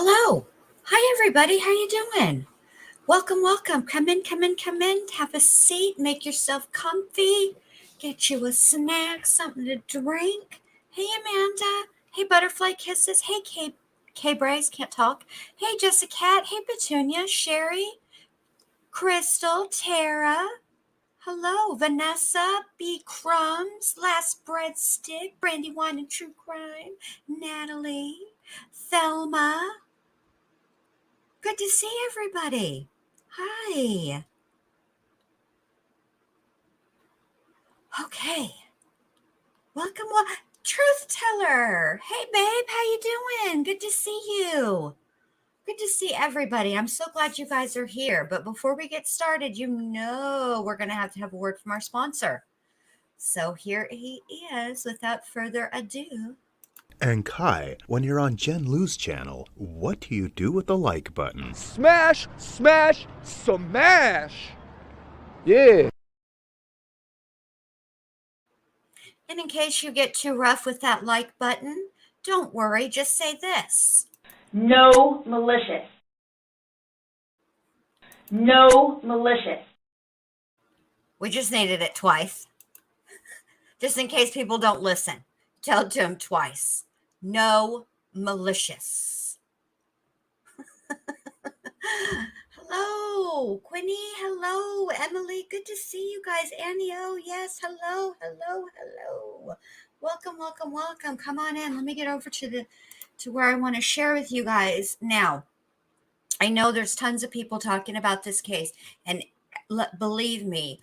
Hello. Hi, everybody. How you doing? Welcome, welcome. Come in, come in, come in. Have a seat. Make yourself comfy. Get you a snack, something to drink. Hey, Amanda. Hey, Butterfly Kisses. Hey, Kay Braze. Can't talk. Hey, Jessica Cat. Hey, Petunia. Sherry. Crystal. Tara. Hello, Vanessa. B. Crumbs. Last Breadstick. Brandy Wine and True Crime. Natalie. Thelma. Good to see everybody. Hi. Okay. Welcome. Truth Teller. Hey, babe. How you doing? Good to see you. Good to see everybody. I'm so glad you guys are here. But before we get started, we're going to have a word from our sponsor. So here he is. Without further ado. And Kai, when you're on Jen Lou's channel, what do you do with the like button? Smash, smash, smash! Yeah. And in case you get too rough with that like button, don't worry. Just say this. No malicious. No malicious. We just needed it twice. Just in case people don't listen. Tell it to them twice. No malicious. Hello, Quinny. Hello, Emily. Good to see you guys. Annie, oh, yes. Hello, hello, hello. Welcome, welcome, welcome. Come on in. Let me get over to where I want to share with you guys. Now, I know there's tons of people talking about this case, and believe me,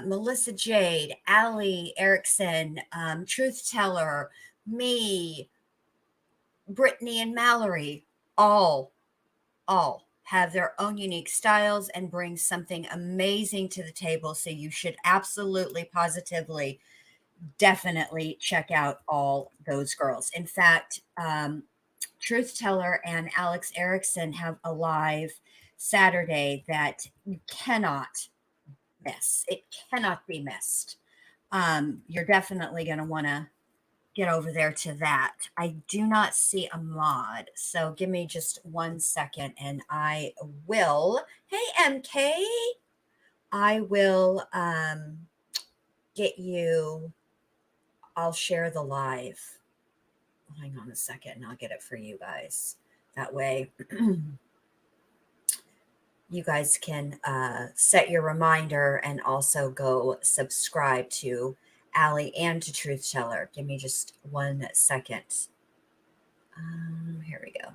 Melissa Jade, Allie Erickson, Truth Teller, me, Brittany and Mallory, all have their own unique styles and bring something amazing to the table. So you should absolutely, positively, definitely check out all those girls. In fact, Truth Teller and Alex Erickson have a live Saturday that you cannot miss. It cannot be missed. You're definitely going to want to get over there to that. I do not see a mod, so give me just 1 second and I will. Hey, MK, I will get you. I'll share the live. Hang on a second and I'll get it for you guys. That way you guys can set your reminder and also go subscribe to Allie and to Truth Teller. Give me just 1 second. Here we go.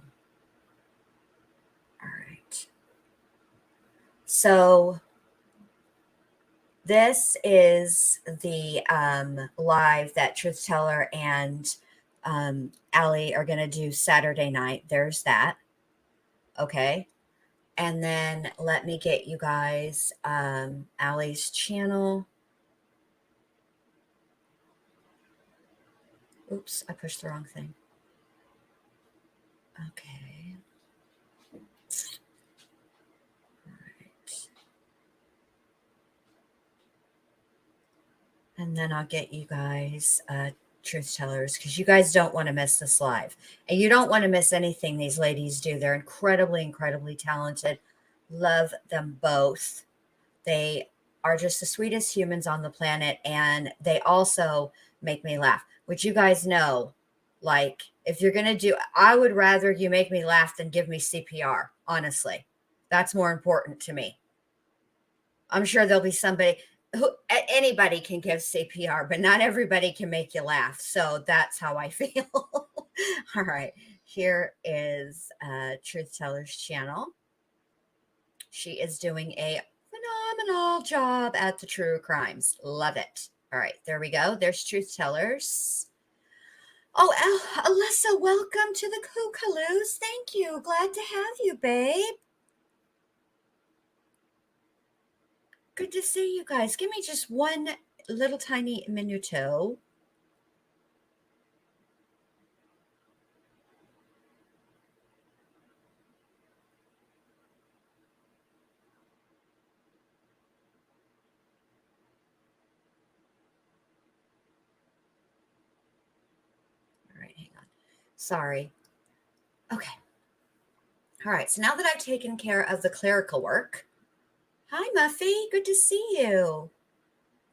All right. So this is the live that Truth Teller and Allie are going to do Saturday night. There's that. Okay. And then let me get you guys Allie's channel. Oops, I pushed the wrong thing. Okay. All right. And then I'll get you guys Truth Tellers, because you guys don't want to miss this live. And you don't want to miss anything these ladies do. They're incredibly, incredibly talented. Love them both. They are just the sweetest humans on the planet. And they also make me laugh, which you guys know, like, if you're going to do, I would rather you make me laugh than give me CPR. Honestly, that's more important to me. I'm sure there'll be somebody anybody can give CPR, but not everybody can make you laugh. So that's how I feel. All right. Here is Truth Teller's channel. She is doing a phenomenal job at the true crimes. Love it. All right. There we go. There's Truth Tellers. Oh, Alyssa, welcome to the Kookaloos. Thank you. Glad to have you, babe. Good to see you guys. Give me just one little tiny minuto. All right, hang on. Sorry. Okay. All right, so now that I've taken care of the clerical work, hi, Muffy. Good to see you.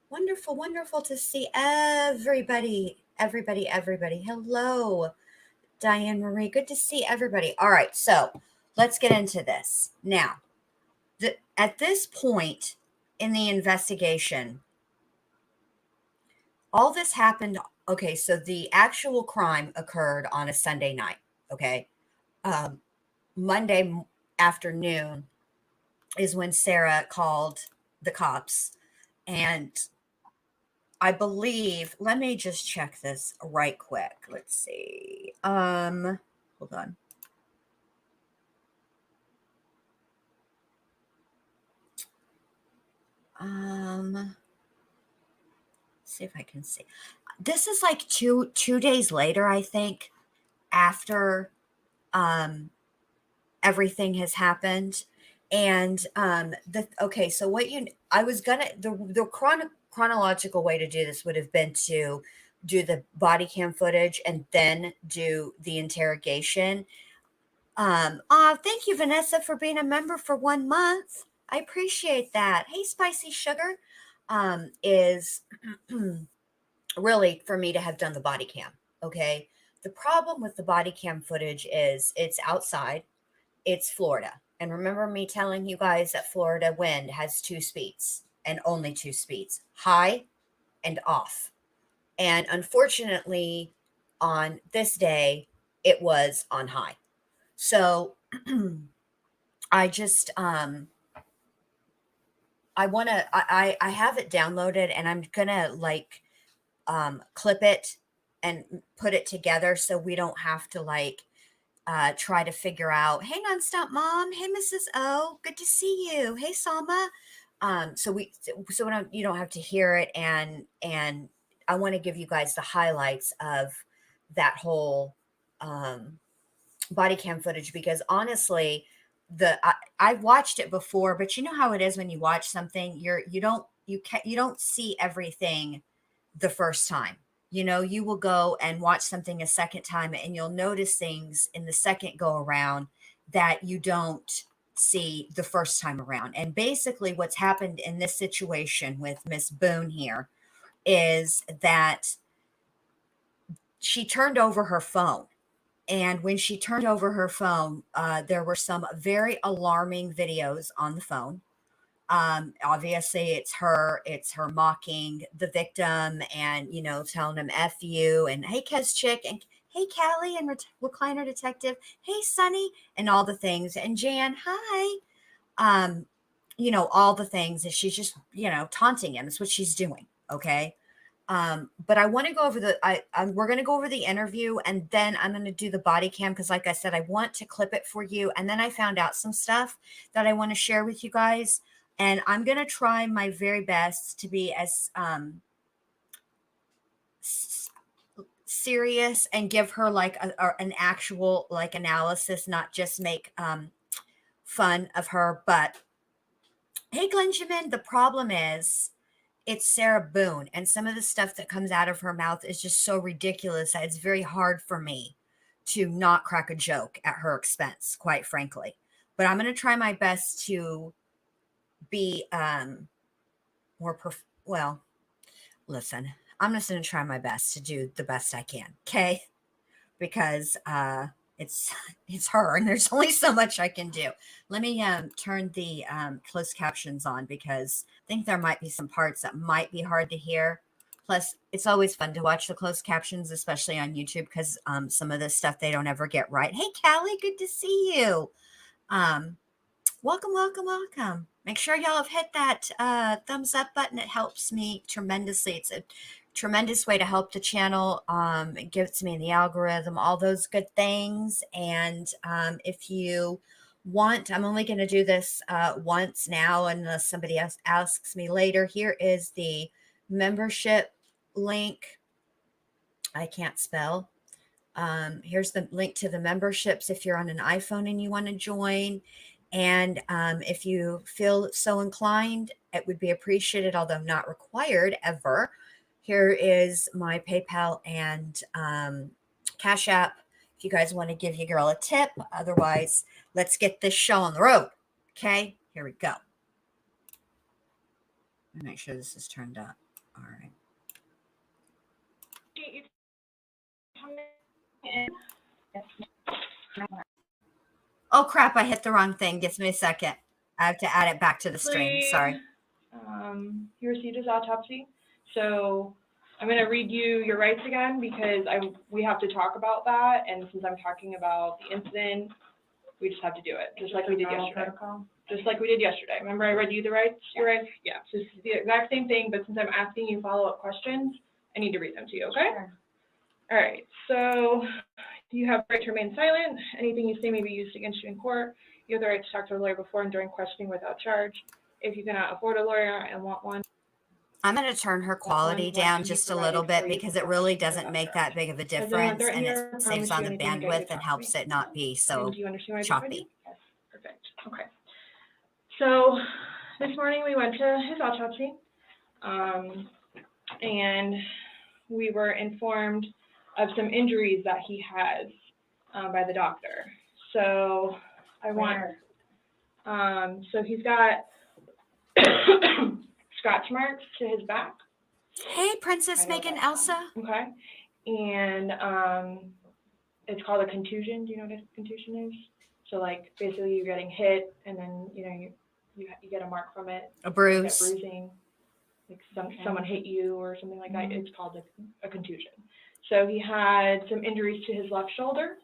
Wonderful, wonderful to see everybody. Everybody. Hello, Diane Marie. Good to see everybody. All right, so let's get into this. Now, at this point in the investigation, all this happened. Okay, so the actual crime occurred on a Sunday night. Okay. Um, Monday afternoon is when Sarah called the cops. And I believe, let me just check this right quick. Let's see. Hold on. See if I can see. This is like two days later, I think, after everything has happened. And okay, so what you I was gonna the chronological way to do this would have been to do the body cam footage and then do the interrogation. Thank you, Vanessa, for being a member for 1 month. I appreciate that. Hey, Spicy Sugar. Is really for me to have done the body cam. Okay. The problem with the body cam footage is it's outside, it's Florida. And remember me telling you guys that Florida wind has two speeds and only two speeds, high and off. And unfortunately, on this day, it was on high. So I just I want to I have it downloaded and I'm gonna like clip it and put it together so we don't have to like try to figure out, hey, Nonstop Mom, hey, Mrs. O, good to see you. Hey, Salma. So you don't have to hear it, and I want to give you guys the highlights of that whole body cam footage because honestly, I've watched it before, but you know how it is when you watch something, you don't see everything the first time. You know, you will go and watch something a second time and you'll notice things in the second go around that you don't see the first time around. And basically, what's happened in this situation with Miss Boone here is that she turned over her phone. And when she turned over her phone, there were some very alarming videos on the phone. Obviously it's her mocking the victim and, you know, telling him F you and hey, Kez Chick and hey, Callie and Recliner Detective, hey, Sonny, and all the things. And Jan, hi. Um, you know, all the things that she's just, you know, taunting him. That's what she's doing. Okay. But I want to go over we're going to go over the interview and then I'm going to do the body cam because, like I said, I want to clip it for you. And then I found out some stuff that I want to share with you guys. And I'm going to try my very best to be as serious and give her like an actual like analysis, not just make fun of her. But hey, Glenjamin, the problem is it's Sarah Boone, and some of the stuff that comes out of her mouth is just so ridiculous that it's very hard for me to not crack a joke at her expense, quite frankly. But I'm going to try my best to be well, listen, I'm just going to try my best to do the best I can, okay? Because it's it's her and there's only so much I can do. Let me turn the closed captions on because I think there might be some parts that might be hard to hear. Plus, it's always fun to watch the closed captions, especially on YouTube, because some of this stuff they don't ever get right. Hey, Callie, good to see you. Welcome. Make sure y'all have hit that thumbs up button. It helps me tremendously. It's a tremendous way to help the channel. It gives me the algorithm, all those good things. And if you want, I'm only going to do this once now, unless somebody else asks me later. Here is the membership link. I can't spell. Here's the link to the memberships if you're on an iPhone and you want to join. And if you feel so inclined, it would be appreciated, although not required ever. Here is my PayPal and Cash App if you guys want to give your girl a tip. Otherwise, Let's get this show on the road. Okay, here we go. Let me make sure this is turned up. All right. Oh crap, I hit the wrong thing. Gives me a second. I have to add it back to the stream. Sorry. He received his autopsy. So I'm going to read you your rights again because we have to talk about that. And since I'm talking about the incident, we just have to do it, just like we did yesterday. Just like we did yesterday. Remember I read you the rights? Your rights? Yeah. So it's the exact same thing, but since I'm asking you follow-up questions, I need to read them to you, okay? Sure. All right. So you have the right to remain silent. Anything you say may be used against you in court. You have the right to talk to a lawyer before and during questioning without charge. If you cannot afford a lawyer and want one, I'm going to turn her quality down just a little bit because it really doesn't make that big of a difference, and it saves on the bandwidth and helps it not be so do you understand what I just read choppy. you? Yes. Perfect. Okay. So this morning we went to his autopsy, and we were informed of some injuries that he has by the doctor. So I want, so he's got scratch marks to his back. Hey, Princess Megan Elsa. Okay. And it's called a contusion. Do you know what a contusion is? So like basically you're getting hit and then, you know, you get a mark from it. A You get bruise. bruising. Like someone hit you or something like that. It's called a contusion. So he had some injuries to his left shoulder.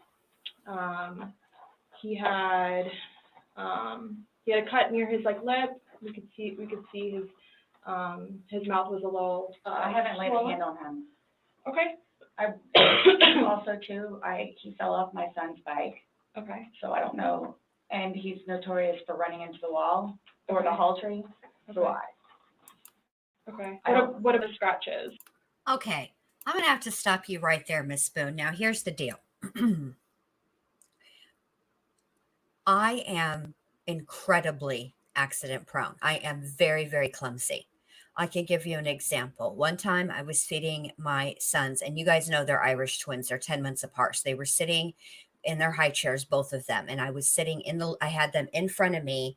He had a cut near his like lip. We could see his mouth was a little I haven't laid a swollen. hand on him. Okay. Also, too, he fell off my son's bike, Okay. so I don't know. And he's notorious for running into the wall or the Okay. hall tree. So Okay. I don't- What are the scratches? Okay, I'm going to have to stop you right there, Miss Boone. Now, here's the deal. I am incredibly accident prone. I am very, very clumsy. I can give you an example. One time I was feeding my sons, and you guys know they're Irish twins. They're 10 months apart. So they were sitting in their high chairs, both of them. And I was sitting I had them in front of me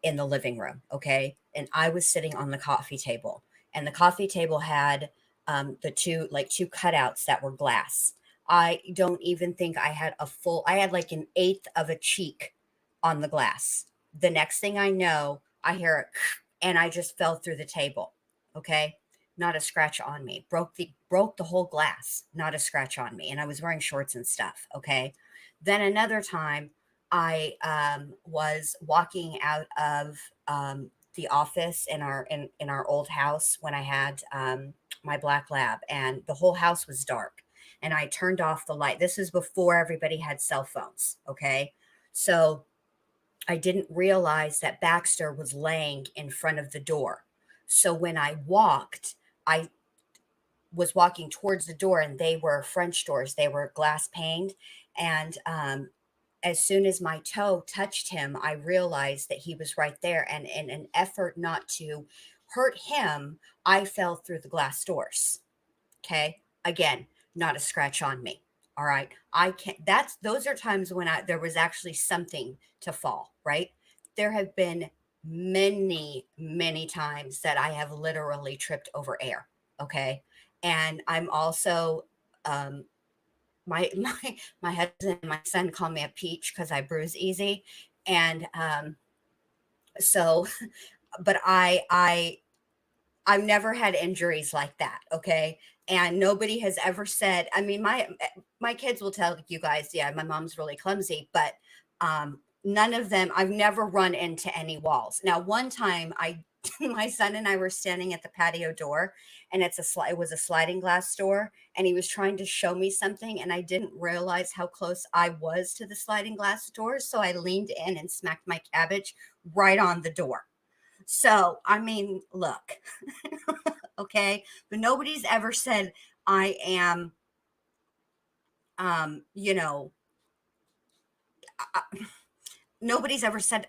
in the living room. Okay. And I was sitting on the coffee table, and the coffee table had the two cutouts that were glass. I don't even think I had I had like an eighth of a cheek on the glass. The next thing I know, I hear it and I just fell through the table. Okay. Not a scratch on me. Broke the whole glass. Not a scratch on me. And I was wearing shorts and stuff. Okay. Then another time I was walking out of the office in our old house when I had my black lab, and the whole house was dark. And I turned off the light. This was before everybody had cell phones. Okay. So I didn't realize that Baxter was laying in front of the door. So when I was walking towards the door, and they were French doors. They were glass paned. And as soon as my toe touched him, I realized that he was right there. And in an effort not to hurt him, I fell through the glass doors. Okay. Again, not a scratch on me. All right. I can't, those are times when there was actually something to fall, right? There have been many, many times that I have literally tripped over air. Okay. And I'm also, my husband and my son call me a peach because I bruise easy. And, so, but I've never had injuries like that. Okay. And nobody has ever said, I mean, my kids will tell you guys, yeah, my mom's really clumsy, but none of them, I've never run into any walls. Now, one time my son and I were standing at the patio door, and it was a sliding glass door, and he was trying to show me something, and I didn't realize how close I was to the sliding glass door. So I leaned in and smacked my cabbage right on the door. So, I mean, look, okay, but nobody's ever said I am, you know, nobody's ever said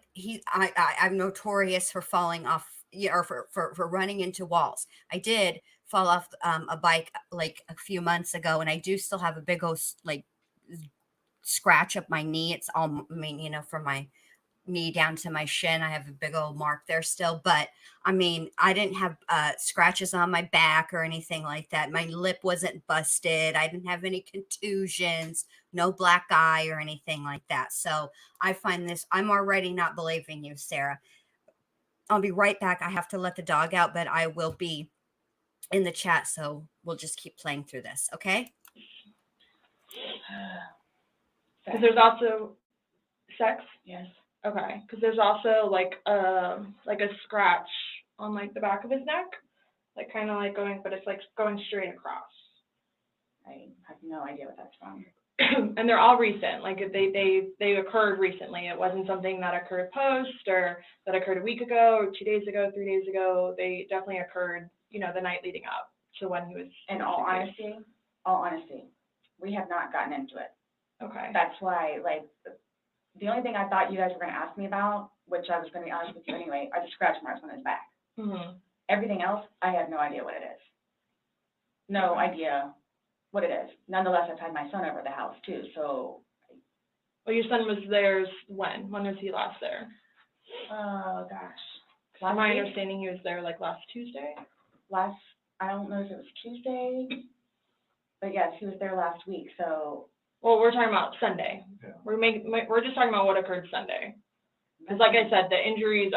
I'm notorious for falling off, or for running into walls. I did fall off a bike like a few months ago, and I do still have a big old like scratch up my knee. It's all, I mean, from my knee down to my shin. I have a big old mark there still, but I mean, I didn't have scratches on my back or anything like that. My lip wasn't busted. I didn't have any contusions, no black eye or anything like that. So I find this, I'm already not believing you, Sarah. I'll be right back. I have to let the dog out, but I will be in the chat. So we'll just keep playing through this. Okay. Because there's also sex. Yes. Okay. Because there's also like a scratch on like the back of his neck, like kind of like going, but it's like going straight across. I have no idea what that's from. And they're all recent. Like they occurred recently. It wasn't something that occurred post or that occurred a week ago or 2 days ago, 3 days ago. They definitely occurred, the night leading up to when he was. In all honesty, we have not gotten into it. Okay. That's why, like, the only thing I thought you guys were going to ask me about, which I was going to be honest with you anyway, are the scratch marks on his back. Mm-hmm. Everything else, I have no idea what it is. No idea what it is. Nonetheless, I've had my son over the house too, so. Well, your son was there when? When was he last there? Oh, gosh. From my understanding, he was there like last Tuesday? I don't know if it was Tuesday, but yes, he was there last week, so. Well, we're talking about Sunday. Yeah. We're just talking about what occurred Sunday. Because like I said, the injuries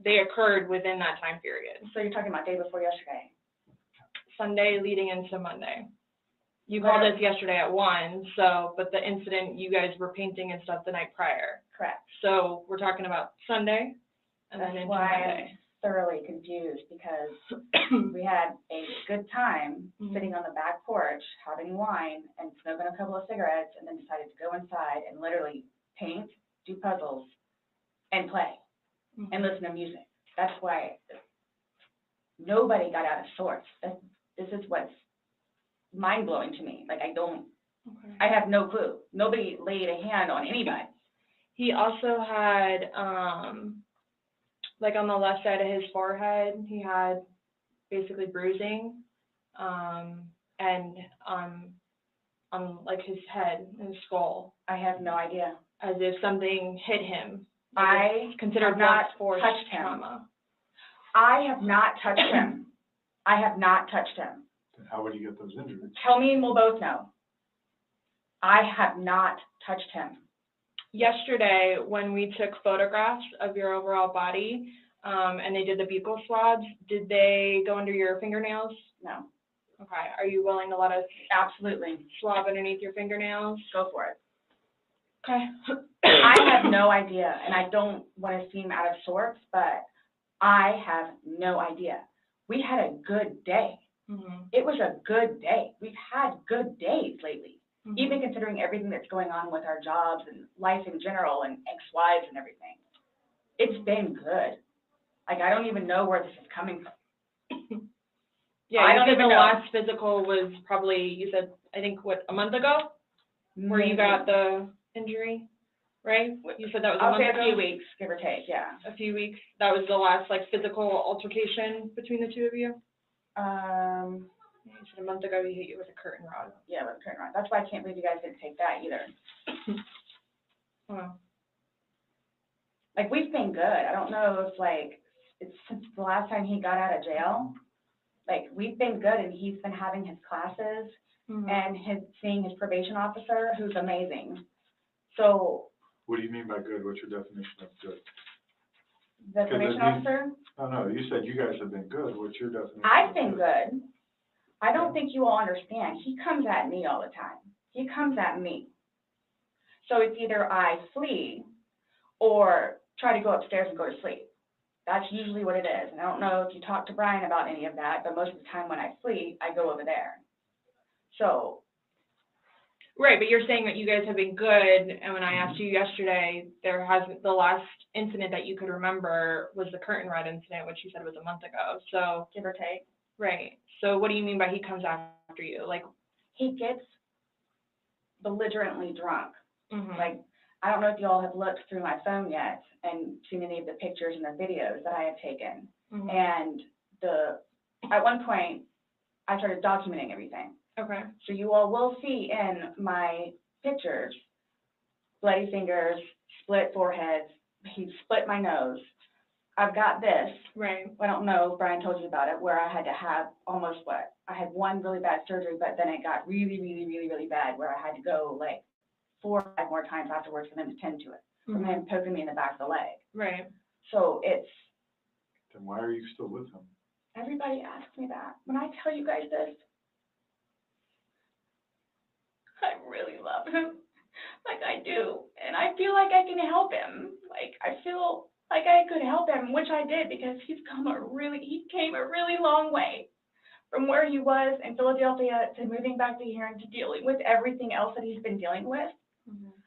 they occurred within that time period. So you're talking about day before yesterday? Sunday leading into Monday. You called us yesterday at 1, but the incident, you guys were painting and stuff the night prior. Correct. So we're talking about Sunday and then into Monday. I'm thoroughly confused because we had a good time sitting on the back porch, having wine and smoking a couple of cigarettes, and then decided to go inside and literally paint, do puzzles, and play, and listen to music. That's why nobody got out of sorts. This is what's mind-blowing to me. Like, I have no clue. Nobody laid a hand on anybody. He also had, like on the left side of his forehead, he had basically bruising, and on like his head and skull. I have no idea. As if something hit him. Like I considered not force touched him. trauma. I have not touched him. I have not touched him. Then how would you get those injuries? Tell me and we'll both know. I have not touched him. Yesterday, when we took photographs of your overall body, and they did the buccal swabs, did they go under your fingernails? No. Okay. Are you willing to let us Absolutely. swab underneath your fingernails? Go for it. Okay. I have no idea, and I don't want to seem out of sorts, but I have no idea. We had a good day. It was a good day. We've had good days lately, even considering everything that's going on with our jobs and life in general and ex-wives and everything. It's been good. Like, I don't even know where this is coming from. Yeah, I don't even know. Last physical was probably, you said, I think, a month ago? Where you got the injury, right? You said that was a month ago? A few weeks, give or take, yeah. A few weeks. That was the last, physical altercation between the two of you? You said a month ago he hit you with a curtain rod. Yeah, with a curtain rod. That's why I can't believe you guys didn't take that either. Wow. Like, we've been good. I don't know if, it's since the last time he got out of jail. Like, we've been good, and he's been having his classes and seeing his probation officer, who's amazing. So. What do you mean by good? What's your definition of good? The probation officer? Oh, no, you said you guys have been good. What's your definition? I've been good. I don't think you all understand. He comes at me all the time. He comes at me. So it's either I flee or try to go upstairs and go to sleep. That's usually what it is. And I don't know if you talk to Brian about any of that, but most of the time when I flee, I go over there. So. Right, but you're saying that you guys have been good, and when I asked you yesterday, the last incident that you could remember was the curtain rod incident, which you said was a month ago, so. Give or take. Right, so what do you mean by he comes after you? Like. He gets belligerently drunk. Mm-hmm. I don't know if you all have looked through my phone yet and seen any of the pictures and the videos that I have taken. And at one point, I started documenting everything. Okay. So you all will see in my pictures, bloody fingers, split foreheads, he split my nose. I've got this. Right. I don't know if Brian told you about it, where I had to have almost I had one really bad surgery, but then it got really, really, really, really bad where I had to go like 4 or 5 more times afterwards for them to tend to it, from him poking me in the back of the leg. Right. So it's, Then why are you still with him? everybody asks me that. When I tell you guys this, I really love him. Like I do. And I feel like I can help him. Like I feel like I could help him, which I did, because he came a really long way from where he was in Philadelphia to moving back to here and to dealing with everything else that he's been dealing with.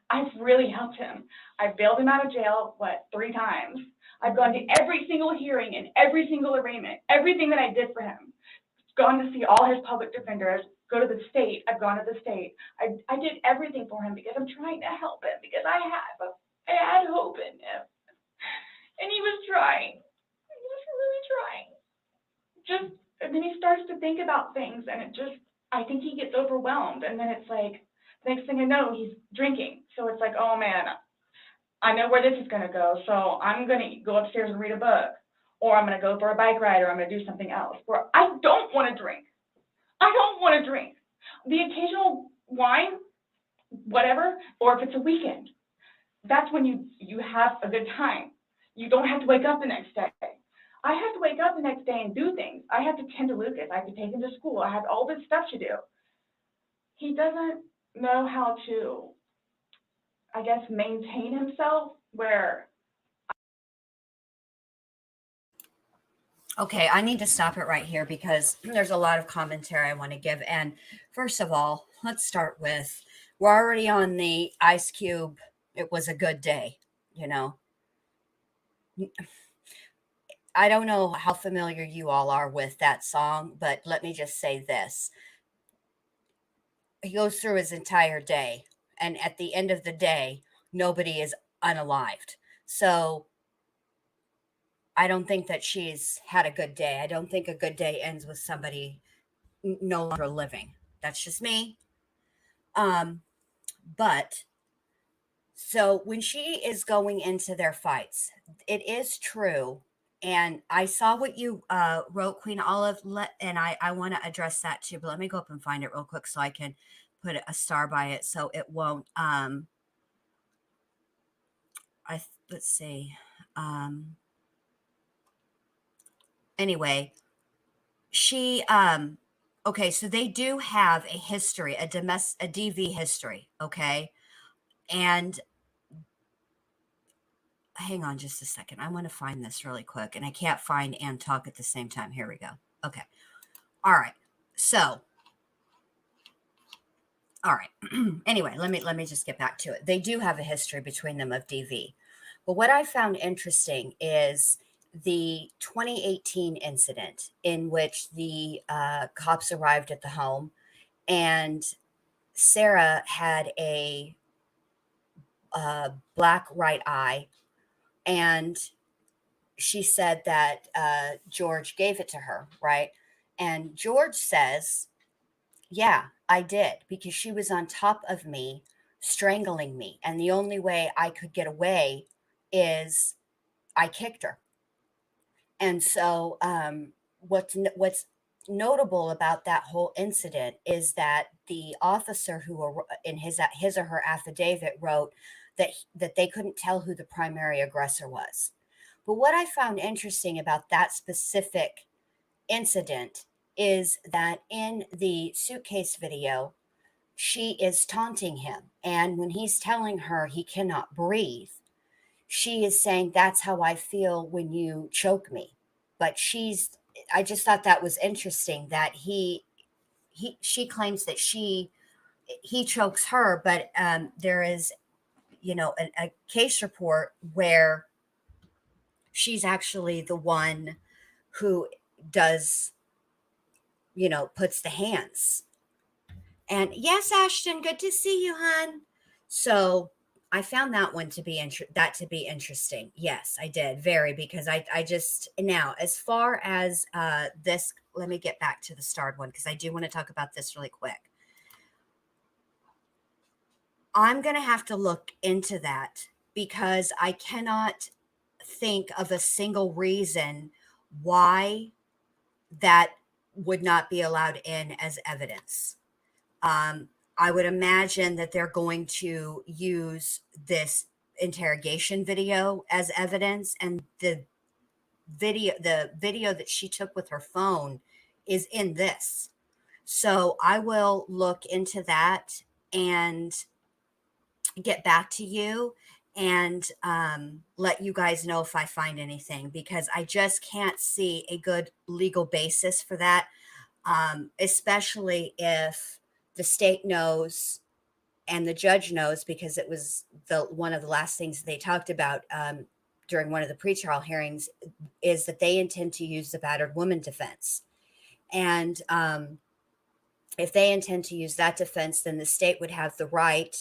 I've really helped him. I've bailed him out of jail, 3 times. I've gone to every single hearing and every single arraignment, everything that I did for him. Gone to see all his public defenders, go to the state. I've gone to the state. I did everything for him because I'm trying to help him, because I had hope in him. And he was trying. He was really trying. And then he starts to think about things, and I think he gets overwhelmed. And then it's like, next thing I know, he's drinking. So it's like, oh man, I know where this is going to go. So I'm going to go upstairs and read a book, or I'm going to go for a bike ride, or I'm going to do something else. Where I don't want to drink. I don't want to drink. The occasional wine, whatever, or if it's a weekend, that's when you have a good time. You don't have to wake up the next day. I have to wake up the next day and do things. I have to tend to Lucas. I have to take him to school. I have all this stuff to do. He doesn't know how to, I guess, maintain himself where. Okay, I need to stop it right here because there's a lot of commentary I want to give. And first of all, let's start with, we're already on the Ice Cube. It was a good day, you know. I don't know how familiar you all are with that song, but let me just say this. He goes through his entire day, and at the end of the day, nobody is unalived. So I don't think that she's had a good day. I don't think a good day ends with somebody no longer living. That's just me. But so when she is going into their fights, it is true. And I saw what you wrote, Queen Olive, and I want to address that too. But let me go up and find it real quick so I can put a star by it so it won't. Let's see. Anyway, she okay, so they do have a history, a DV history, okay? And hang on just a second. I want to find this really quick, and I can't find and talk at the same time. Here we go. Okay. All right. So, all right. Anyway, let me just get back to it. They do have a history between them of DV. But what I found interesting is the 2018 incident in which the cops arrived at the home, and Sarah had a black right eye, and she said that George gave it to her, right? And George says, yeah, I did, because she was on top of me, strangling me. And the only way I could get away is I kicked her. And so what's notable about that whole incident is that the officer who in his or her affidavit wrote that they couldn't tell who the primary aggressor was. But what I found interesting about that specific incident is that in the suitcase video, she is taunting him. And when he's telling her he cannot breathe, she is saying, that's how I feel when you choke me. But I just thought that was interesting that she claims that he chokes her, but there is, a case report where she's actually the one who does, puts the hands. And yes, Ashton, good to see you, hon. So I found that one to be interesting. Yes, I did, very, because I just, now as far as this, let me get back to the starred one because I do want to talk about this really quick. I'm going to have to look into that because I cannot think of a single reason why that would not be allowed in as evidence. I would imagine that they're going to use this interrogation video as evidence, and the video that she took with her phone is in this. So I will look into that and get back to you and let you guys know if I find anything, because I just can't see a good legal basis for that, especially if the state knows and the judge knows, because it was one of the last things they talked about during one of the pretrial hearings, is that they intend to use the battered woman defense. And if they intend to use that defense, then the state would have the right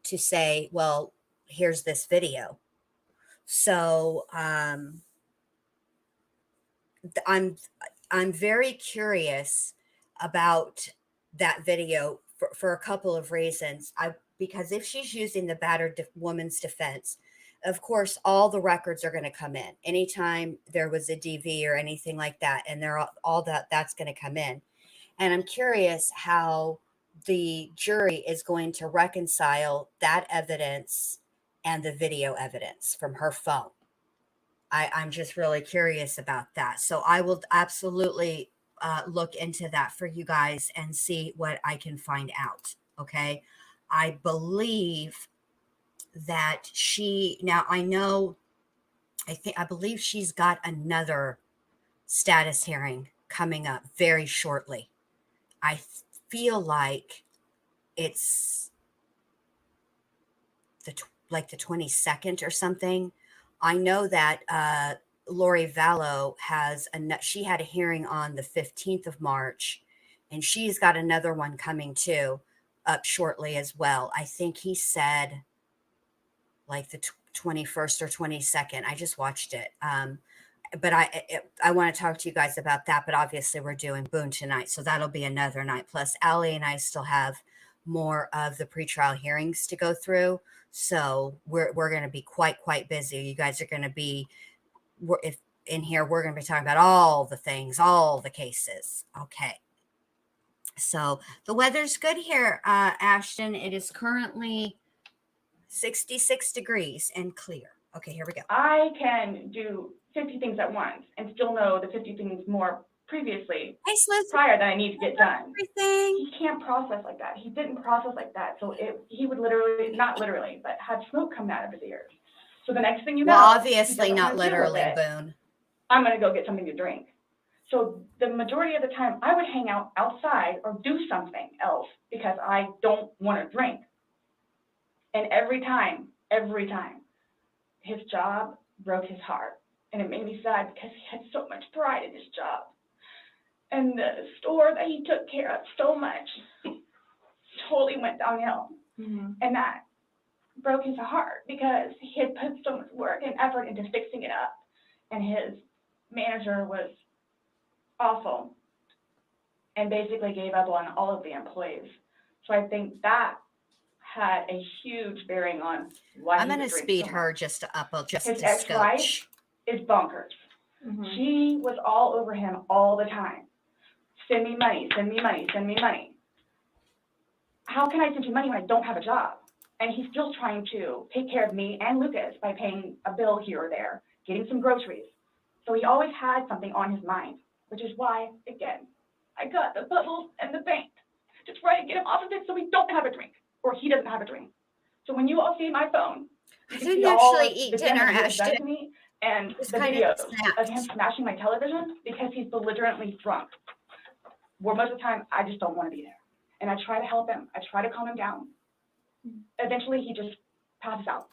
to say, well, here's this video. So I'm very curious about that video for a couple of reasons. Because if she's using the battered woman's defense, of course, all the records are going to come in anytime there was a DV or anything like that, and they're all that's going to come in. And I'm curious how the jury is going to reconcile that evidence and the video evidence from her phone. I'm just really curious about that. So I will absolutely look into that for you guys and see what I can find out. Okay. I believe that now I believe she's got another status hearing coming up very shortly. I feel like it's the 22nd or something. I know that Lori Vallow she had a hearing on the 15th of March, and she's got another one coming too up shortly as well. I think he said like the 21st or 22nd. I just watched it. But I want to talk to you guys about that. But obviously, we're doing Boone tonight, so that'll be another night. Plus, Allie and I still have more of the pretrial hearings to go through, so we're going to be quite busy. You guys are going to be, if in here, we're going to be talking about all the things, all the cases. Okay. So the weather's good here, Ashton. It is currently 66 degrees and clear. Okay, here we go. I can do 50 things at once and still know the 50 things more previously prior that I need to get done. Everything. He can't process like that. He didn't process like that. So he would literally, not literally, but have smoke coming out of his ears. So the next thing you know, well, obviously not literally, Boone. I'm going to go get something to drink. So the majority of the time I would hang out outside or do something else because I don't want to drink. And every time, his job broke his heart. And it made me sad because he had so much pride in his job. And the store that he took care of so much totally went downhill. Mm-hmm. And that broke his heart because he had put so much work and effort into fixing it up. And his manager was awful and basically gave up on all of the employees. So I think that had a huge bearing on why I'm going to speed her just his ex-wife is bonkers. Mm-hmm. She was all over him all the time. Send me money, send me money, send me money. How can I send you money when I don't have a job? And he's still trying to take care of me and Lucas by paying a bill here or there, getting some groceries. So he always had something on his mind, which is why, again, I got the bubbles and the paint to try to get him off of it so we don't have a drink, or he doesn't have a drink. So when you all see my phone, I didn't actually eat dinner, Ashton. And the videos of him smashing my television because he's belligerently drunk. Well, most of the time, I just don't want to be there. And I try to help him. I try to calm him down. Eventually, he just passes out.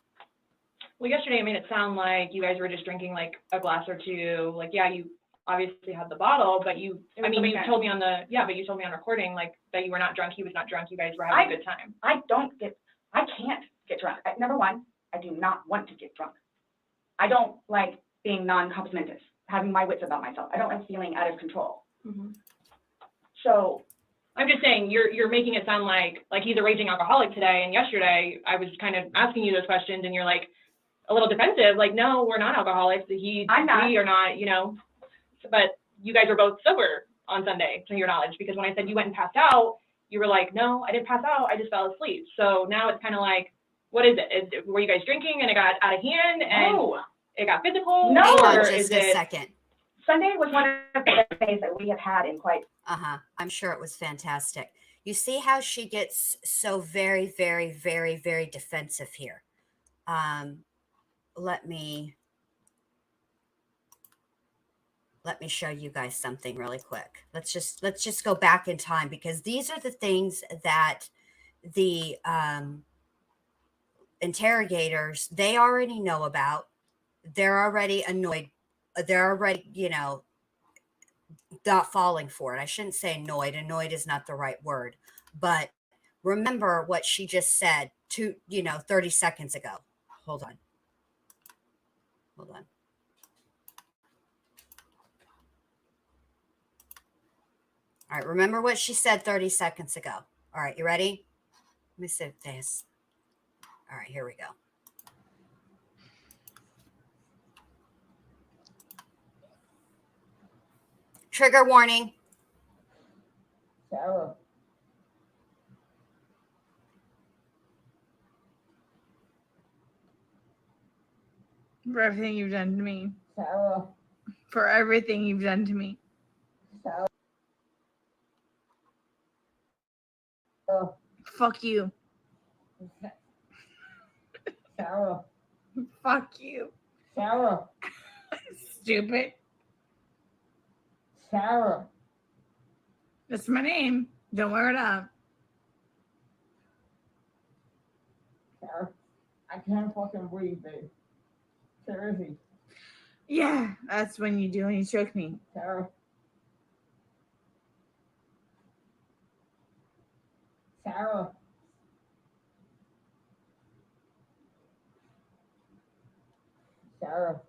Well, yesterday, I made it sound like you guys were just drinking like a glass or two. Like, yeah, you obviously had the bottle, but you told me on recording, like, that you were not drunk. He was not drunk. You guys were having a good time. I can't get drunk. Number one, I do not want to get drunk. I don't like being non-complimentous, having my wits about myself. I don't like feeling out of control. Mm-hmm. So I'm just saying you're making it sound like he's a raging alcoholic today, and yesterday I was kind of asking you those questions and you're like a little defensive, like, no, we're not alcoholics. I'm not. We are not, you know, but you guys were both sober on Sunday, to your knowledge, because when I said you went and passed out, you were like, no, I didn't pass out, I just fell asleep. So now it's kind of like, what is it? Were you guys drinking and it got out of hand and it got physical? No. Hang on or just is a it second. Sunday was one of the best days that we have had in quite. I'm sure it was fantastic. You see how she gets so very, very, very, very defensive here. Let me show you guys something really quick. Let's just go back in time, because these are the things that the interrogators, they already know about. They're already annoyed. They're already, you know, not falling for it. I shouldn't say annoyed. Annoyed is not the right word. But remember what she just said 30 seconds ago. Hold on. All right, remember what she said 30 seconds ago. All right, you ready? Let me see this. All right, here we go. Trigger warning. Sarah. For everything you've done to me. Sarah. For everything you've done to me. Sarah. Fuck you. Sarah. Fuck you. Sarah. Stupid. Sarah. That's my name. Don't wear it up. Sarah. I can't fucking breathe, babe. Seriously. Yeah, that's when you do when you choke me. Sarah. Sarah. Sarah.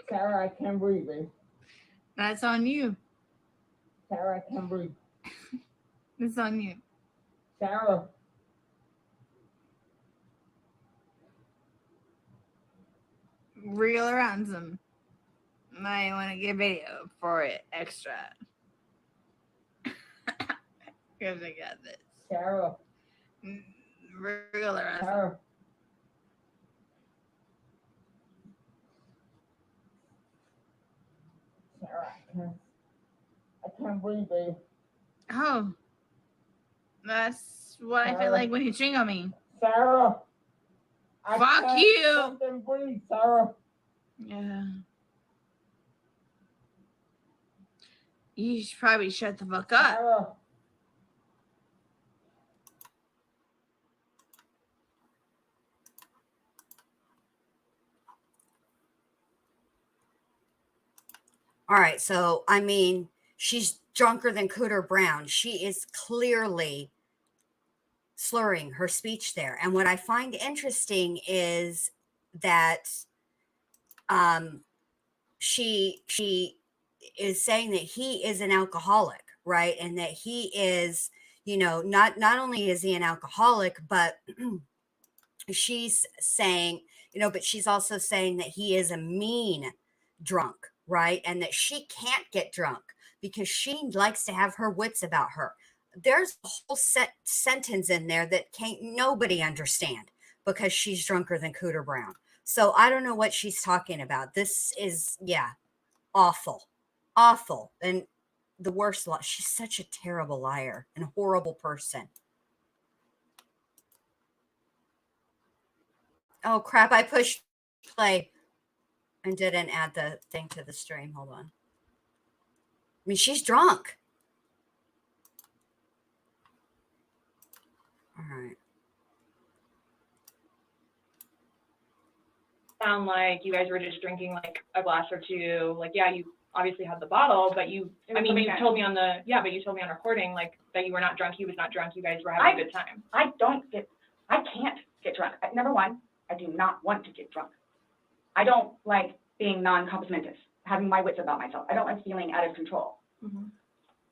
Sarah, I can't breathe, babe. That's on you. Sarah, I can't breathe. It's on you. Sarah. Reel around some. I want to get video for it extra. Because I got this. Sarah. Reel around some. Sarah. Sarah, I can't breathe, babe. Oh. That's what I feel like when you string on me. Sarah. Fuck you. Fucking breathe, Sarah. Yeah. You should probably shut the fuck up. Sarah. All right, so I mean, she's drunker than Cooter Brown. She is clearly slurring her speech there. And what I find interesting is that she is saying that he is an alcoholic, right? And that he is, not only is he an alcoholic, but she's saying, but she's also saying that he is a mean drunk, right? And that she can't get drunk because she likes to have her wits about her. There's a whole sentence in there that can't nobody understand because she's drunker than Cooter Brown. So I don't know what she's talking about. This is, awful. And the worst, she's such a terrible liar and horrible person. Oh, crap. I pushed play and didn't add the thing to the stream. Hold on. I mean, she's drunk. All right. Sound like you guys were just drinking like a glass or two. Like, yeah, you obviously had the bottle, but you told me on recording like that you were not drunk. He was not drunk. You guys were having a good time. I can't get drunk. Number one, I do not want to get drunk. I don't like being non-compos mentis, having my wits about myself. I don't like feeling out of control.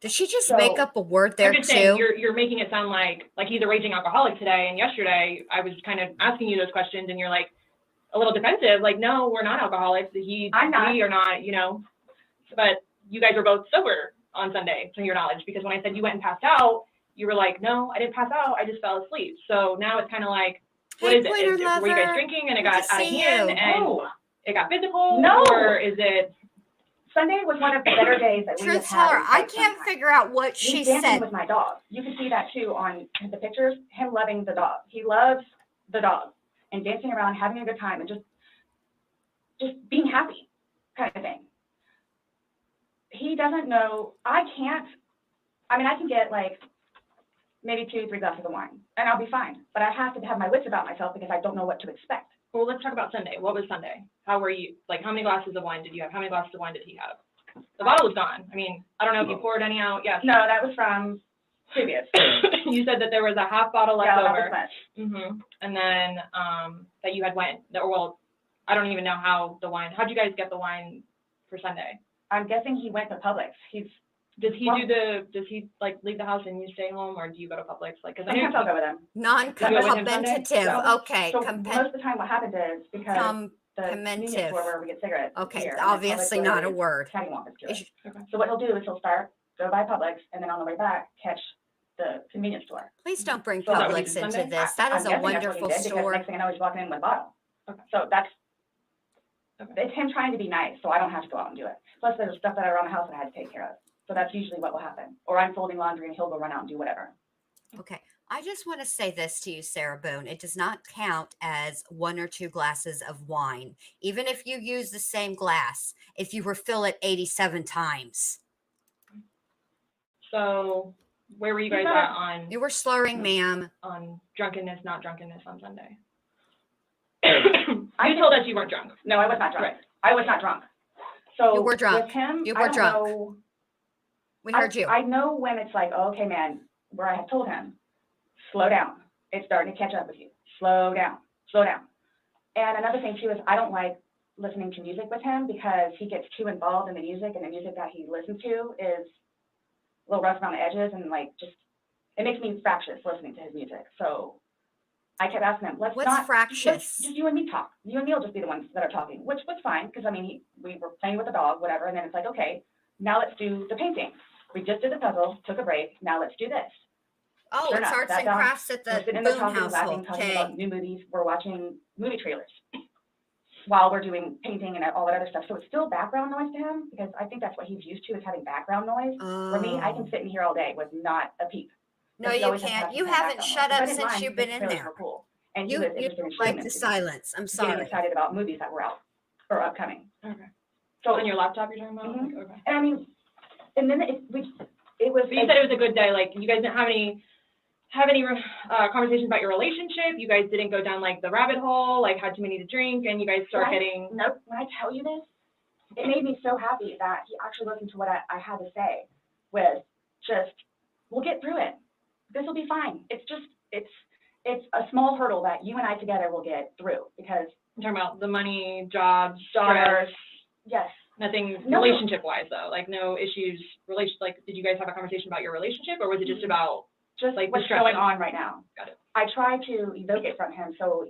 Did she just So- make up a word there I'm just saying, too? you're making it sound like he's a raging alcoholic today, and yesterday I was kind of asking you those questions, and you're like a little defensive, like, no, we're not alcoholics. I'm not. We are not, you know. But you guys were both sober on Sunday, to your knowledge, because when I said you went and passed out, you were like, no, I didn't pass out, I just fell asleep. So now it's kind of like, what Hey, is it? Pointer Were you guys lover. drinking and it Good got to out of see hand you. and No. it got physical? No. Or is it? Sunday was one of the better days that we have Truth had. teller, in I quite some can't time. figure out what He's she dancing said. with my dog. You can see that too on the pictures, him loving the dog. He loves the dog and dancing around, having a good time, and just being happy kind of thing. He doesn't know, I can get like maybe 2-3 glasses of wine and I'll be fine, but I have to have my wits about myself because I don't know what to expect. Well, let's talk about Sunday. What was Sunday? How were you? Like, how many glasses of wine did you have? How many glasses of wine did he have? The bottle was gone. I mean, I don't know if you poured any out. Yes. No, that was from previous. You said that there was a half bottle left Yeah, that over. was much. And then that you had went, or well, I don't even know how the wine, how'd you guys get the wine for Sunday? I'm guessing he went to Publix. Does he like leave the house and you stay home, or do you go to Publix? Like, cause I Sometimes I'll know, go with him. Non-competitive. Yeah. Okay. So most of the time what happens is because the convenience Competitive. store where we get cigarettes. Okay, here, obviously and Publix not a literally word. cattywampus to it. Okay. So what he'll do is he'll go by Publix, and then on the way back, catch the convenience store. Please don't bring So that would be Publix into Sunday? this. That I'm is a guessing that's what he wonderful did, because store. next thing I know, he's walking in with a bottle. Okay. So that's, Okay. it's him trying to be nice, so I don't have to go out and do it. Plus, there's stuff that are around the house that I had to take care of. So that's usually what will happen. Or I'm folding laundry and he'll go run out and do whatever. Okay. I just want to say this to you, Sarah Boone. It does not count as 1 or 2 glasses of wine, even if you use the same glass, if you refill it 87 times. So where were you guys He's not- at on You were slurring, ma'am. drunkenness, not drunkenness on Sunday? I You told us you weren't drunk. No, I was not drunk. Right. I was not drunk. So You were drunk. with him, You I were don't drunk. know. We heard you. I know when it's like, oh, okay, man, where I have told him, slow down. It's starting to catch up with you. Slow down, slow down. And another thing too is I don't like listening to music with him because he gets too involved in the music, and the music that he listens to is a little rough around the edges, and like just, it makes me fractious listening to his music. So I kept asking him, What's let's fractious? just you and me talk. You and me will just be the ones that are talking, which was fine because I mean, we were playing with the dog, whatever, and then it's like, okay, now let's do the painting. We just did the puzzle, took a break, now let's do this. Oh, Sure it's enough, arts sat and down, crafts at We're the sitting in there Boone talking, laughing, household. talking Okay. about new movies. We're watching movie trailers while we're doing painting and all that other stuff. So it's still background noise to him because I think that's what he's used to, is having background noise. For me, I can sit in here all day with not a peep. No, He you always has to have can't. You some kind of haven't background shut noise. up I didn't since mind you've because been in trailers there. were cool. And You he was interested in showing like them the to me, silence. I'm getting sorry. excited about movies that were out or upcoming. Okay. So, On your laptop you're talking about? Mhm. Like, okay. and I mean, and then it was. But you said it was a good day, like, you guys didn't have any conversations about your relationship? You guys didn't go down, like, the rabbit hole, like, had too many to drink, and you guys start getting... Nope, when I tell you this, it made me so happy that he actually listened to what I had to say, with just, we'll get through it. This will be fine. It's just, it's a small hurdle that you and I together will get through, because... I'm talking about the money, jobs, daughters, stress, yes. nothing No. relationship-wise, though, like, no issues, like, did you guys have a conversation about your relationship, or was it just about... Just like, what's the stress going of- on right now. Got it. I try to evoke it from him so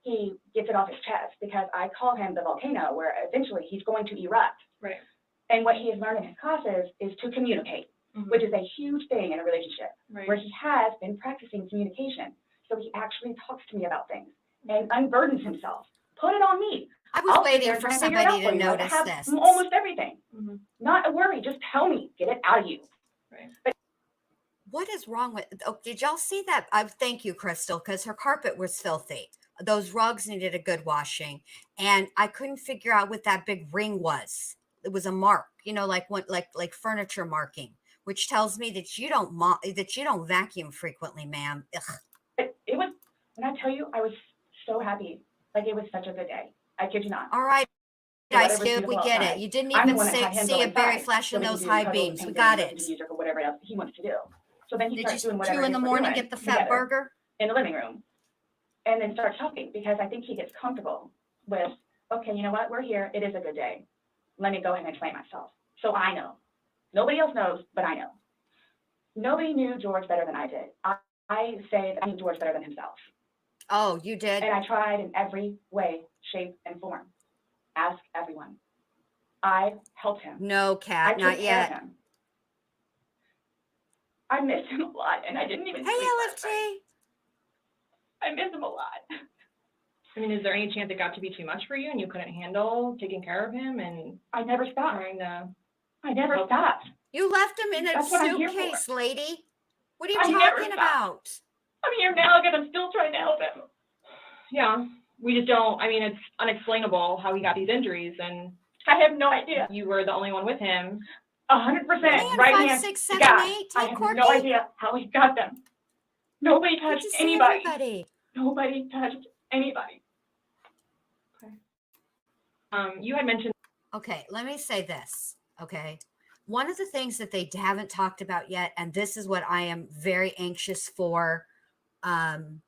he gets it off his chest, because I call him the volcano, where eventually he's going to erupt. Right. And what he has learned in his classes is to communicate, Mhm. which is a huge thing in a relationship, Right. where he has been practicing communication. So he actually talks to me about things and unburdens himself. Put it on me. I was I'll sit waiting there and for try and figure it out somebody for to you. Like, I notice have this. almost everything. Mhm. Not a worry. Just tell me. Get it out of you. Right. What is wrong with? Oh, did y'all see that? Thank you, Crystal, because her carpet was filthy. Those rugs needed a good washing, and I couldn't figure out what that big ring was. It was a mark, like what, like furniture marking, which tells me that you don't vacuum frequently, ma'am. Ugh. It was, when I tell you, I was so happy. Like, it was such a good day. I kid you not. All right, The weather Ice was Cube, we beautiful get outside. it. You didn't I'm the even one that had him see go a berry inside flashing so we those could do high puzzles, beams. We paint got things, it. listen to music or whatever else he wants to do. So then he Did starts you doing whatever 2 in it the is we're morning doing get the fat together burger? in the living room, and then start talking, because I think he gets comfortable with okay, you know what? We're here. It is a good day. Let me go ahead and explain myself. So I know. Nobody else knows, but I know. Nobody knew George better than I did. I say that I knew George better than himself. Oh, you did? And I tried in every way, shape, and form. Ask everyone. I helped him. No, Kat, I not took care of yet. him. I miss him a lot, and I didn't even Hey, sleep last LFT. night. I miss him a lot. I mean, is there any chance it got to be too much for you and you couldn't handle taking care of him and I never stopped. trying to? I never stopped. You left him in a That's what I'm here for. suitcase, lady. What are you I never talking stopped. about? I'm here now again. I'm still trying to help him. Yeah, we just don't. I mean, it's unexplainable how he got these injuries, and I have no idea. you were the only one with him. 100%. Man, Right 5, hand 6, to 7, God. 8. I Take have Corky. no idea how he got them. Nobody Good touched to see anybody. everybody. Nobody touched anybody. You had mentioned. Okay, let me say this. Okay. One of the things that they haven't talked about yet, and this is what I am very anxious for in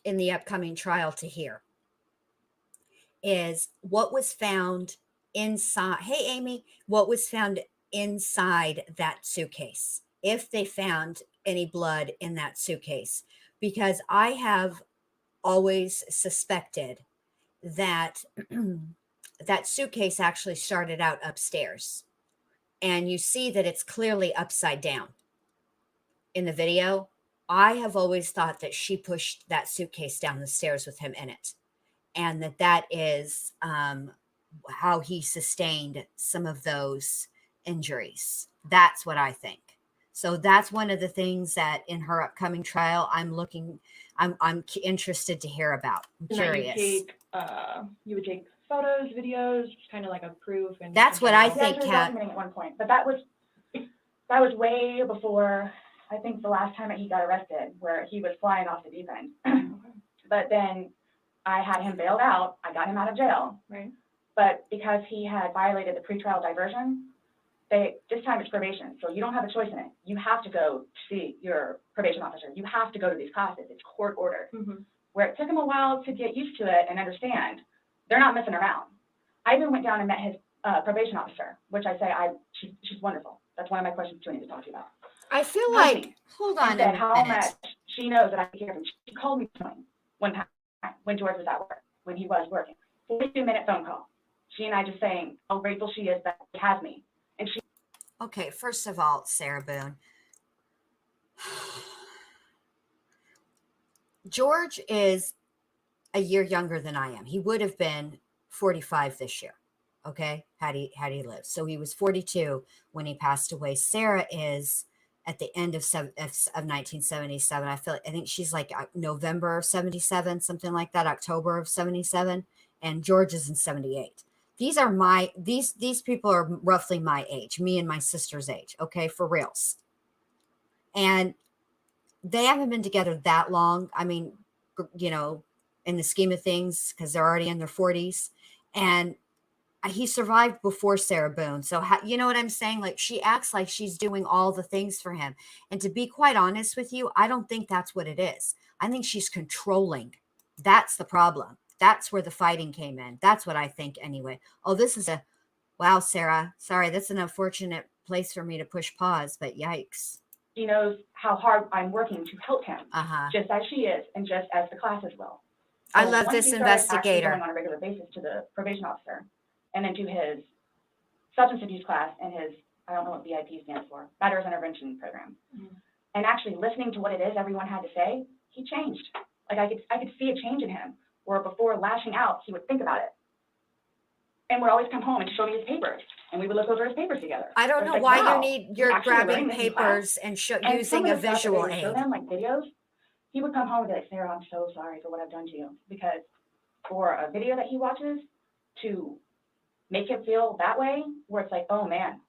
the upcoming trial to hear, is what was found inside. Hey, Amy, what was found inside that suitcase? If they found any blood in that suitcase, because I have always suspected that that suitcase actually started out upstairs, and you see that it's clearly upside down in the video. I have always thought that she pushed that suitcase down the stairs with him in it, and that is how he sustained some of those injuries. That's what I think. So that's one of the things that in her upcoming trial, I'm interested to hear about. I'm curious. You would take photos, videos, just kind of like a proof. And That's what I He think, actually Kat. documenting at one point, but that was way before, I think, the last time that he got arrested, where he was flying off the deep end. But then I had him bailed out. I got him out of jail. Right. But because he had violated the pretrial diversion, this time it's probation, so you don't have a choice in it. You have to go see your probation officer. You have to go to these classes. It's court ordered. Mm-hmm. Where it took him a while to get used to it and understand, they're not messing around. I even went down and met his probation officer, which I say she's wonderful. That's one of my questions too I need to talk to you about. I feel Called like, me hold and on said a how minute. much she knows that I take care of him. She called me one time when George was at work, when he was working. 42-minute phone call. She and I just saying how grateful she is that he has me. And she. Okay, first of all, Sarah Boone, George is a year younger than I am. He would have been 45 this year, okay, had he lived. So he was 42 when he passed away. Sarah is at the end of 1977. I think she's like November of 77, something like that, October of 77, and George is in 78. These are these people are roughly my age, me and my sister's age, okay, for reals. And they haven't been together that long. I mean, in the scheme of things, because they're already in their 40s. And he survived before Sarah Boone. So, you know what I'm saying? Like, she acts like she's doing all the things for him. And to be quite honest with you, I don't think that's what it is. I think she's controlling. That's the problem. That's where the fighting came in. That's what I think anyway. Oh, wow, Sarah. Sorry, that's an unfortunate place for me to push pause, but yikes. She knows how hard I'm working to help him, just as she is, and just as the classes will. So I love this investigator. Going on a regular basis to the probation officer, and then to his substance abuse class and his, I don't know what BIP stands for, Batterers Intervention Program. Mm-hmm. And actually listening to what it is everyone had to say, he changed. Like I could see a change in him, where before lashing out, he would think about it. And would always come home and show me his papers, and we would look over his papers together. I don't know why you're grabbing papers and using a visual aid. Show them like videos. He would come home and be like, Sarah, I'm so sorry for what I've done to you, because for a video that he watches to make him feel that way, where it's like, oh man,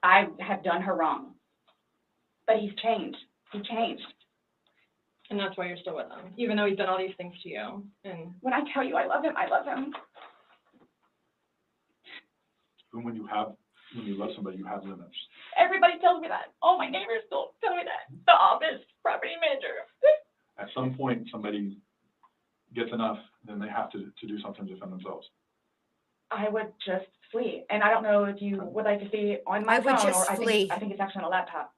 I have done her wrong. But he's changed. He changed. And that's why you're still with him, even though he's done all these things to you. And when I tell you I love him, I love him. And when you love somebody, you have limits. Everybody tells me that. All my neighbors tell me that. The office, property manager. At some point, somebody gets enough, then they have to do something to defend themselves. I would just flee. And I don't know if you would like to see on my I would phone, just or flee. I think it's actually on a laptop.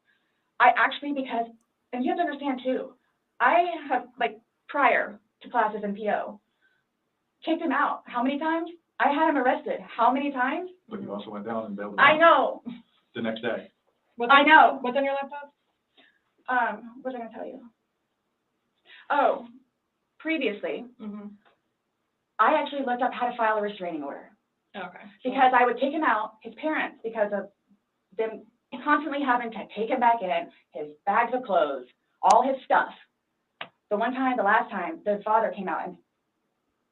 I actually, because, and you have to understand too, I have, like, prior to classes in PO, kicked him out. How many times? I had him arrested. How many times? But you also went down and bailed them I out know. the next day. I know. What's on your laptop? What was I gonna tell you? Oh, previously, Mm-hmm. I actually looked up how to file a restraining order. Okay. Because I would take him out, his parents, because of them constantly having to take him back in, his bags of clothes, all his stuff. The last time, the father came out and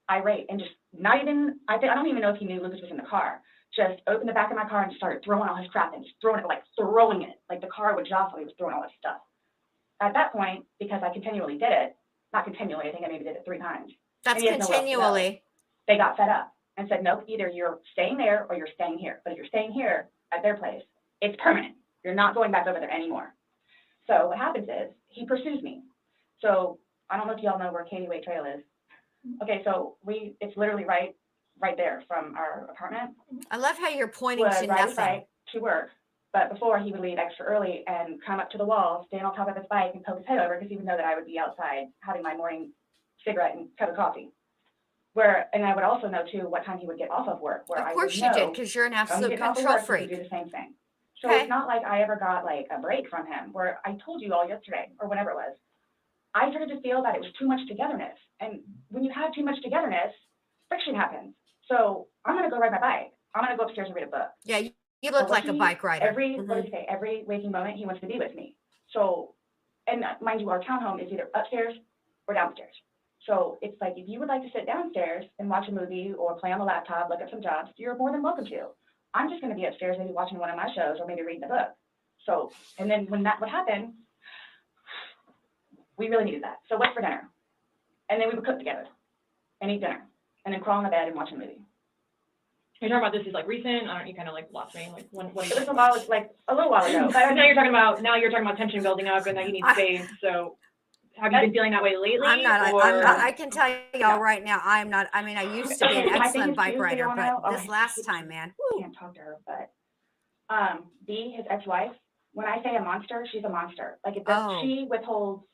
irate and just not even, I don't even know if he knew Lucas was in the car, just opened the back of my car and started throwing all his crap and just throwing it, like the car would jostle, he was throwing all his stuff. At that point, because I continually did it, not continually, I think I maybe did it 3 times. That's and he has nowhere else to go. continually. They got fed up and said, nope, either you're staying there or you're staying here. But if you're staying here at their place, it's permanent. You're not going back over there anymore. So what happens is he pursues me. So I don't know if y'all know where Katie Way Trail is. Okay, so it's literally right there from our apartment. I love how you're pointing Would to ride his nothing. bike to work. But before, he would leave extra early and come up to the wall, stand on top of his bike and poke his head over because he would know that I would be outside having my morning cigarette and cup of coffee. And I would also know too what time he would get off of work. Where Of course I would you know, did, because you're an come absolute get off of control work, he would freak. do the same thing. So Okay. it's not like I ever got like a break from him. Where I told you all yesterday or whenever it was, I started to feel that it was too much togetherness. And when you have too much togetherness, friction happens. So I'm gonna go ride my bike. I'm gonna go upstairs and read a book. Yeah, you look like a bike rider. What did he say? Every waking moment, he wants to be with me. So, and mind you, our townhome is either upstairs or downstairs. So it's like, if you would like to sit downstairs and watch a movie or play on the laptop, look at some jobs, you're more than welcome to. I'm just going to be upstairs, maybe watching one of my shows or maybe reading a book. So, and then when that would happen, we really needed that. So what's for dinner? And then we would cook together and eat dinner and then crawl in the bed and watch a movie. You're talking about this is like recent? You kind of like lost me. Like when It was a little while ago. But now you're talking about tension building up and that you need space. So have you been feeling that way lately? I'm not. I can tell y'all right now, I'm not. I mean, I used to be an My thing excellent is, bike too, so rider, y'all know- but this last time, man. I can't talk to her, but B, his ex-wife, when I say a monster, she's a monster. Like she withholds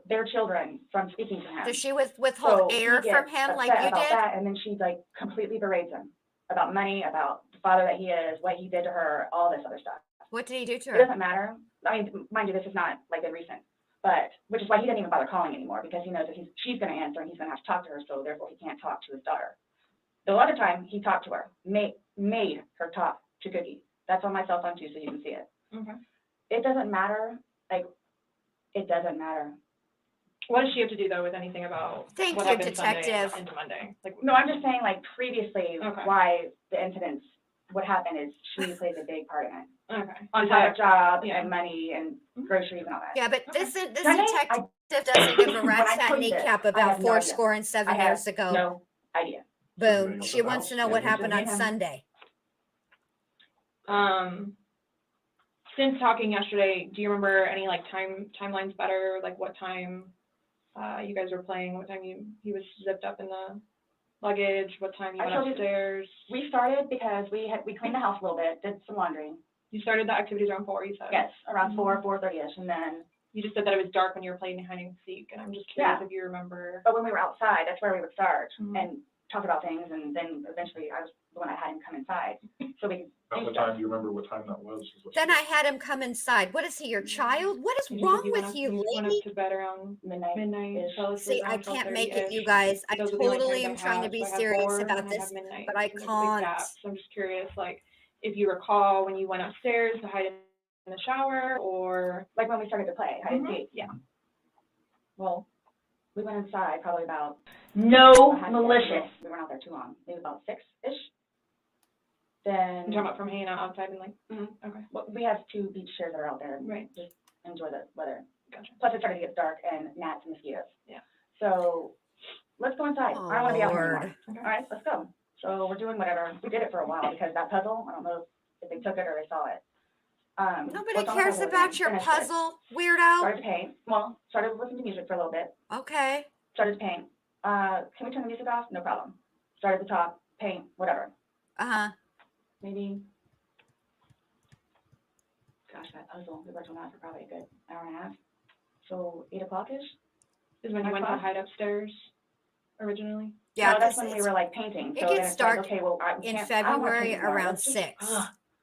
their children from speaking to him. Does she withhold air from him like you about did? that, and then she like completely berates him about money, about the father that he is, what he did to her, all this other stuff. What did he do to It her? doesn't matter. I mean, mind you, this is not like been recent, but which is why he doesn't even bother calling anymore, because he knows that she's going to answer and he's going to have to talk to her, so therefore he can't talk to his daughter. The other time he talked to her, made her talk to Cookie. That's on my cell phone too, so you can see it. Okay. It doesn't matter. Like, it doesn't matter. What does she have to do though with anything about Thank what you, happened Sunday detective. into Monday? Like, No, I'm just saying, like, previously, Okay. why the incidents would happen is she plays a big part in it. okay. On top of job yeah. and money and groceries and all that. Yeah, but this Sunday, detective doesn't give a when I rat's tell hat you this, kneecap I about have no idea. 7 I have years ago. no idea. Boone. She wants to know what Yeah, happened on just him. Sunday. Since talking yesterday, do you remember any like timelines better? Like what time you guys were playing? What time he was zipped up in the luggage? What time you went upstairs? We started because we cleaned the house a little bit, did some laundry. You started the activities around 4, you said? Yes, around 4:30ish, and then. You just said that it was dark when you were playing hide and seek, and I'm just curious if you remember. But when we were outside, that's where we would start Mhm. and talk about things, and then eventually I was the one that had him come inside, so we. At what time, do you remember what time that was? Then I had him come inside. What is he, your child? What is And you wrong said with you, went lady? up to bed around Midnight. fell asleep See, I around can't make it, 12:30-ish. you guys. I Those are the only totally times am I trying to have. be So I have serious 4 about and I this, have midnight, but I which is a big can't. gap. So I'm just curious, like, if you recall when you went upstairs to hide in the shower, or Like when we started to play hide and seek. yeah. Well, we went inside probably about. No I had to malicious. guess, we weren't out there too long, maybe about 6-ish. Then. You're talking about from hanging out outside and like, okay. Well, we have 2 beach chairs that are out there. And Right. just enjoy the weather. Gotcha. Plus it started to get dark and gnats and mosquitoes. Yeah. So let's go inside. Oh, I don't want to be out here Lord. anymore. Okay. All right, let's go. So we're doing whatever. We did it for a while because that puzzle, I don't know if they took it or they saw it. Nobody worked on the cares puzzle about again, your finished it. puzzle, weirdo. Started to paint. Well, started listening to music for a little bit. Okay. Started to paint. Can we turn the music off? No problem. Start at the top, paint, whatever. Uh-huh. Maybe, gosh, that puzzle, we worked on that for probably a good hour and a half. So 8 o'clock-ish? Is when you went to hide upstairs originally? Yeah, No, that's 'cause when we were like painting. it So gets then it's dark like, okay, well, we in can't, I don't wanna February paint anymore. around Let's just, 6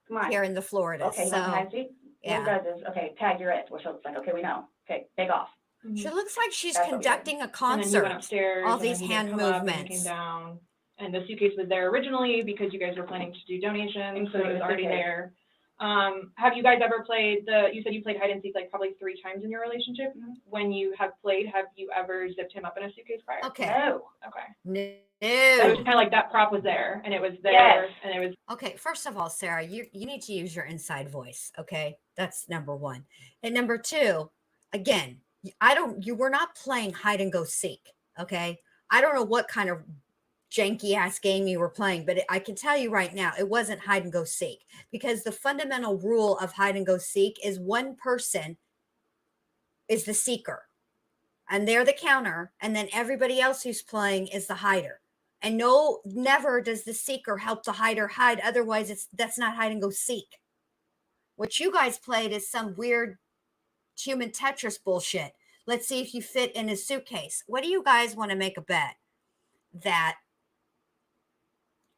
come on. here in the Florida. Okay, you so want to hide and seek? What yeah. he does is, okay, tag, you're it. So it's like, okay, we know. Okay, take off. She looks like she's That's what we did. conducting a And then you concert. went upstairs. All and then these he hand didn't come up, and you movements. came down, and the suitcase was there originally because you guys were planning to do donations, so it was already there. Have you guys ever played you said you played hide and seek like probably 3 times in your relationship. Mhm. When you have played, have you ever zipped him up in a suitcase prior? Okay. No. Okay. No. So it was kind of like that prop was there, and it was there, Yes. and it was. Okay, first of all, Sarah, you need to use your inside voice. Okay, that's number 1. And number 2, again, you were not playing hide and go seek. Okay, I don't know what kind of janky ass game you were playing, but I can tell you right now, it wasn't hide and go seek, because the fundamental rule of hide and go seek is one person is the seeker and they're the counter, and then everybody else who's playing is the hider. And never does the seeker help the hider hide. Otherwise, that's not hide and go seek. What you guys played is some weird human Tetris bullshit. Let's see if you fit in his suitcase. What do you guys want to make a bet that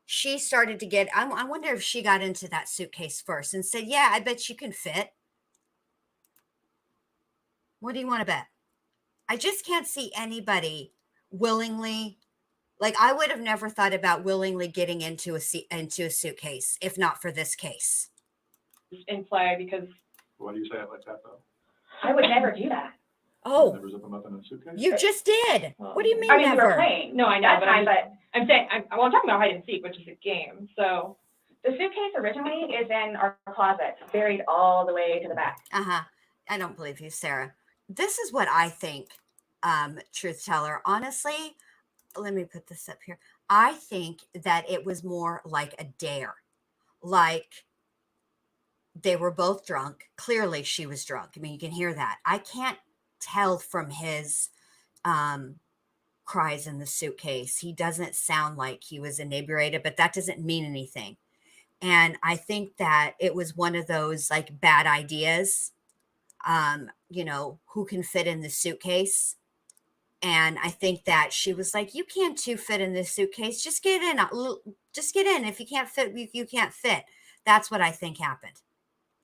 she started to get? I wonder if she got into that suitcase first and said, yeah, I bet you can fit. What do you want to bet? I just can't see anybody willingly. Like, I would have never thought about willingly getting into a suitcase if not for this case. In play because. Why do you say it like that, though? I would never do that. Oh, Never zip them up in a suitcase? you just did. What do you mean I mean, we never? were playing. No, I know, that but time, but I'm saying I'm talking about hide and seek, which is a game. So the suitcase originally is in our closet, buried all the way to the back. Uh-huh. I don't believe you, Sarah. This is what I think, truth teller. Honestly, let me put this up here. I think that it was more like a dare. Like, they were both drunk. Clearly she was drunk. I mean, you can hear that. I can't tell from his cries in the suitcase. He doesn't sound like he was inebriated, but that doesn't mean anything. And I think that it was one of those like bad ideas, who can fit in the suitcase. And I think that she was like, you can't fit in this suitcase. Just get in. Just get in. If you can't fit, you can't fit. That's what I think happened.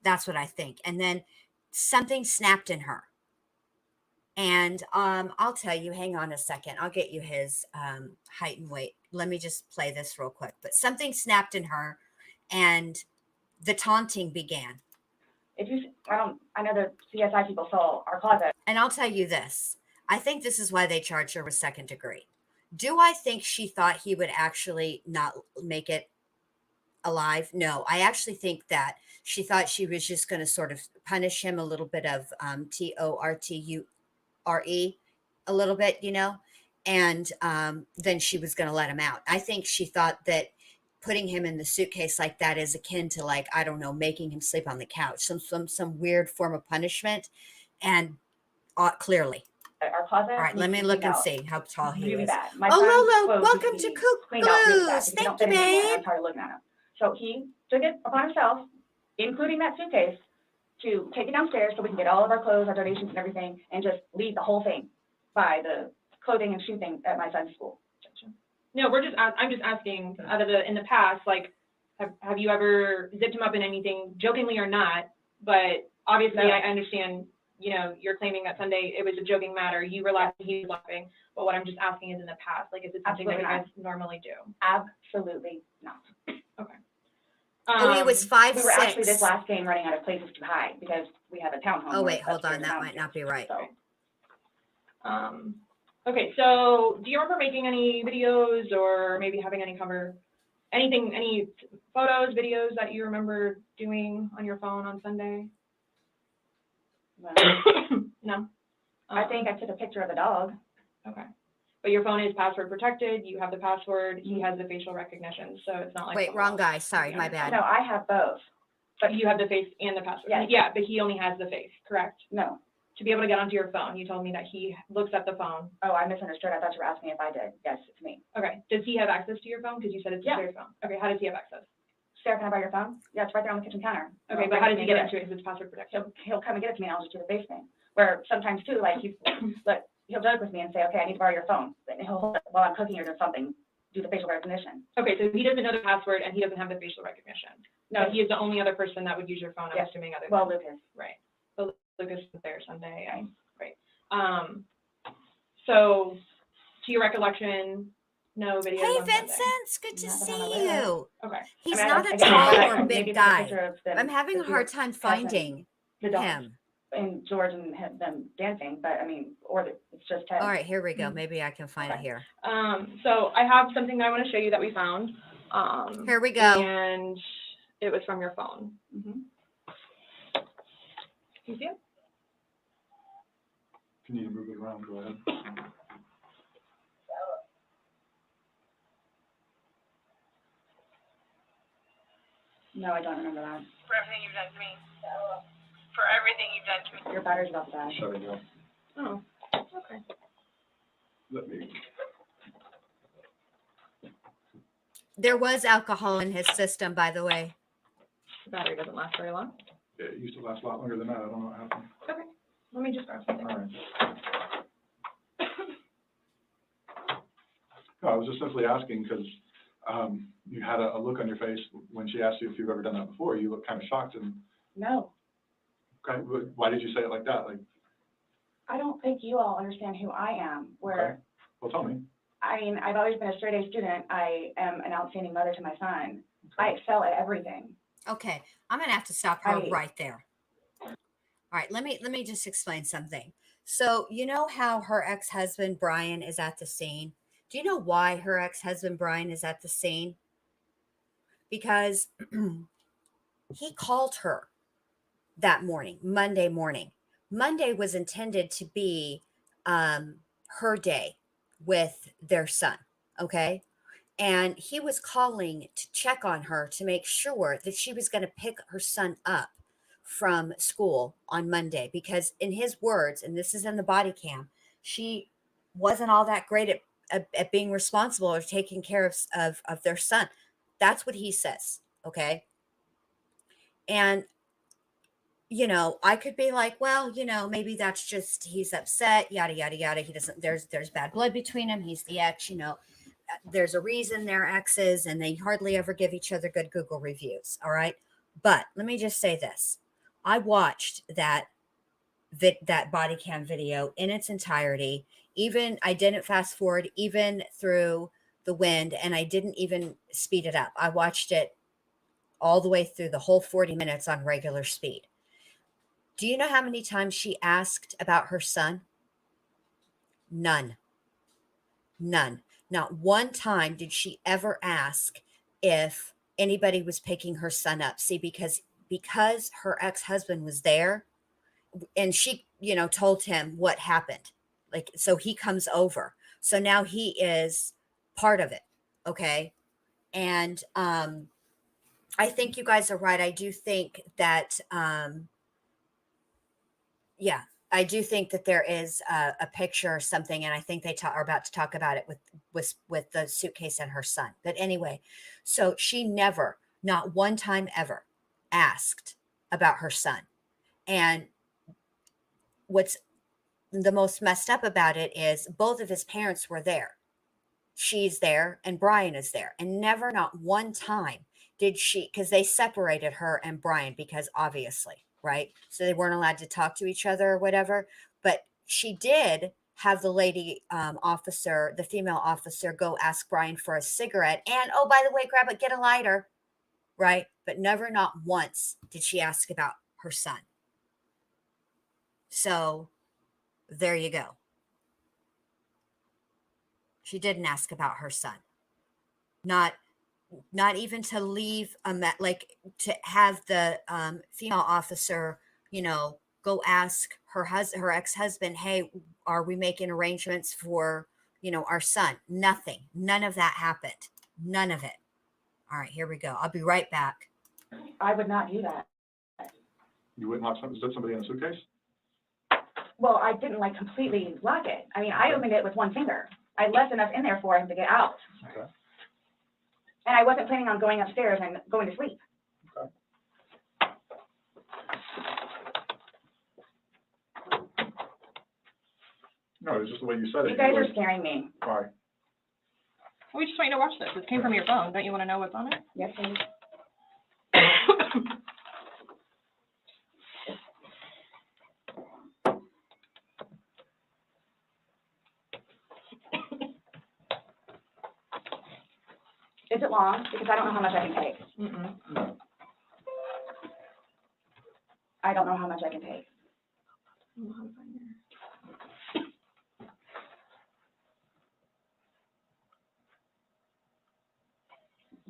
That's what I think. And then something snapped in her. And I'll tell you, hang on a second. I'll get you his height and weight. Let me just play this real quick. But something snapped in her and the taunting began. I know the CSI people saw our closet. And I'll tell you this. I think this is why they charged her with second degree. Do I think she thought he would actually not make it alive? No, I actually think that she thought she was just going to sort of punish him a little bit of torture a little bit, and then she was going to let him out. I think she thought that putting him in the suitcase like that is akin to, like, I don't know, making him sleep on the couch, some weird form of punishment. And clearly. Our closet. All right, let me look and see how tall he Really is. bad. My Oh, son's Lolo, clothes welcome need to be Cook cleaned out really bad Blues. because they Thank don't you, fit anymore, and babe. I'm tired of looking at them. So he took it upon himself, including that suitcase, to take it downstairs so we can get all of our clothes, our donations and everything, and just leave the whole thing by the clothing and shoe thing at my son's school. no, I'm just asking in the past, like, have you ever zipped him up in anything, jokingly or not? But obviously, No. I understand, you're claiming that Sunday it was a joking matter. You were laughing, he was laughing. But what I'm just asking is in the past, like, is it something that you guys normally do? Absolutely not. Okay. He was 5'6". We were actually this last game running out of places to hide because we have a townhome. Oh, wait, upstairs hold on. and That might not be right. So, Okay, so do you remember making any videos or maybe having any photos, videos that you remember doing on your phone on Sunday? well, No? I think I took a picture of the dog. Okay. But your phone is password protected, you have the password, he has the facial recognition, so it's not like. Wait, wrong guy. Sorry, my bad. No, I have both. But you have the face and the password? Yes. Yeah, but he only has the face, correct? No. to be able to get onto your phone. You told me that he looks at the phone. Oh, I misunderstood. I thought you were asking if I did. Yes, it's me. Okay. Does he have access to your phone? Because you said it's Yeah. your phone. Okay. How does he have access? Sarah, can I borrow your phone? Yeah, it's right there on the kitchen counter. Okay, but how does he get into it? Because it's password protected. He'll come and get it to me, and I'll just do the face thing. Where sometimes too, like look, he'll joke with me and say, okay, I need to borrow your phone. And he'll hold it while I'm cooking or doing something, do the facial recognition. Okay, so he doesn't know the password and he doesn't have the facial recognition. No, But he is the only other person that would use your phone, I'm Yes. assuming, other well, than, Lucas. right. So Lucas was there Sunday, and, right. So, to your recollection, no videos Hey, on Sunday? Vincent, it's good to Not that I'm see aware of. you. Okay. He's I mean, not a again, tall I or can big maybe take a guy. picture of them, I'm having a the hard two time cousins, finding the dogs, him. and George and them dancing, but I mean, or it's just Ted. All right, here we go. Maybe I can find it Okay. here. So I have something that I want to show you that we found. Here we go. And it was from your phone. Mm-hmm. Can you see it? If you need to move it around, go ahead. No, I don't remember that. For everything you've done to me. For everything you've done to me. Your battery's about to die. Shut it down. Oh, okay. Let me, There was alcohol in his system, by the way. The battery doesn't last very long. it used to last a lot longer than that. I don't know what happened. Okay. Let me just grab something. All right. No, I was just simply asking because you had a look on your face when she asked you if you've ever done that before. You looked kind of shocked and, No, okay, why did you say it like that? Like, I don't think you all understand who I am, where, okay, well, tell me. I mean, I've always been a straight A student. I am an outstanding mother to my son. I excel at everything. Okay, I'm gonna have to stop her I- right there. All right, let me just explain something. So you know how her ex-husband Brian is at the scene? Do you know why her ex-husband Brian is at the scene? Because he called her that morning, Monday morning. Monday was intended to be her day with their son, okay? And he was calling to check on her to make sure that she was going to pick her son up from school on Monday because in his words, and this is in the body cam, she wasn't all that great at being responsible or taking care of their son. That's what he says, okay? And you know, I could be like, well, you know, maybe that's just he's upset, yada yada yada. He doesn't. There's bad blood between him. He's the ex. You know, there's a reason they're exes, and they hardly ever give each other good Google reviews. All right, but let me just say this: I watched that body cam video in its entirety. Even I didn't fast forward even through the wind, and I didn't even speed it up. I watched it all the way through the whole 40 minutes on regular speed. Do you know how many times she asked about her son? None. None. Not one time did she ever ask if anybody was picking her son up. See, because her ex-husband was there and she, you know, told him what happened. Like, so he comes over. So now he is part of it. Okay. And I think you guys are right. I do think that yeah, I do think that there is a picture or something, and I think they are about to talk about it with the suitcase and her son. But anyway, so she never, not one time ever, asked about her son. And what's the most messed up about it is both of his parents were there. She's there, and Brian is there, and never, not one time did she, because they separated her and Brian because obviously, right? So they weren't allowed to talk to each other or whatever. But she did have the lady officer, the female officer, go ask Brian for a cigarette. And oh, by the way, grab it, get a lighter, right? But never, not once did she ask about her son. So there you go. She didn't ask about her son. Not even to leave like to have the female officer, you know, go ask her ex-husband, hey, are we making arrangements for, you know, our son? Nothing. None of that happened. None of it. All right, here we go. I'll be right back. I would not do that. You wouldn't lock somebody in a suitcase? Well, I didn't like completely lock it. I mean, I opened it with one finger. I left enough in there for him to get out. Okay. And I wasn't planning on going upstairs and going to sleep. Okay. No, it's just the way you said it. You guys are scaring me. Why? We just want you to watch this. This came from your phone. Don't you want to know what's on it? Yes, please. Is it long? Because I don't know how much I can take. Mm-mm. I don't know how much I can take.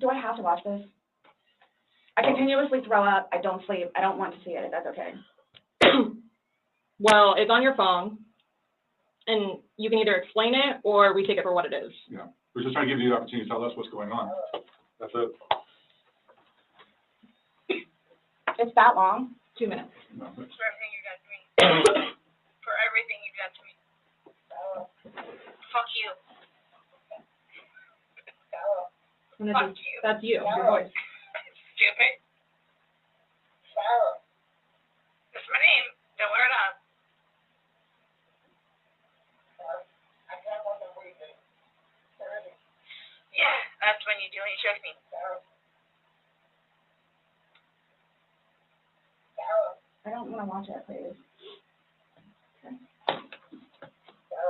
Do I have to watch this? I continuously throw up. I don't sleep. I don't want to see it. If that's okay. Well, it's on your phone, and you can either explain it or we take it for what it is. Yeah, we're just trying to give you the opportunity to tell us what's going on. That's it. It's that long? 2 minutes. No, For everything you done to me. For everything you've done to me. Fuck you. And this Fuck is, you. that's you, your voice. Stupid. That's my name. Don't wear it up. Yeah, that's when you do when you choke me. I don't want to watch it, please.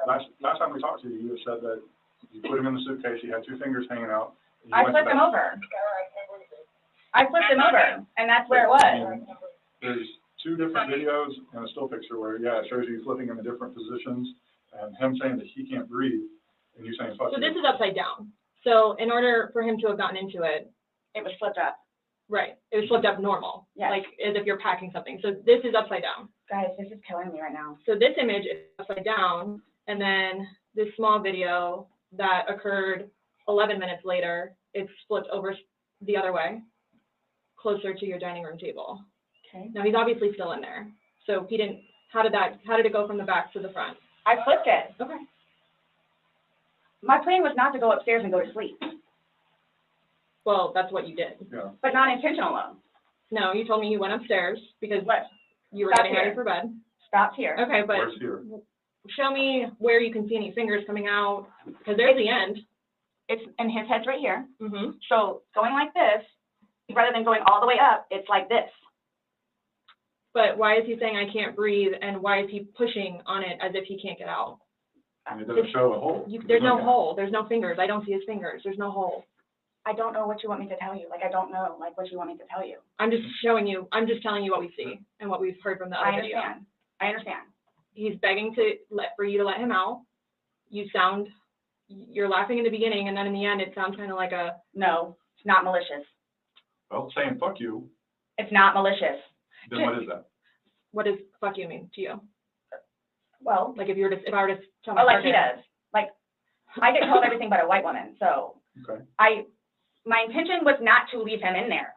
last time we talked to you, you said that you put him in the suitcase, he had two fingers hanging out. and you I went to flipped him bed. over. I flipped him over, and that's where it was. And there's two different videos and a still picture where, yeah, it shows you flipping him in different positions and him saying that he can't breathe and you saying, fuck So you. this is upside down. So in order for him to have gotten into it, It was flipped up. right, it was flipped up normal, Yes. like as if you're packing something. So this is upside down. Guys, this is killing me right now. So this image is upside down, and then this small video that occurred 11 minutes later, it's flipped over the other way, closer to your dining room table. Okay. Now he's obviously still in there. So he didn't, how did it go from the back to the front? I flipped it. Okay. My plan was not to go upstairs and go to sleep, Well, that's what you did. Yeah. but not intentional. No, you told me you went upstairs because What? you were Stop getting ready here. for bed. Stopped here. Okay, but Where's here? show me where you can see any fingers coming out, because there's the end. It's, and his head's right here. Mm-hmm. So going like this, rather than going all the way up, it's like this. But why is he saying I can't breathe, and why is he pushing on it as if he can't get out? And it doesn't show a hole. There's no hole. There's no fingers. I don't see his fingers. There's no hole. I don't know what you want me to tell you. Like, I don't know, like, what you want me to tell you. I'm just showing you. I'm just telling you what we see and what we've heard from the I other video. understand. I understand. He's begging for you to let him out. You're laughing in the beginning, and then in the end, it sounds kind of like a. No, it's not malicious. Well, saying fuck you, It's not malicious. then what is that? What does fuck you mean to you? Well, Like if I were to tell my oh, like he partner- does. Like, I get called everything but a white woman, so Okay. my intention was not to leave him in there.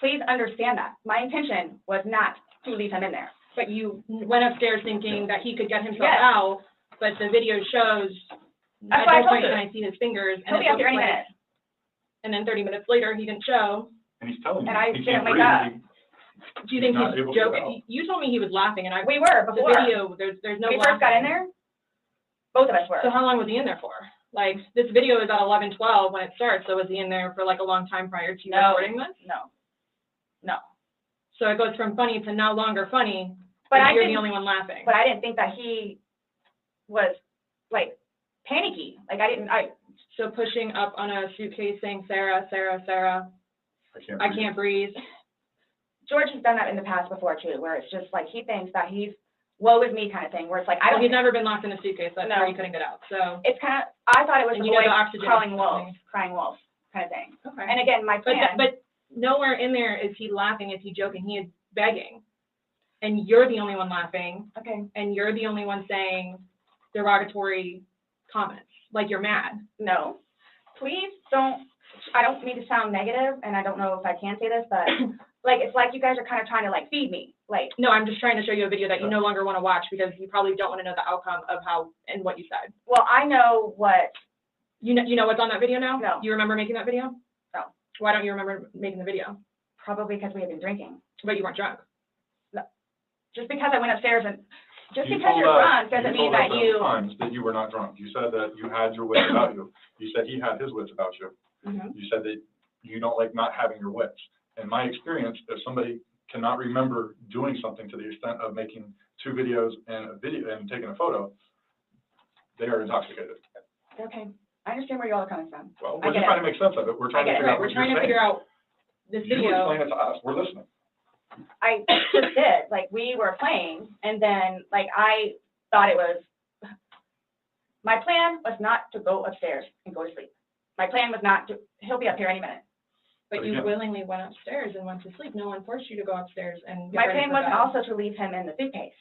Please understand that. My intention was not to leave him in there. But you went upstairs thinking that he could get himself Yes. out, but the video shows That's at what I no told point you. can I see his fingers, and He'll be it out here looks any like, minute. and then 30 minutes later, he didn't show. And he's telling you, And I he didn't can't wake breathe. up. Do you think He's not he's able to get out. joking? You told me he was laughing, and We were the before. video, there's no When we laughing. first got in there, both of us were. So how long was he in there for? Like, this video is at 11:12 when it starts, so was he in there for like a long time prior to you No. recording this? No. So it goes from funny to no longer funny, But and I you're the didn't, only one laughing. but I didn't think that he was, like, panicky. Like, So pushing up on a suitcase saying, Sarah, Sarah, Sarah, I breathe. can't breathe. George has done that in the past before too, where it's just like, he thinks that he's woe is me kind of thing, where it's like, I Well, don't, he's never been locked in a suitcase, that's No. why he couldn't get out, so. it's kind of, I thought it was And the you know boy the oxygen crawling is wolf, coming. crying wolf kind of thing. Okay. And again, my plan. But nowhere in there is he laughing, is he joking, he is begging. And you're the only one laughing, Okay, and you're the only one saying derogatory comments, like you're mad. no, please don't I don't mean to sound negative, and I don't know if I can say this, but like, it's like you guys are kind of trying to like feed me, like, No, I'm just trying to show you a video that you no longer want to watch because you probably don't want to know the outcome of how and what you said. well, I know what, You know what's on that video now? No. You remember making that video? No. Why don't you remember making the video? probably because we had been drinking. But you weren't drunk. Just because I went upstairs and, just You because told you're us- drunk doesn't mean that You you. told us times that you were not drunk. You said that you had your wits about you. You said he had his wits about you. Mhm. You said that you don't like not having your wits. In my experience, if somebody cannot remember doing something to the extent of making 2 videos and a video and taking a photo, they are intoxicated. Okay, I understand where you all are coming from. Well, I we're get just it. trying to make sense of it. We're trying to I get it. figure Right, out we're what trying you're to saying. figure out this You video. explain it to us. We're listening. I just did, like, we were playing, and then, like, I thought it was, my plan was not to go upstairs and go to sleep. My plan was not to, he'll be up here any minute. But you Yeah. willingly went upstairs and went to sleep. No one forced you to go upstairs and get My ready plan for wasn't bed. also to leave him in the suitcase,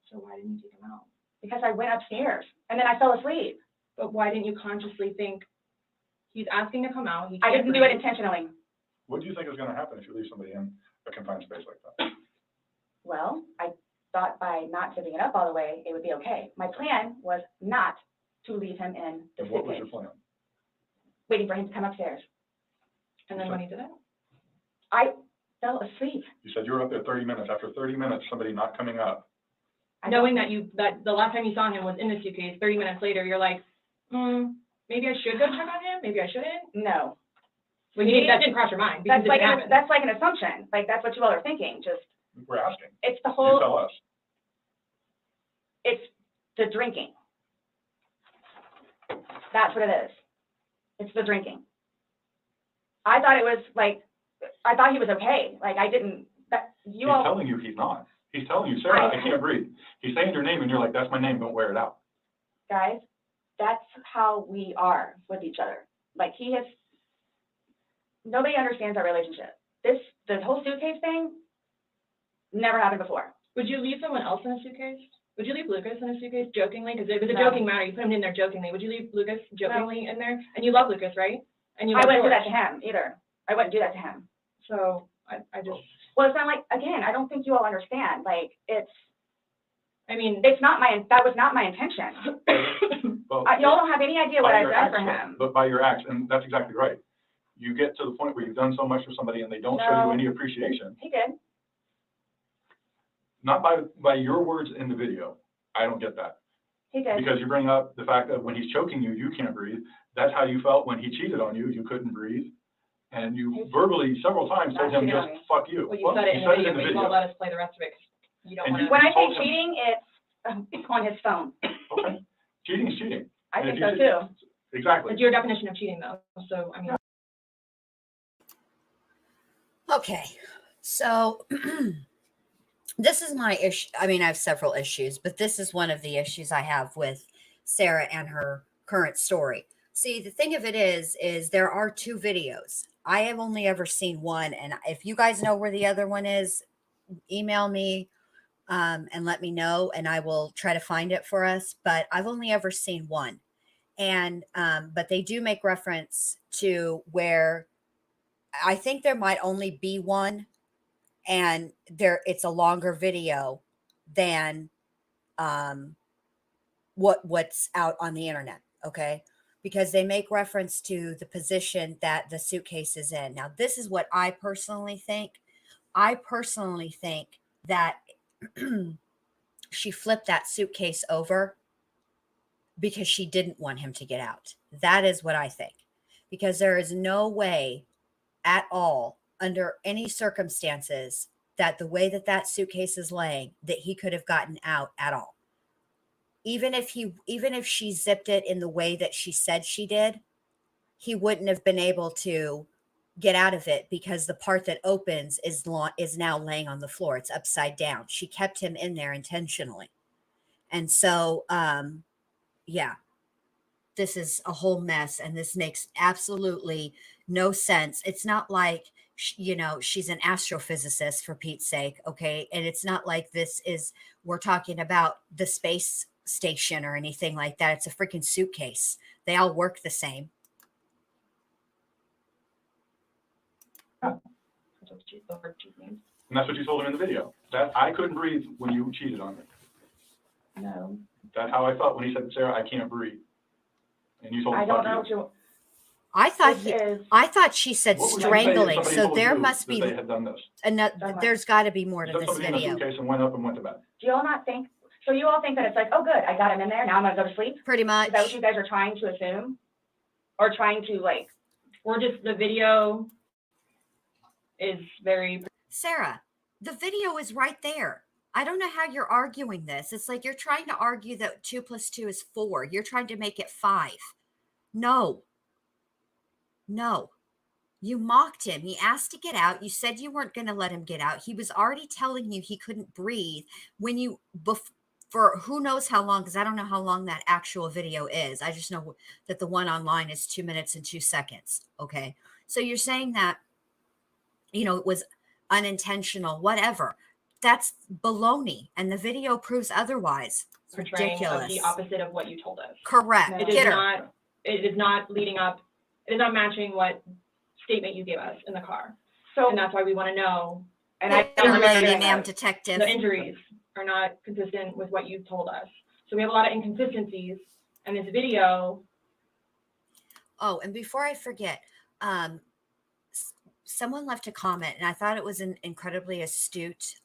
So why didn't you take him out? because I went upstairs, and then I fell asleep. But why didn't you consciously think he's asking to come out? He I can't didn't do it breathe. intentionally. What do you think is going to happen if you leave somebody in a confined space like that? Well, I thought by not giving it up all the way, it would be okay. My plan was not to leave him in the And what was suitcase, your plan? waiting for him to come upstairs. And then when he did it? I fell asleep. You said you were up there 30 minutes. After 30 minutes, somebody not coming up. Knowing that that the last time you saw him was in the suitcase, 30 minutes later, you're like, maybe I should go check on him, maybe I shouldn't. No. Well, that didn't cross your mind because That's it like, didn't happen. that's like an assumption, like, that's what you all are thinking, just, We're asking. it's the You whole, tell us. it's the drinking. That's what it is. It's the drinking. I thought it was like, I thought he was okay, like, I didn't, that, you He's all, telling you he's not. He's telling you, Sarah, I can't breathe. He's saying your name and you're like, that's my name, don't wear it out. guys, that's how we are with each other. Like, he has, nobody understands our relationship. The whole suitcase thing, never happened before. Would you leave someone else in a suitcase? Would you leave Lucas in a suitcase jokingly? Because it was a No. joking matter. You put him in there jokingly. Would you leave Lucas jokingly in there? And you love Lucas, right? And you I love wouldn't do George. that to him either. I wouldn't do that to him. So I just, Well, it's not like, again, I don't think you all understand, like, I mean, that was not my intention. Well, Y'all don't have any idea what by I've your done for acts, him. But by your acts, and that's exactly right. You get to the point where you've done so much for somebody and they don't show No. you any appreciation. He did. Not by your words in the video. I don't get that. He did. Because you bring up the fact that when he's choking you, you can't breathe. That's how you felt when he cheated on you. You couldn't breathe. And you verbally several times told him, Not cheated on just me. fuck you. well, you said it in the video, but you won't let us play the rest of it. 'Cause you don't And want you- to. When I told say him. cheating, it's on his phone. Okay. Cheating is cheating. I And think if so you too. Exactly. It's your definition of cheating, though. So, I mean. Okay, so this is my issue. I mean, I have several issues, but this is one of the issues I have with Sarah and her current story. See, the thing of it is there are 2 videos. I have only ever seen one, and if you guys know where the other one is, email me and let me know, and I will try to find it for us. But I've only ever seen one, and but they do make reference to where I think there might only be one, and it's a longer video than what's out on the internet, okay? Because they make reference to the position that the suitcase is in. Now, this is what I personally think. I personally think that she flipped that suitcase over because she didn't want him to get out. That is what I think. Because there is no way at all, under any circumstances, that the way that suitcase is laying, that he could have gotten out at all. Even if she zipped it in the way that she said she did, he wouldn't have been able to get out of it because the part that opens is now laying on the floor. It's upside down. She kept him in there intentionally. And so, yeah, this is a whole mess, and this makes absolutely no sense. It's not like, she's an astrophysicist, for Pete's sake, okay? And it's not like we're talking about the space station or anything like that. It's a freaking suitcase. They all work the same. That's what the word cheat means. And that's what you told him in the video, that I couldn't breathe when you cheated on me. No, That's how I felt when he said, Sarah, I can't breathe. And you told him, I don't fuck know you. what you, I thought this he, is, I thought she said What would you say if strangling. somebody So told there you must that be they had done this? another. Done what? There's got to be more You to took this somebody in a video. suitcase and went up and went to bed. do y'all not think, so you all think that it's like, oh, good, I got him in there, now I'm gonna go to sleep? Pretty Is that what much. you guys are trying to assume? Or trying to like, We're just, the video is very, Sarah, the video is right there. I don't know how you're arguing this. It's like you're trying to argue that 2 + 2 is 4. You're trying to make it 5. No. No. You mocked him. He asked to get out. You said you weren't going to let him get out. He was already telling you he couldn't breathe when you, for who knows how long, because I don't know how long that actual video is. I just know that the one online is 2 minutes and 2 seconds. Okay. So you're saying that, it was unintentional, whatever. That's baloney. And the video proves otherwise. It's portraying of ridiculous. the opposite of what you told us. Correct. No. It Get is her. not, it is not leading up, it is not matching what statement you gave us in the car. so, And that's why we want to know, and I Get don't her, remember lady, doing ma'am, that. detective. the injuries are not consistent with what you've told us. So we have a lot of inconsistencies, and this video, Oh, and before I forget, someone left a comment, and I thought it was an incredibly astute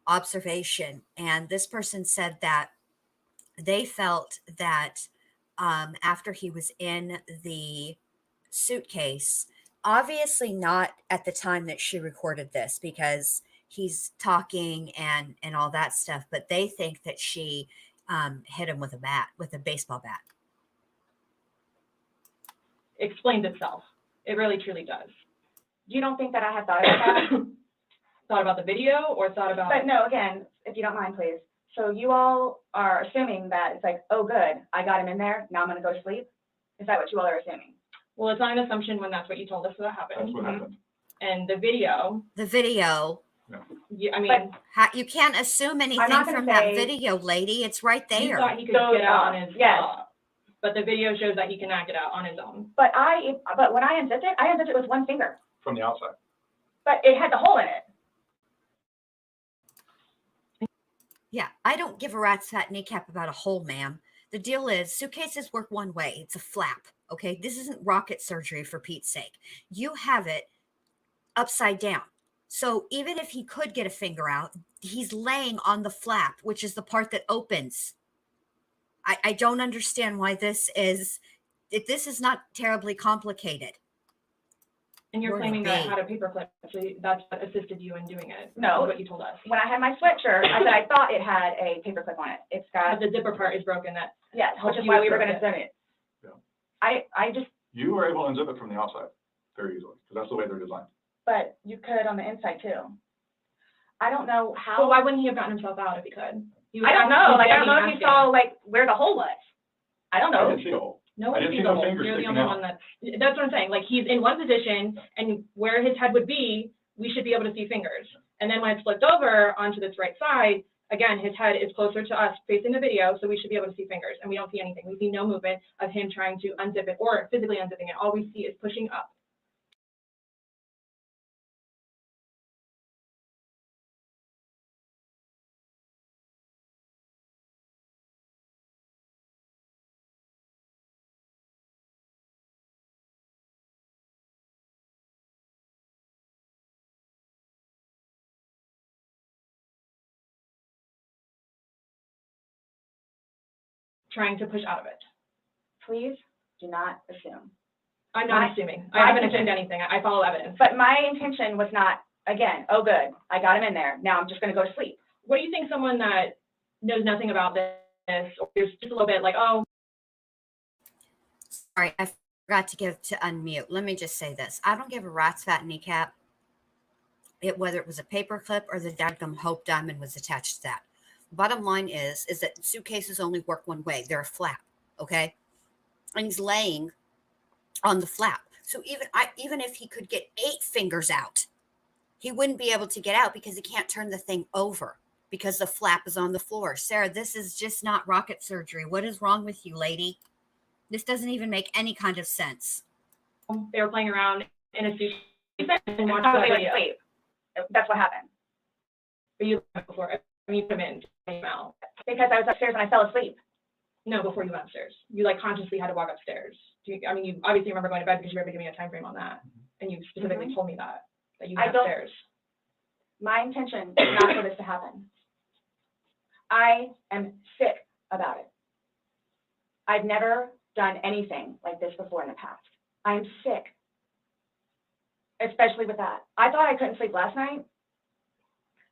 observation. And this person said that they felt that after he was in the suitcase, obviously not at the time that she recorded this, because he's talking and all that stuff, but they think that she hit him with a baseball bat. explains itself. It really truly does. You don't think that I had thought about that? Thought about the video or thought about, But no, again, if you don't mind, please. So you all are assuming that it's like, oh, good, I got him in there, now I'm gonna go to sleep? Is that what you all are assuming? well, it's not an assumption when that's what you told us that That's happened. what happened. And the video, The video, I mean, you can't assume anything not gonna from that say- video, lady. It's right you there. thought he could So, get out on his, yes. but the video shows that he cannot get out on his own. But when I unzipped it with one finger, From the outside. but it had the hole in it. Yeah, I don't give a rat's fat kneecap about a hole, ma'am. The deal is suitcases work one way. It's a flap. Okay. This isn't rocket surgery, for Pete's sake. You have it upside down. So even if he could get a finger out, he's laying on the flap, which is the part that opens. I don't understand why this is not terribly complicated. And you're Word claiming that it of had a paperclip, so that's what assisted you in doing it. No. That's what you told us. When I had my sweatshirt, I said I thought it had a paperclip on it. It's got, But the zipper part is broken, that, yes, which is you why we were broke gonna it. send it. Yeah. I just, You were able to unzip it from the outside very easily, because that's the way they're designed. but you could on the inside too. I don't know how. so why wouldn't he have gotten himself out if he could? He was I don't know, like, I don't know if asking. you saw, like, where the hole was. I don't I know. didn't see a hole. No I one didn't sees see the no hole. fingers You're the sticking only out. one that's what I'm saying. Like, he's in one position, and where his head would be, we should be able to see fingers. And then when it's flipped over onto this right side, again, his head is closer to us facing the video, so we should be able to see fingers, and we don't see anything. We see no movement of him trying to unzip it or physically unzipping it. All we see is pushing up. Trying to push out of it. Please do not assume. I'm not My- assuming. my I haven't intention- assumed anything. I follow evidence. But my intention was not, again, oh, good, I got him in there, now I'm just gonna go to sleep. What do you think someone that knows nothing about this, or is just a little bit like, oh, Sorry, I forgot to unmute. Let me just say this. I don't give a rat's fat kneecap whether it was a paper clip or the dadgum Hope diamond was attached to that. Bottom line is that suitcases only work one way. They're a flap, okay? And he's laying on the flap. So even if he could get 8 fingers out, he wouldn't be able to get out because he can't turn the thing over because the flap is on the floor. Sarah, this is just not rocket surgery. What is wrong with you, lady? This doesn't even make any kind of sense. they were playing around in a and watched I was that able to video. sleep. That's what happened. But you left before. I mean, you put them in, came out. Because I was upstairs and I fell asleep. No, before you went upstairs. You like consciously had to walk upstairs. I mean, you obviously remember going to bed because you were able to give me a time frame on that. And you specifically told me that you went upstairs. My intention is not for this to happen. I am sick about it. I've never done anything like this before in the past. I am sick, especially with that. I thought I couldn't sleep last night.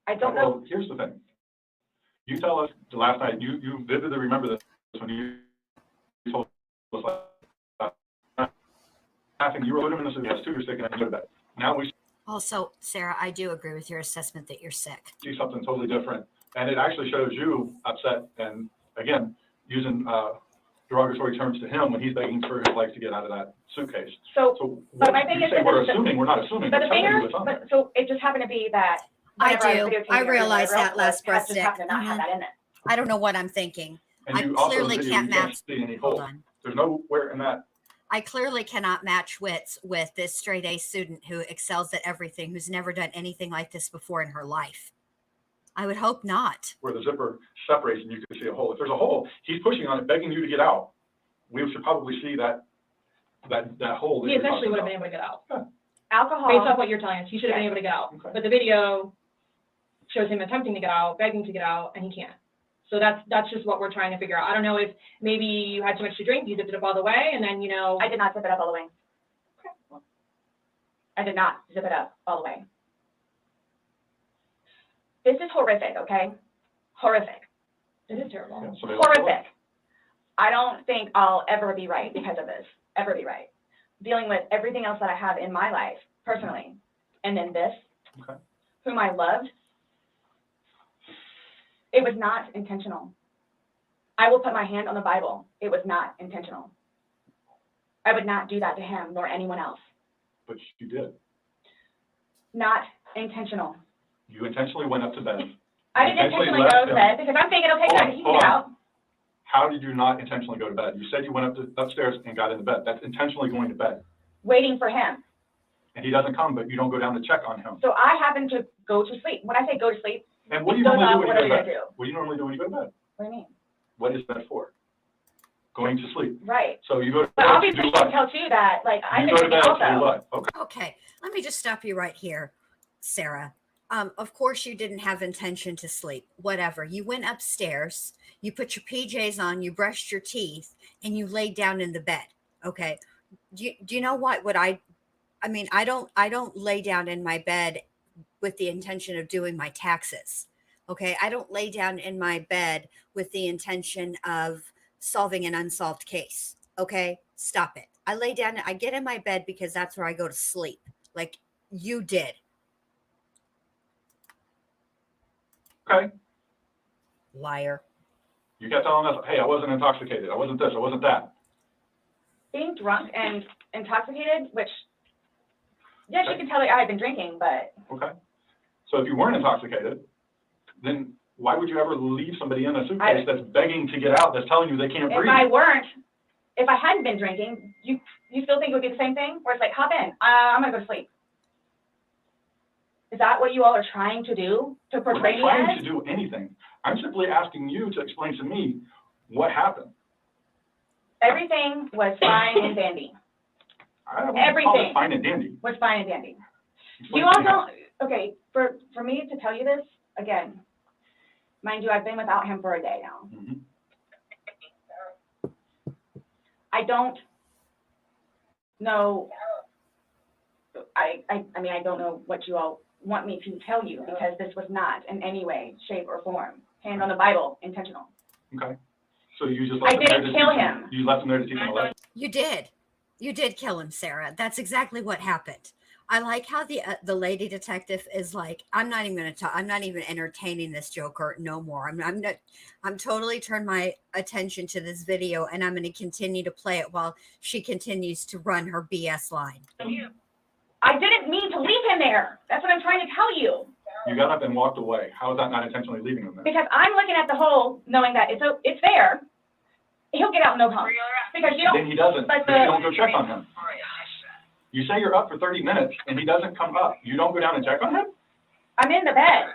I don't know. Well, here's the thing. You tell us the last night, you vividly remember this when you told us laughing, you were put him in a suitcase, too, you're sick, and I go to bed. Now we Also, Sarah, I do agree with your assessment that you're sick. see something totally different, and it actually shows you upset, and again, using derogatory terms to him when he's begging for his life to get out of that suitcase. So what but my thing you is say that we're this is- assuming, we're not assuming, but we're the thing telling you is, it's on there. so it just happened to be that. I whenever do. videotaped I it or realized whatever that else, last it breast just stick. happened to not have that in it. I don't know what I'm thinking. And I you also in the clearly video, can't you can't match. see any Hold holes. on. There's nowhere in that. I clearly cannot match wits with this straight A student who excels at everything, who's never done anything like this before in her life. I would hope not. Where the zipper separates and you can see a hole. If there's a hole, he's pushing on it, begging you to get out. We should probably see that hole. that He you're essentially talking would have been about. able to get out. Yeah. Alcohol. Based off what you're telling us, he should have been able to get out. Okay. But the video shows him attempting to get out, begging to get out, and he can't. So that's just what we're trying to figure out. I don't know if maybe you had too much to drink, you zipped it up all the way, and then, I did not zip it up all the way. I did not zip it up all the way. This is horrific, okay? Horrific. it is terrible. Yeah, somebody else will. Horrific. I don't think I'll ever be right because of this. Ever be right. Dealing with everything else that I have in my life, personally. And then this, Okay. whom I loved. It was not intentional. I will put my hand on the Bible. It was not intentional. I would not do that to him nor anyone else. But you did. Not intentional. You intentionally went up to bed. I didn't intentionally left go to him. bed because I'm thinking, okay, Hold good, on, he can hold get on. out. How did you not intentionally go to bed? You said you went upstairs and got into bed. That's intentionally going to bed. Waiting for him. And he doesn't come, but you don't go down to check on him. So I happen to go to sleep. When I say go to sleep, And what do you goes normally do off, when you what go are to we bed? gonna do? What do you normally do when you go to bed? What do you mean? What is that for? Going to sleep. Right. So you go to But bed to obviously do you can what? tell too that, like, I've You been go to drinking bed to do also. what? Okay. Okay, let me just stop you right here, Sarah. Of course you didn't have intention to sleep, whatever. You went upstairs, you put your PJs on, you brushed your teeth, and you laid down in the bed. Okay. Do you know what I mean, I don't lay down in my bed with the intention of doing my taxes. Okay. I don't lay down in my bed with the intention of solving an unsolved case. Okay. Stop it. I lay down, I get in my bed because that's where I go to sleep. Like you did. Okay. Liar. You kept telling us, hey, I wasn't intoxicated. I wasn't this. I wasn't that. Being drunk and intoxicated, which, yes, you can tell that I had been drinking, but Okay. So if you weren't intoxicated, then why would you ever leave somebody in a suitcase that's begging to get out, that's telling you they can't if breathe? if I hadn't been drinking, you still think it would be the same thing? Where it's like, hop in, I'm gonna go to sleep. Is that what you all are trying to do? To We're portray not me trying as? to do anything. I'm simply asking you to explain to me what happened. Everything was fine and dandy. I don't want to call Everything. it fine and dandy. Was fine and dandy. Explain You all to me how. don't, okay, for me to tell you this, again, mind you, I've been without him for a day now. Mhm. I don't know, I mean, I don't know what you all want me to tell you, because this was not in any way, shape, or form, hand on the Bible, intentional. Okay. So you just I left him there didn't to kill teach him. You left him there to teach him a lesson. You did. You did kill him, Sarah. That's exactly what happened. I like how the lady detective is like, I'm not even going to talk. I'm not even entertaining this joker no more. I'm totally turned my attention to this video, and I'm going to continue to play it while she continues to run her BS line. I didn't mean to leave him there. That's what I'm trying to tell you. You got up and walked away. How is that not intentionally leaving him there? Because I'm looking at the hole, knowing that it's there. He'll get out and no come. Because you Then don't, he doesn't. but But you don't go check on him. You say you're up for 30 minutes and he doesn't come up. You don't go down and check on him? I'm in the bed.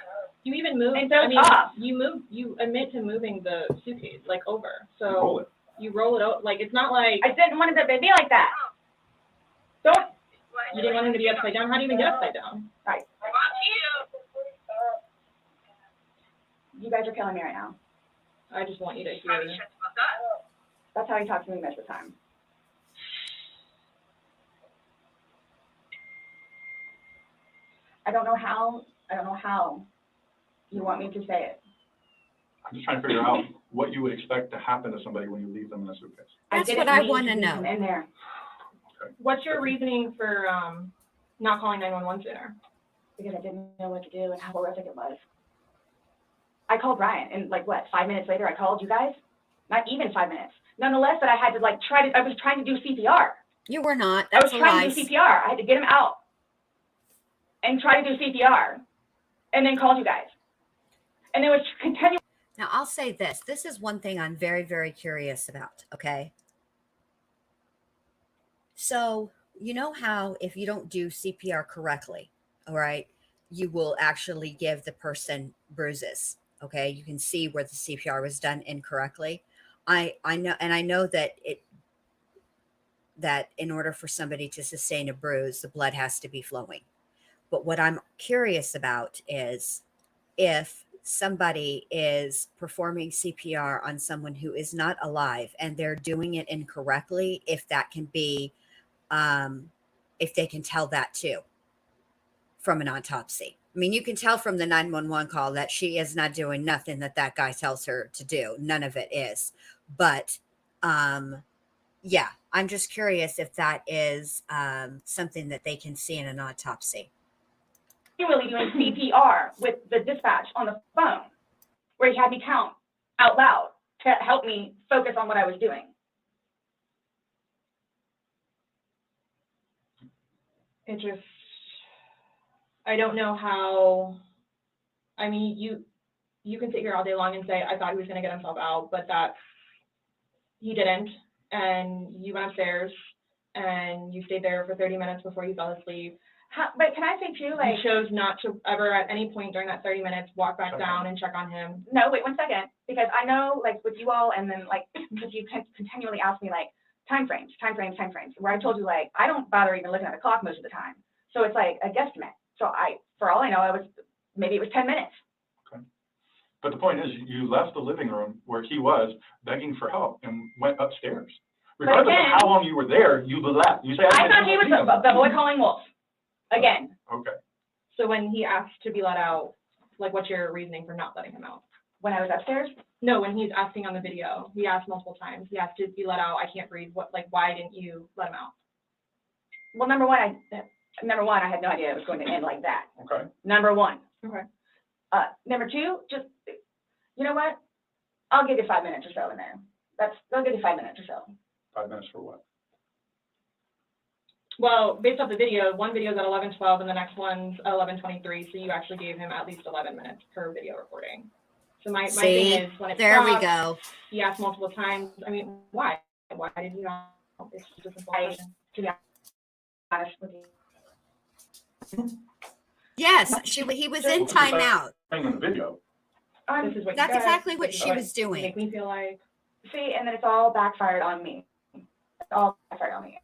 You even moved, And so I mean, off. you admit to moving the suitcase, like, over, so. Roll it. You roll it out, like, it's not like, I didn't want it to be like that. Don't. you didn't want him to be upside down, how do you even get upside down? Right. You guys are killing me right now. I just want you to hear. That's how he talks to me most of the time. I don't know how you want me to say it. I'm just trying to figure out what you would expect to happen to somebody when you leave them in a suitcase. That's didn't what I mean wanna leave know. him in there. What's your reasoning for, not calling 911 sooner? Because I didn't know what to do and how horrific it was. I called Ryan, and like, what, 5 minutes later, I called you guys? Not even 5 minutes. Nonetheless, that I had to like I was trying to do CPR. You were not. I That's was a trying lie. to do CPR. I had to get him out and try to do CPR, and then called you guys. And it was continuing. Now, I'll say this. This is one thing I'm very, very curious about, okay? So, you know how if you don't do CPR correctly, all right, you will actually give the person bruises, okay? You can see where the CPR was done incorrectly. I know, and I know that that in order for somebody to sustain a bruise, the blood has to be flowing. But what I'm curious about is if somebody is performing CPR on someone who is not alive and they're doing it incorrectly, if that can be, if they can tell that too from an autopsy. I mean, you can tell from the 911 call that she is not doing nothing that guy tells her to do. None of it is. But yeah, I'm just curious if that is something that they can see in an autopsy. Really doing CPR with the dispatch on the phone, where he had me count out loud to help me focus on what I was doing. It just, I don't know how, I mean, you can sit here all day long and say, I thought he was gonna get himself out, but that he didn't, and you went upstairs, and you stayed there for 30 minutes before you fell asleep. But can I say too, like, You chose not to ever at any point during that 30 minutes walk back down and check on him. no, wait 1 second, because I know, like, with you all, and then, like, because you continually ask me, like, time frames, where I told you, like, I don't bother even looking at the clock most of the time. So it's like a guesstimate. So for all I know, maybe it was 10 minutes. Okay. But the point is, you left the living room where he was begging for help and went upstairs. Regardless again, of how long you were there, you left. You say, I thought he was the boy calling wolf. Again. Okay. So when he asked to be let out, like, what's your reasoning for not letting him out? When I was upstairs? No, when he's asking on the video, he asked multiple times. He asked to be let out. I can't breathe. What? Like, why didn't you let him out? Well, number one, I had no idea it was going to end like that. Okay. Number one. Okay. Number two, just, you know what? I'll give you 5 minutes or so in there. I'll give you 5 minutes or so. 5 minutes for what? Well, based off the video, one video is at 11:12 and the next one's at 11:23. So you actually gave him at least 11 minutes per video recording. So my thing is, when it there stopped, we go. he asked multiple times. I mean, why? Why did you not? It's just a simple question. To be honest with you. Yes, he was in timeout. In the video. This is what That's you guys, exactly what this is she was doing. Make me feel like. See, and then it's all backfired on me. It's all backfired on me.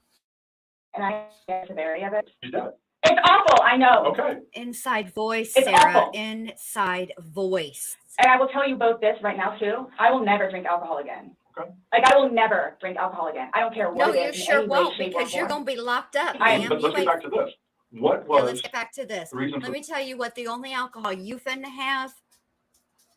And I get the severity of it. You did. It's awful, I know. Okay. Inside voice, It's Sarah. awful. Inside voice. And I will tell you both this right now too. I will never drink alcohol again. Okay. Like, I will never drink alcohol again. I don't care what No, it you is. in sure any way, won't, shape, or because you're form. going to be locked up, I am. ma'am. But let's get back to this. What Yeah, let's was get back to this. the reason Let for me tell you what the only alcohol you finna have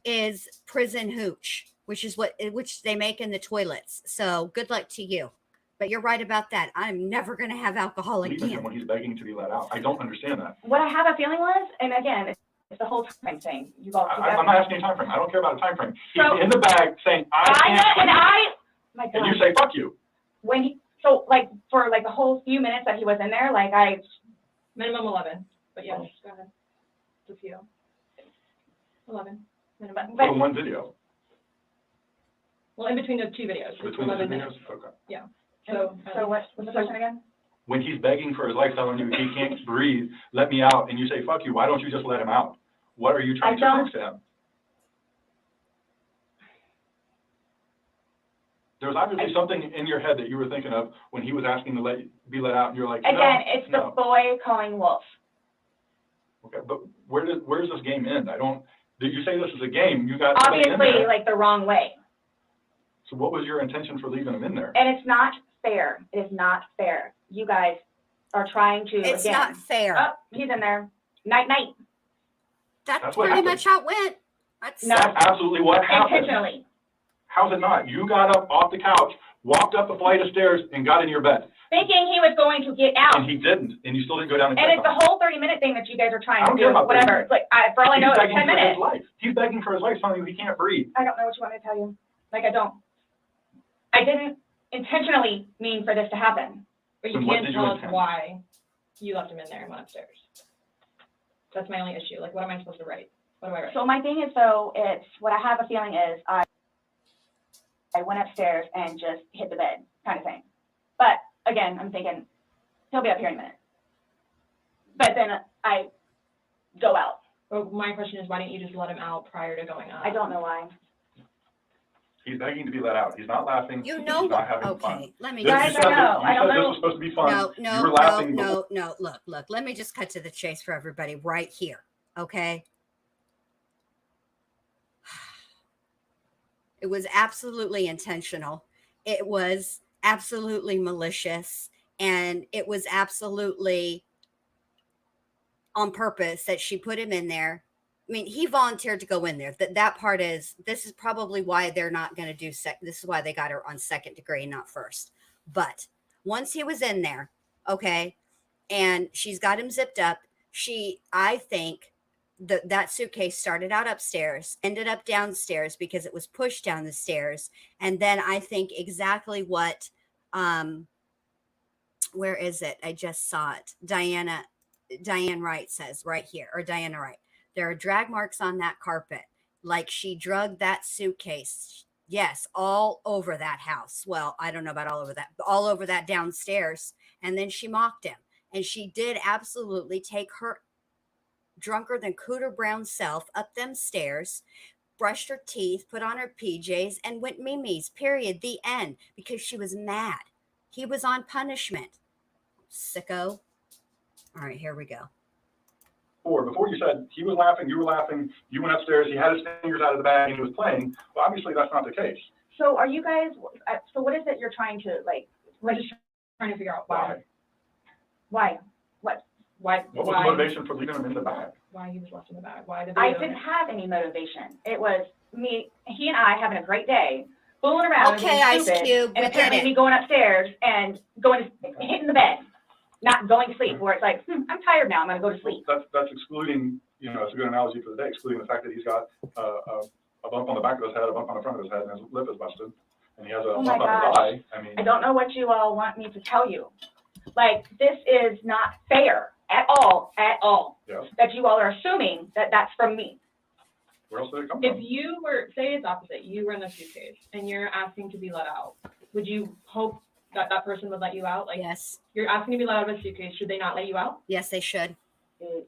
is prison hooch, which they make in the toilets. So good luck to you. But you're right about that. I'm never gonna have alcohol leaving him again. when he's begging to be let out? I don't understand that. What I have a feeling was, and again, it's the whole time thing. I'm not asking you a time frame. I don't care about a time frame. He's So- in the bag saying, I know, can't. and my God. And you say, fuck you. When he, so like, for like the whole few minutes that he was in there, like Minimum 11, but yes, go ahead. It's a few. 11, minimum. For the one video. Well, in between the two videos. it's Between the two 11 minutes. videos? Okay. Yeah. So what's the question again? When he's begging for his life, telling you he can't breathe, let me out, and you say, fuck you, why don't you just let him out? What are you trying to prove to him? There was obviously something in your head that you were thinking of when he was asking to be let out, and you're like, no, Again, it's the no. boy calling wolf. Okay, but where does this game end? Did you say this is a game? You got obviously like the wrong way. So what was your intention for leaving him in there? And it's not fair. It is not fair. You guys are trying to. It's again, not fair. Oh, he's in there. Night, night. That's pretty much how it went. No. That's absolutely what happened. Intentionally. How's it not? You got up off the couch, walked up a flight of stairs, and got in your bed. Thinking he was going to get out. And he didn't, and you still didn't go down and check And it's on the whole 30-minute thing that you guys are trying to do. about Whatever. It's like, for all I know, it's 10 minutes. He's begging for his life, telling you he can't breathe. I don't know what you want me to tell you. Like, I don't. I didn't intentionally mean for this to happen. But you can't tell us why you left him in there and went upstairs. That's my only issue. Like, what am I supposed to write? What do I write? So my thing is, though, it's what I have a feeling is I went upstairs and just hit the bed kind of thing. But again, I'm thinking he'll be up here in a minute. But then I go out. But my question is, why didn't you just let him out prior to going up? I don't know why. He's begging to be let out. He's not laughing. You know, he's not having fun. okay, let me Guys, just. I know. I don't This know. was supposed to be fun. No, You were laughing before. no. Look. Let me just cut to the chase for everybody right here. Okay. It was absolutely intentional. It was absolutely malicious, and it was absolutely on purpose that she put him in there. I mean, he volunteered to go in there. That part is, this is probably why they're not going to do this is why they got her on second degree, not first. But once he was in there, okay, and she's got him zipped up, I think that suitcase started out upstairs, ended up downstairs because it was pushed down the stairs. And then I think exactly what, where is it? I just saw it. Diane Wright says right here, or Diana Wright. There are drag marks on that carpet, like she drugged that suitcase. Yes, all over that house. Well, I don't know about all over that, but all over that downstairs. And then she mocked him. And she did absolutely take her drunker than Cooter Brown self up them stairs, brushed her teeth, put on her PJs, and went Mimi's, period, the end, because she was mad. He was on punishment. Sicko. All right, here we go. Before you said he was laughing, you were laughing, you went upstairs, he had his fingers out of the bag and he was playing. Well, obviously that's not the case. So are you guys, so what is it you're trying to, like, We're just trying to figure out why. why? What? What was the motivation for leaving him in the bag? Why he was left in the bag? Why the I video? didn't have any motivation. It was he and I having a great day, fooling around. Okay, Ice Cube, and we get apparently it. me going upstairs and hitting the bed, not going to sleep, where it's like, I'm tired now, I'm going to go to sleep. That's excluding, that's a good analogy for the day, excluding the fact that he's got a bump on the back of his head, a bump on the front of his head, and his lip is busted, and he has a Oh bump my on his eye. I don't know what you all want me to tell you. Like, this is not fair at all, Yes. that you all are assuming that that's from me. Where else did it come If from? you were, say it's opposite, you were in the suitcase and you're asking to be let out, would you hope that that person would let you out? Like, Yes. you're asking to be let out of a suitcase, should they not let you out? Yes, they should.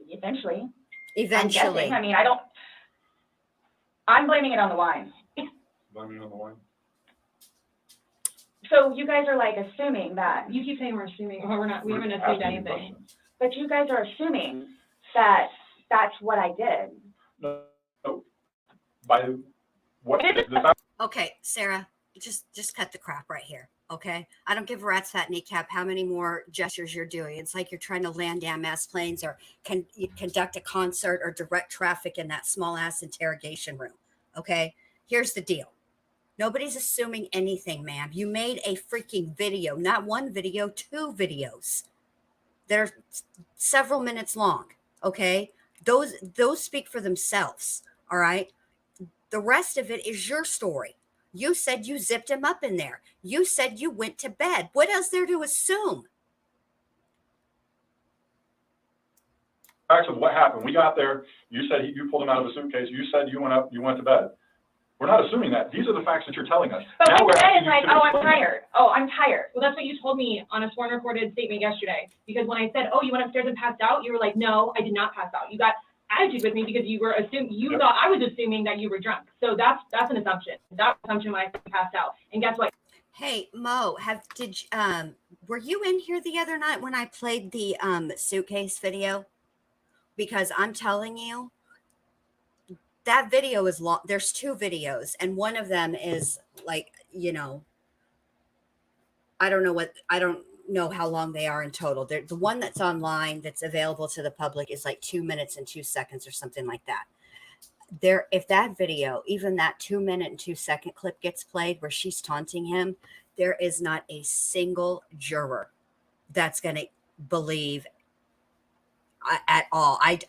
Eventually. Eventually. I mean, I'm blaming it on the wine. Blaming on the wine. So you guys are like assuming that, You keep saying we're assuming, or we're not, we haven't assumed asking you anything. questions. but you guys are assuming that that's what I did. No. By what? Okay, Sarah, just cut the crap right here. Okay, I don't give a rat's fat kneecap how many more gestures you're doing. It's like you're trying to land down mass planes or conduct a concert or direct traffic in that small ass interrogation room. Okay, here's the deal. Nobody's assuming anything, ma'am. You made a freaking video, not one video, 2 videos. They're several minutes long. Okay, those speak for themselves. All right. The rest of it is your story. You said you zipped him up in there. You said you went to bed. What else there to assume? Facts of what happened. We got there. You said you pulled him out of a suitcase. You said you went up. You went to bed. We're not assuming that. These are the facts that you're telling us. But Now what we're you said asking is like, you to oh, I'm explain it. tired. Oh, I'm tired. Well, that's what you told me on a sworn recorded statement yesterday. Because when I said, oh, you went upstairs and passed out, you were like, no, I did not pass out. You got attitude with me because you were Yep. thought I was assuming that you were drunk. So that's an assumption. That's an assumption when I said you passed out. And guess what? Hey, Mo, were you in here the other night when I played the suitcase video? Because I'm telling you, that video is long. There's 2 videos, and one of them is like, I don't know how long they are in total. The one that's online that's available to the public is like 2 minutes and 2 seconds or something like that. If that video, even that 2 minute and 2 second clip gets played where she's taunting him, there is not a single juror that's going to believe at all. I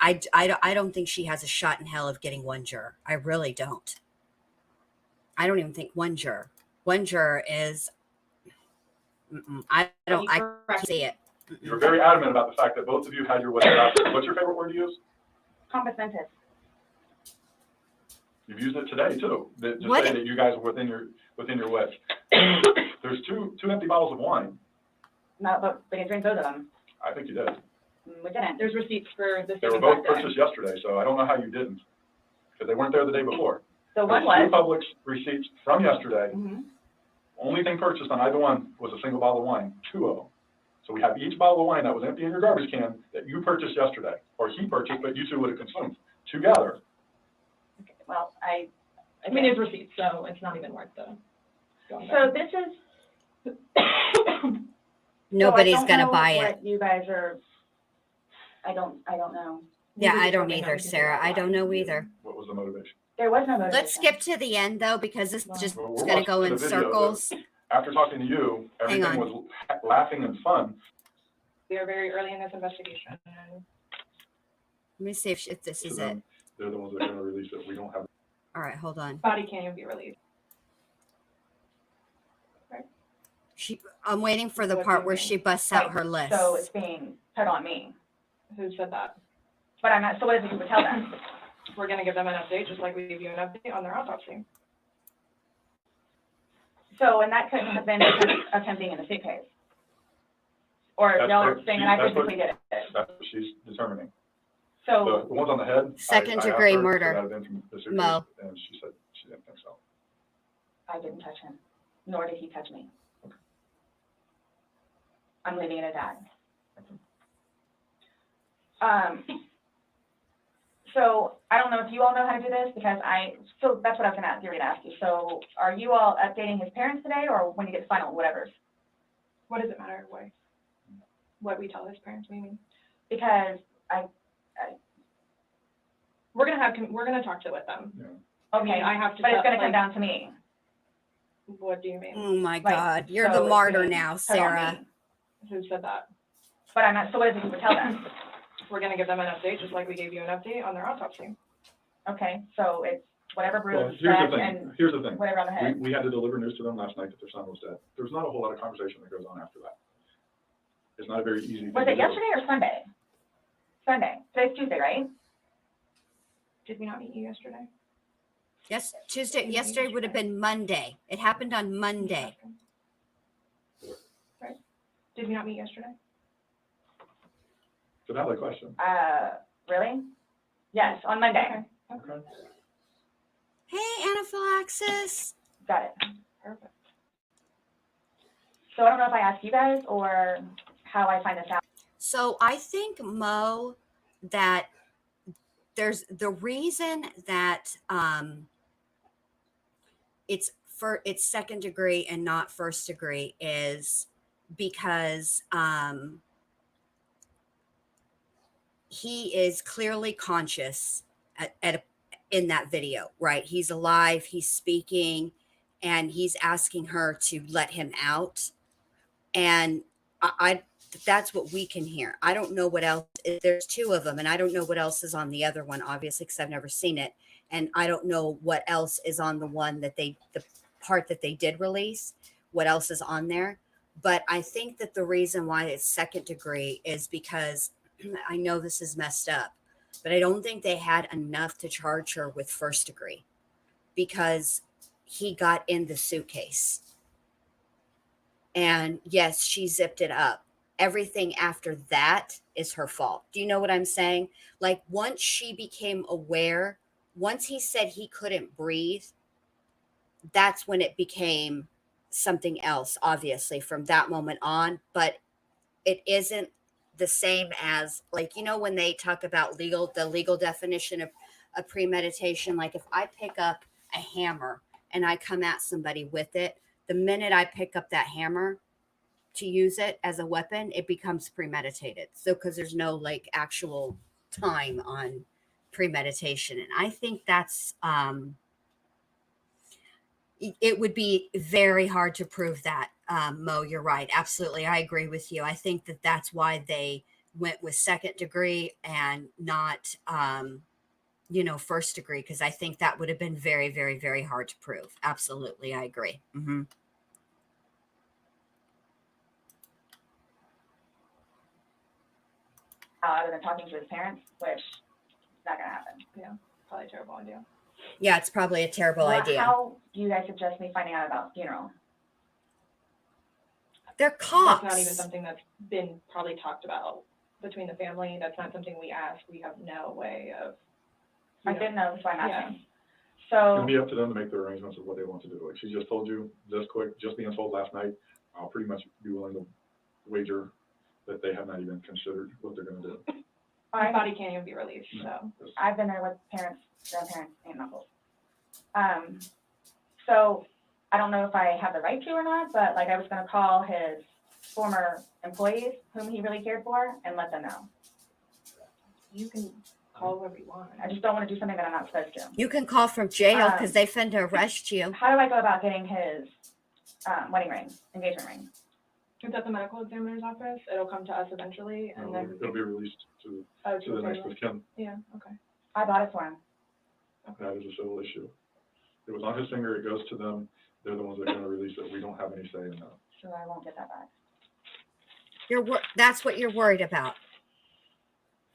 don't think she has a shot in hell of getting one juror. I really don't. I don't even think one juror. One juror is, I can't see it. You were very adamant about the fact that both of you had your wits about you. What's your favorite word to use? Compass mentis. You've used it today too. To What? say that you guys are within your wits. There's two empty bottles of wine. No, but we didn't drink both of them. I think you did. We didn't. There's receipts for the They were both purchased yesterday, so I don't know how you didn't, because they weren't there the day before. So one There's was. 2 Publix receipts from yesterday. Mhm. Only thing purchased on either one was a single bottle of wine, 2 of them. So we have each bottle of wine that was empty in your garbage can that you purchased yesterday, or he purchased, but you 2 would have consumed together. Okay, well, I mean, it's receipts, so it's not even worth the. So this is. Nobody's going to buy it. What you guys are. I don't know. Yeah, I don't either, Sarah. I don't know either. What was the motivation? There was no motivation. Let's skip to the end though, because this is just Well, we're going to go watching in the video, circles. After talking to you, Hang everything on. was laughing and fun. We are very early in this investigation. Let me see if this to is it. them. They're the ones that are going to release it. We don't have. All right, hold on. Body can't even be released. I'm waiting for the What part do you where mean? she busts out her Right, list. So it's being put on me. Who said that? But I'm not, so what is it you would tell them? We're gonna give them an update, just like we gave you an update on their autopsy. So, and that couldn't have been attempting in the suitcase? Or That's y'all what are saying she- that I that's what- physically did it? That's what she's determining. So, The ones on the head. Second I asked degree her, murder. could that have been from the suitcase, Mo. And she said she didn't think so. I didn't touch him, nor did he touch me. I'm leaving it at that. So I don't know if you all know how to do this, because so that's what I was gonna ask you. So are you all updating his parents today, or when you get the final, whatever? What does it matter what we tell his parents? What do you mean? Because We're gonna talk with them. Yeah. okay, I have to. but it's gonna come down to me. What do you mean? Oh my Right, God, you're so the it's martyr being now, put on Sarah. me. Who said that? But I'm not, so what is it you would tell them? We're gonna give them an update, just like we gave you an update on their autopsy. Okay, so it's whatever Well, bruise, here's scratch, the thing. and Here's the thing. whatever on the head. We had to deliver news to them last night that their son was dead. There's not a whole lot of conversation that goes on after that. It's not a very easy thing Was to it do. yesterday or Sunday? Sunday. Today's Tuesday, right? Did we not meet you yesterday? Yes, yesterday would have been Monday. It happened on Monday. Right. Did we not meet yesterday? It's a valid question. Really? Yes, on Monday. Okay. Hey, anaphylaxis. Got it. Perfect. So I don't know if I asked you guys or how I find this out. So I think, Mo, that there's the reason that it's second degree and not first degree is because he is clearly conscious in that video, right? He's alive, he's speaking, and he's asking her to let him out. And I that's what we can hear. I don't know what else. There's 2 of them, and I don't know what else is on the other one, obviously, because I've never seen it. And I don't know what else is on the one that the part that they did release, what else is on there. But I think that the reason why it's second degree is because I know this is messed up, but I don't think they had enough to charge her with first degree, because he got in the suitcase. And yes, she zipped it up. Everything after that is her fault. Do you know what I'm saying? Like, once she became aware, once he said he couldn't breathe, that's when it became something else, obviously, from that moment on. But it isn't the same as, like, you know, when they talk about the legal definition of premeditation. Like, if I pick up a hammer and I come at somebody with it, the minute I pick up that hammer to use it as a weapon, it becomes premeditated. So, because there's no like actual time on premeditation. And I think that's it would be very hard to prove that. Mo, you're right. Absolutely. I agree with you. I think that that's why they went with second degree and not, first degree, because I think that would have been very, very, very hard to prove. Absolutely. I agree. Mm-hmm. Other than talking to his parents, which is not going to happen. Yeah, probably a terrible idea. Yeah, it's probably a terrible idea. How do you guys suggest me finding out about funeral? They're cops. That's not even something that's been probably talked about between the family. That's not something we ask. We have no way of. I didn't know, that's why I'm asking. It's So, gonna be up to them to make the arrangements of what they want to do. Like she just told you, this quick, just being told last night, I'll pretty much be willing to wager that they have not even considered what they're gonna do. My body can't even be released, No. so. I've been there with parents, grandparents, and uncles. So I don't know if I have the right to or not, but like I was gonna call his former employees whom he really cared for and let them know. You can call whoever you want. I just don't wanna do something that I'm not supposed to. You can call from jail because they finna arrest you. How do I go about getting his wedding ring, engagement ring? It's at the medical examiner's office. It'll come to us eventually, and then. It'll be released to Oh, the next of kin. Yeah, okay. I bought it for him. That is a civil issue. It was on his finger, it goes to them, they're the ones that are gonna release it, we don't have any say in that. So I won't get that back. That's what you're worried about.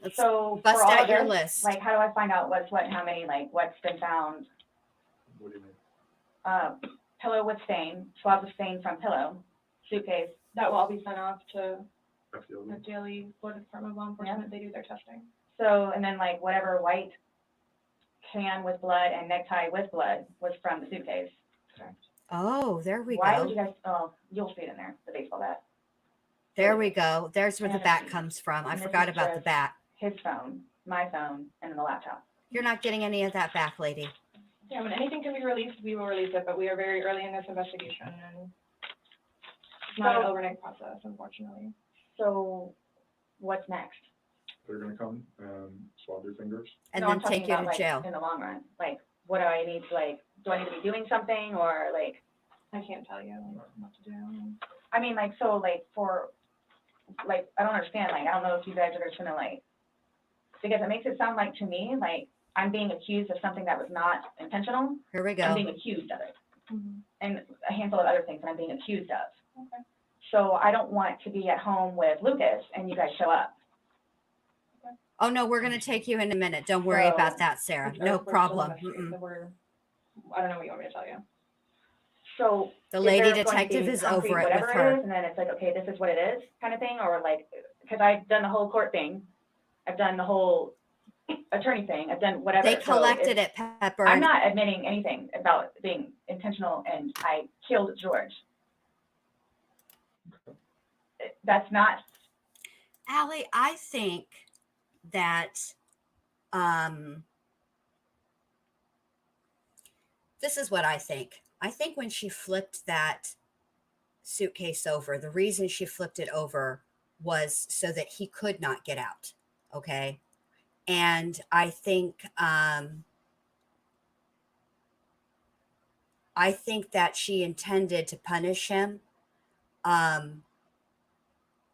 Let's So bust for all out of your this, list. like, how do I find out what's what and how many, like, what's been found? What do you mean? Pillow with stain, swabs of stain from pillow, suitcase. That will all be sent off to FDLE? the Daily Florida Department of Law Enforcement. They do their testing. So, and then like whatever white can with blood and necktie with blood was from the suitcase. Oh, there we Why go. would you guys, oh, you'll see it in there, the baseball bat. There we go. There's where the And bat comes from. I and this forgot is about the just- bat. His phone, my phone, and then the laptop. You're not getting any of that back, lady. Yeah, when anything can be released, we will release it, but we are very early in this investigation, and it's not an So- overnight process, unfortunately. So what's next? They're gonna come and swab your fingers. And No, then I'm talking take you about, to like, jail. in the long run, like, what do I need to, like, do I need to be doing something, or like, I can't tell you what to do. I mean, like, so, like, for, like, I don't understand, like, I don't know if you guys are just gonna, like, because it makes it sound like, to me, like, I'm being accused of something that was not intentional. Here we I'm go. being accused of it, Mm-hmm. and a handful of other things that I'm being accused of. Okay. So I don't want to be at home with Lucas and you guys show up. Oh, no, we're going to take you in a minute. Don't worry So- about that, Sarah. We're No still problem. investigating, Mm-mm. so I don't know what you want me to tell you. So The is lady there going to detective be is concrete over it with whatever her. is, and then it's like, okay, this is what it is, kind of thing, or like, because I've done the whole court thing, I've done the whole attorney thing, I've done whatever. They So collected it's- it, Pepper. I'm not admitting anything about being intentional and I killed George. That's not, Allie, I think that this is what I think. I think when she flipped that suitcase over, the reason she flipped it over was so that he could not get out. Okay. And I think that she intended to punish him. And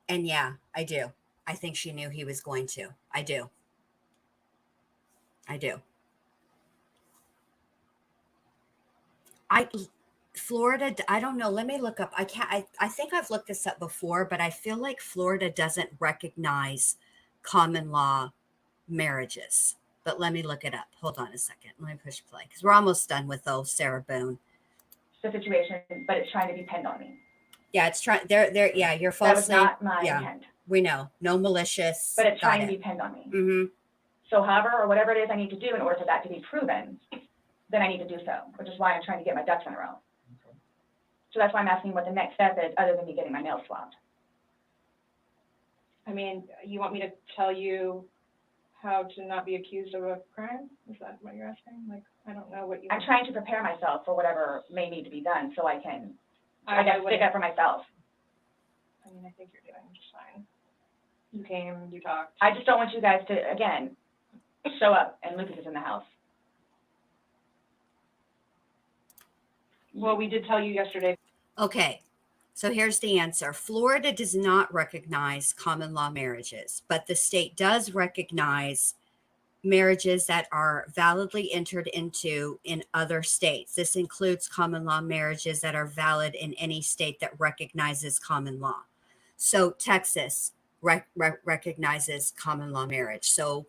yeah, I do. I think she knew he was going to. I do. Florida, I don't know. Let me look up. I think I've looked this up before, but I feel like Florida doesn't recognize common law marriages. but let me look it up. Hold on a second. Let me push play because we're almost done with Sarah Boone. The situation, but it's trying to be pinned on me. Yeah, it's trying. There. Yeah, you're That was falsely. not my yeah, intent, we know. No malicious. but it's Got trying to it. be pinned on me. Mm-hmm. So however, or whatever it is I need to do in order for that to be proven, then I need to do so, which is why I'm trying to get my ducks in a row. So that's why I'm asking what the next step is, other than me getting my nails swabbed. I mean, you want me to tell you how to not be accused of a crime? Is that what you're asking? Like, I don't know what you. I'm trying to prepare myself for whatever may need to be done, so I can, I guess, stick wouldn't- up for myself. I mean, I think you're doing just fine. You came, you talked. I just don't want you guys to, again, show up and Lucas is in the house. Well, we did tell you yesterday. Okay, so here's the answer. Florida does not recognize common law marriages, but the state does recognize marriages that are validly entered into in other states. This includes common law marriages that are valid in any state that recognizes common law. So Texas recognizes common law marriage. So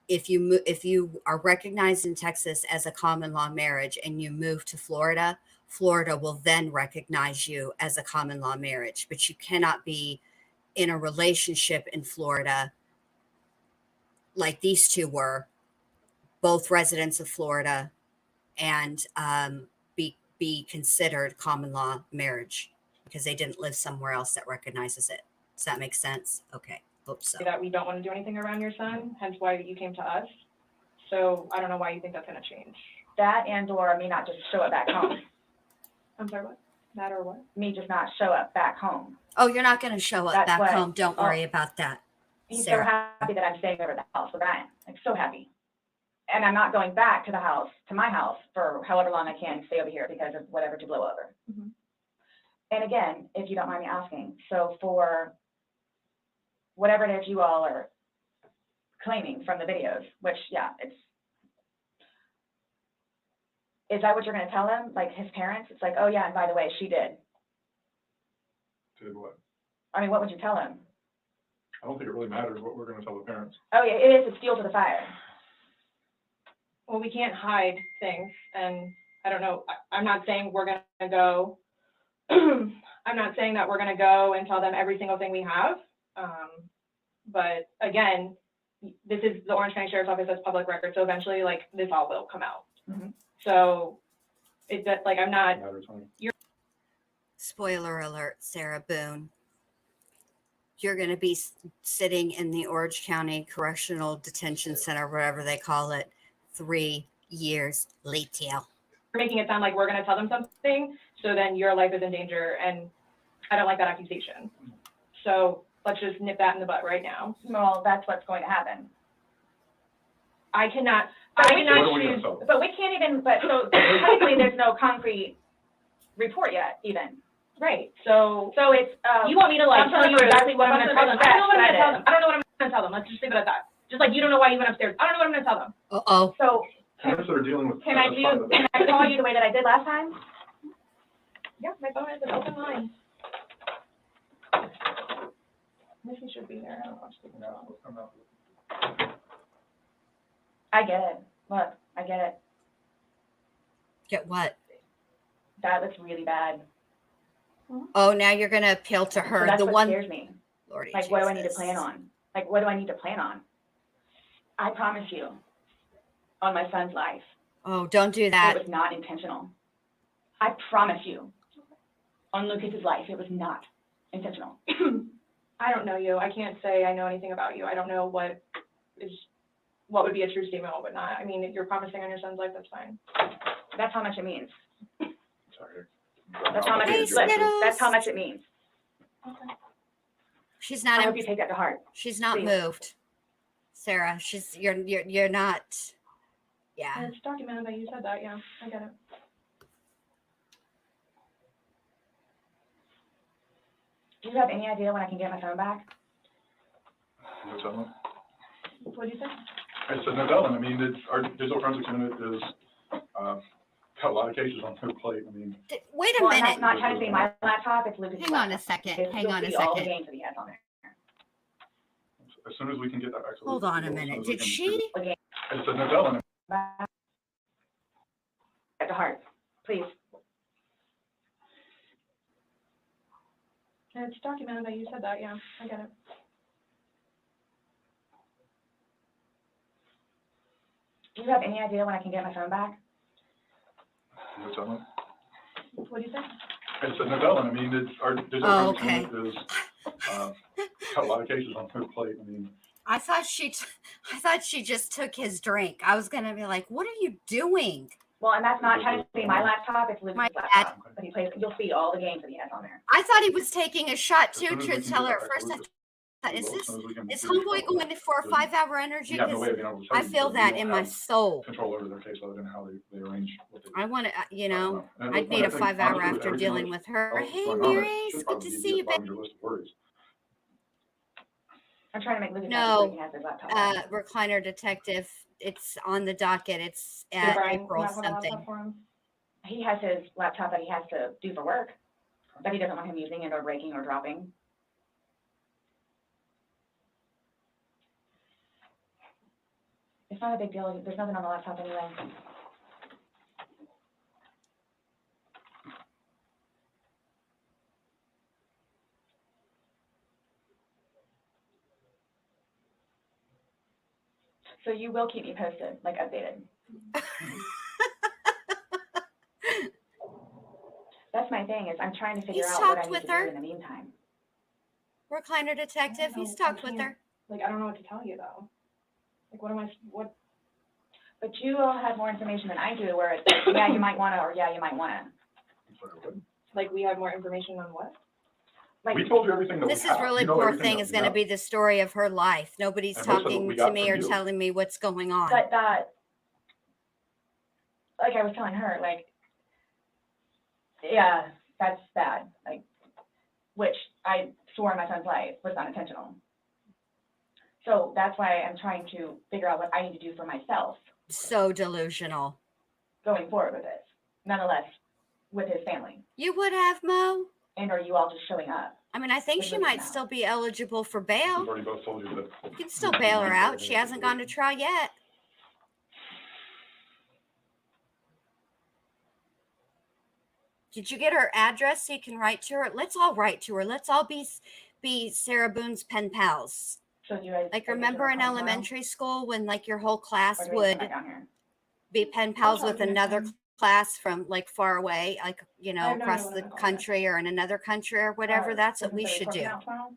if you are recognized in Texas as a common law marriage and you move to Florida, Florida will then recognize you as a common law marriage, but you cannot be in a relationship in Florida like these two were, both residents of Florida, and be considered common law marriage because they didn't live somewhere else that recognizes it. Does that make sense? Okay, hope so. That we don't want to do anything around your son, hence why you came to us. So I don't know why you think that's going to change. That and or me not just show up back home. I'm sorry, what? That or what? Me just not show up back home. Oh, you're not going to show up That's back what- home. Don't worry about that. He's Sarah. so happy that I'm staying over at the house with Ryan. Like, so happy. And I'm not going back to the house, to my house, for however long I can stay over here because of whatever to blow over. Mhm. And again, if you don't mind me asking, so for whatever it is you all are claiming from the videos, which, yeah, is that what you're going to tell him? Like his parents? It's like, oh yeah, and by the way, she did. Did what? I mean, what would you tell him? I don't think it really matters what we're gonna tell the parents. Oh yeah, it is, it's fuel to the fire. Well, we can't hide things, and I don't know, I'm not saying we're going to go, I'm not saying that we're going to go and tell them every single thing we have, but again, this is the Orange County Sheriff's Office, that's public record, so eventually, like, this all will come out. Mhm. So, it's that, like, I'm not, It matters to me. Spoiler alert, Sarah Boone. You're going to be sitting in the Orange County Correctional Detention Center, whatever they call it, 3 years later. making it sound like we're going to tell them something, so then your life is in danger, and I don't like that accusation. So let's just nip that in the butt right now. Well, that's what's going to happen. I cannot What are we gonna choose. tell them? But we can't even, but so technically there's no concrete report yet even. Right, so So it's, you want me to like I'm tell telling you you exactly what I'm what's going to tell them. I don't know what I'm going to tell them. it. I don't know what I'm going to tell them. Let's just leave it at that. Just like you don't know why you went upstairs. I don't know what I'm going to tell them. Uh-oh. So Parents that are dealing with. can I call you the way that I did last time? Yeah, my phone is an open line. Missy should be there. I don't know if she's there. I get it. Look, I get it. Get what? That looks really bad. Oh, now you're going to appeal to So her. that's The what one. scares me. Lordy Like, what do I need to Jesus. plan on? Like, what do I need to plan on? I promise you, on my son's life, Oh, don't do it that. was not intentional. I promise you, on Lucas's life, it was not intentional. I don't know you. I can't say I know anything about you. I don't know what would be a true statement, what would not. I mean, if you're promising on your son's life, that's fine. That's how much it means. Sorry. That's how much Hey, it, look, Skittles. that's how much it means. Okay. She's I not. hope you take that to heart. She's not please. moved. Sarah, you're not. Yeah. And it's documented that you said that, yeah, I get it. Do you have any idea when I can get my phone back? No telling. What did you say? I said no telling. I mean, our digital forensics unit is, got a lot of cases on their plate. I mean, Wait a Well, and minute. that's not trying to say my laptop, it's Lucas's Hang on a laptop. second. It's- Hang you'll on a see all the second. games that he has on there. as soon as we can get that back. Hold on a minute. Did she? It's a no. At the heart, please. And it's documented that you said that, yeah, I get it. Do you have any idea when I can get my phone back? What's on it? What do you say? It's a no. I mean, it's our digital Oh, okay. is got a lot of cases on her plate. I mean, I thought she just took his drink. I was gonna be like, what are you doing? Well, and that's not technically my laptop, it's Luke's My laptop, but he plays, you'll see all the games that he has on there. I thought he was taking a shot as too, soon as we truth can teller. get At that first, I Lucas, thought, we is will. As this soon as we can is get these homeboy people, going for a then 5-hour energy? we have no 'Cause way of being able to tell I you feel because we that don't in my have soul. control over their caseload and how they arrange what they do. I want to, I don't know. And I'd look, need I a think, 5-hour honestly, with after everything dealing else with her. that's Hey, going on, Mary, it it's should good to probably be see you, at the bottom of your list of worries. I'm trying to make Lucas happy so No, he can have his laptop. recliner detective. It's on the docket. It's Did at Brian April not have a something. laptop for him? He has his laptop that he has to do for work, that he doesn't want him using it or breaking or dropping. It's not a big deal, there's nothing on the laptop anyway. So you will keep me posted, like updated. That's my thing, is I'm trying to figure He's out what I talked need with to her. do in the meantime. Recliner detective. I don't He's know, I talked with can't- her. Like, I don't know what to tell you, though. Like, what, But you all have more information than I do, where it's like, yeah, you might wanna, or yeah, you might wanna. I'm sorry, what? like, we have more information on what? Like, We told you everything that we This have. is really You know poor everything thing that is we going to know. be the story of her life. Nobody's And most of it talking we to got me from or you. telling me what's going on. but that, like I was telling her, like, yeah, that's bad, like, which I swore my son's life was unintentional. So that's why I'm trying to figure out what I need to do for myself So delusional. going forward with this, nonetheless, with his family. You would have, Mo? And are you all just showing up? I mean, I think With she Lucas might now. still be eligible for We've bail. already both told you that. You can still bail her out. She hasn't gone to trial yet. Did you get her address so you can write to her? Let's all write to her. Let's all be Sarah Boone's pen pals. So do you guys? Like, are you remember gonna in come tomorrow? elementary school when like your whole class Or do we come would back down here? be pen pals talk with to her another then. class from like far away, like, I have no idea across what the I'm gonna call country or in another country or whatever? That's what Isn't we the should report do. come out tomorrow?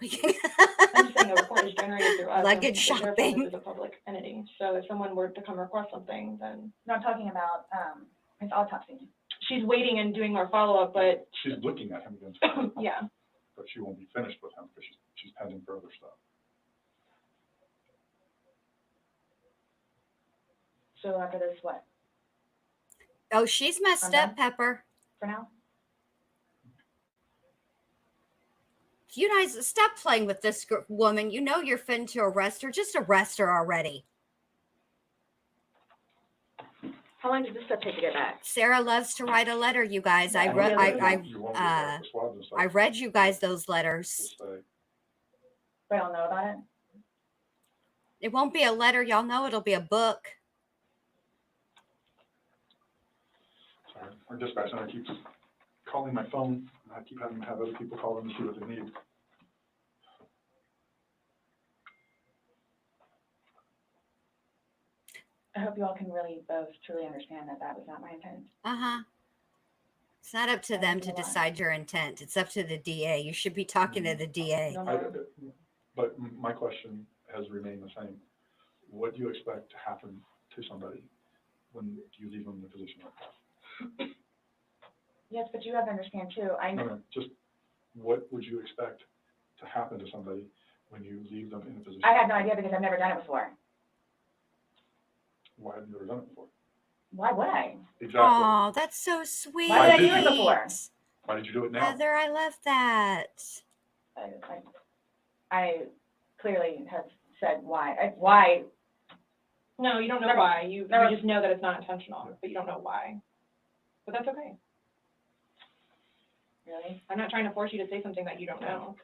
I'm just saying a report is generated through us. Luggage The sheriff's shopping. office is a public entity, so if someone were to come request something, then No, I'm talking about, his autopsy. she's waiting and doing our follow-up, but, She's looking at him again tomorrow, yeah. but she won't be finished with him because she's pending for other stuff. So after this, what, Oh, she's messed I'm up, Pepper. for now? You guys, stop playing with this woman. You know you're fin to arrest her. Just arrest her already. How long does this stuff take to get back? Sarah loves to write a letter, you guys. Yeah, I read, You won't get the swabs and stuff. I read you guys those letters. We'll say, We all know about it? It won't be a letter, y'all know it'll be a book. sorry, our dispatch center keeps calling my phone, and I keep having to have other people call them to see what they need. I hope you all can really both truly understand that that was not my intent. Uh-huh. It's not up to I them know to why. decide your intent. It's up to the DA. You should be talking to the DA. No, I, no. but my question has remained the same. What do you expect to happen to somebody when you leave them in a position like that? Yes, but you have to understand too, No, just what would you expect to happen to somebody when you leave them in a position? I have no idea because I've never done it before. Why have you never done it before? Why would I? Exactly. Oh, that's so sweet. Why did I do it before? Why did you do it now? Heather, I love that. I clearly have said why. Why? No, you don't know Never- why. You never- just know that it's not intentional, but you don't know why. But that's okay. Really? I'm not trying to force you to say something that you don't know.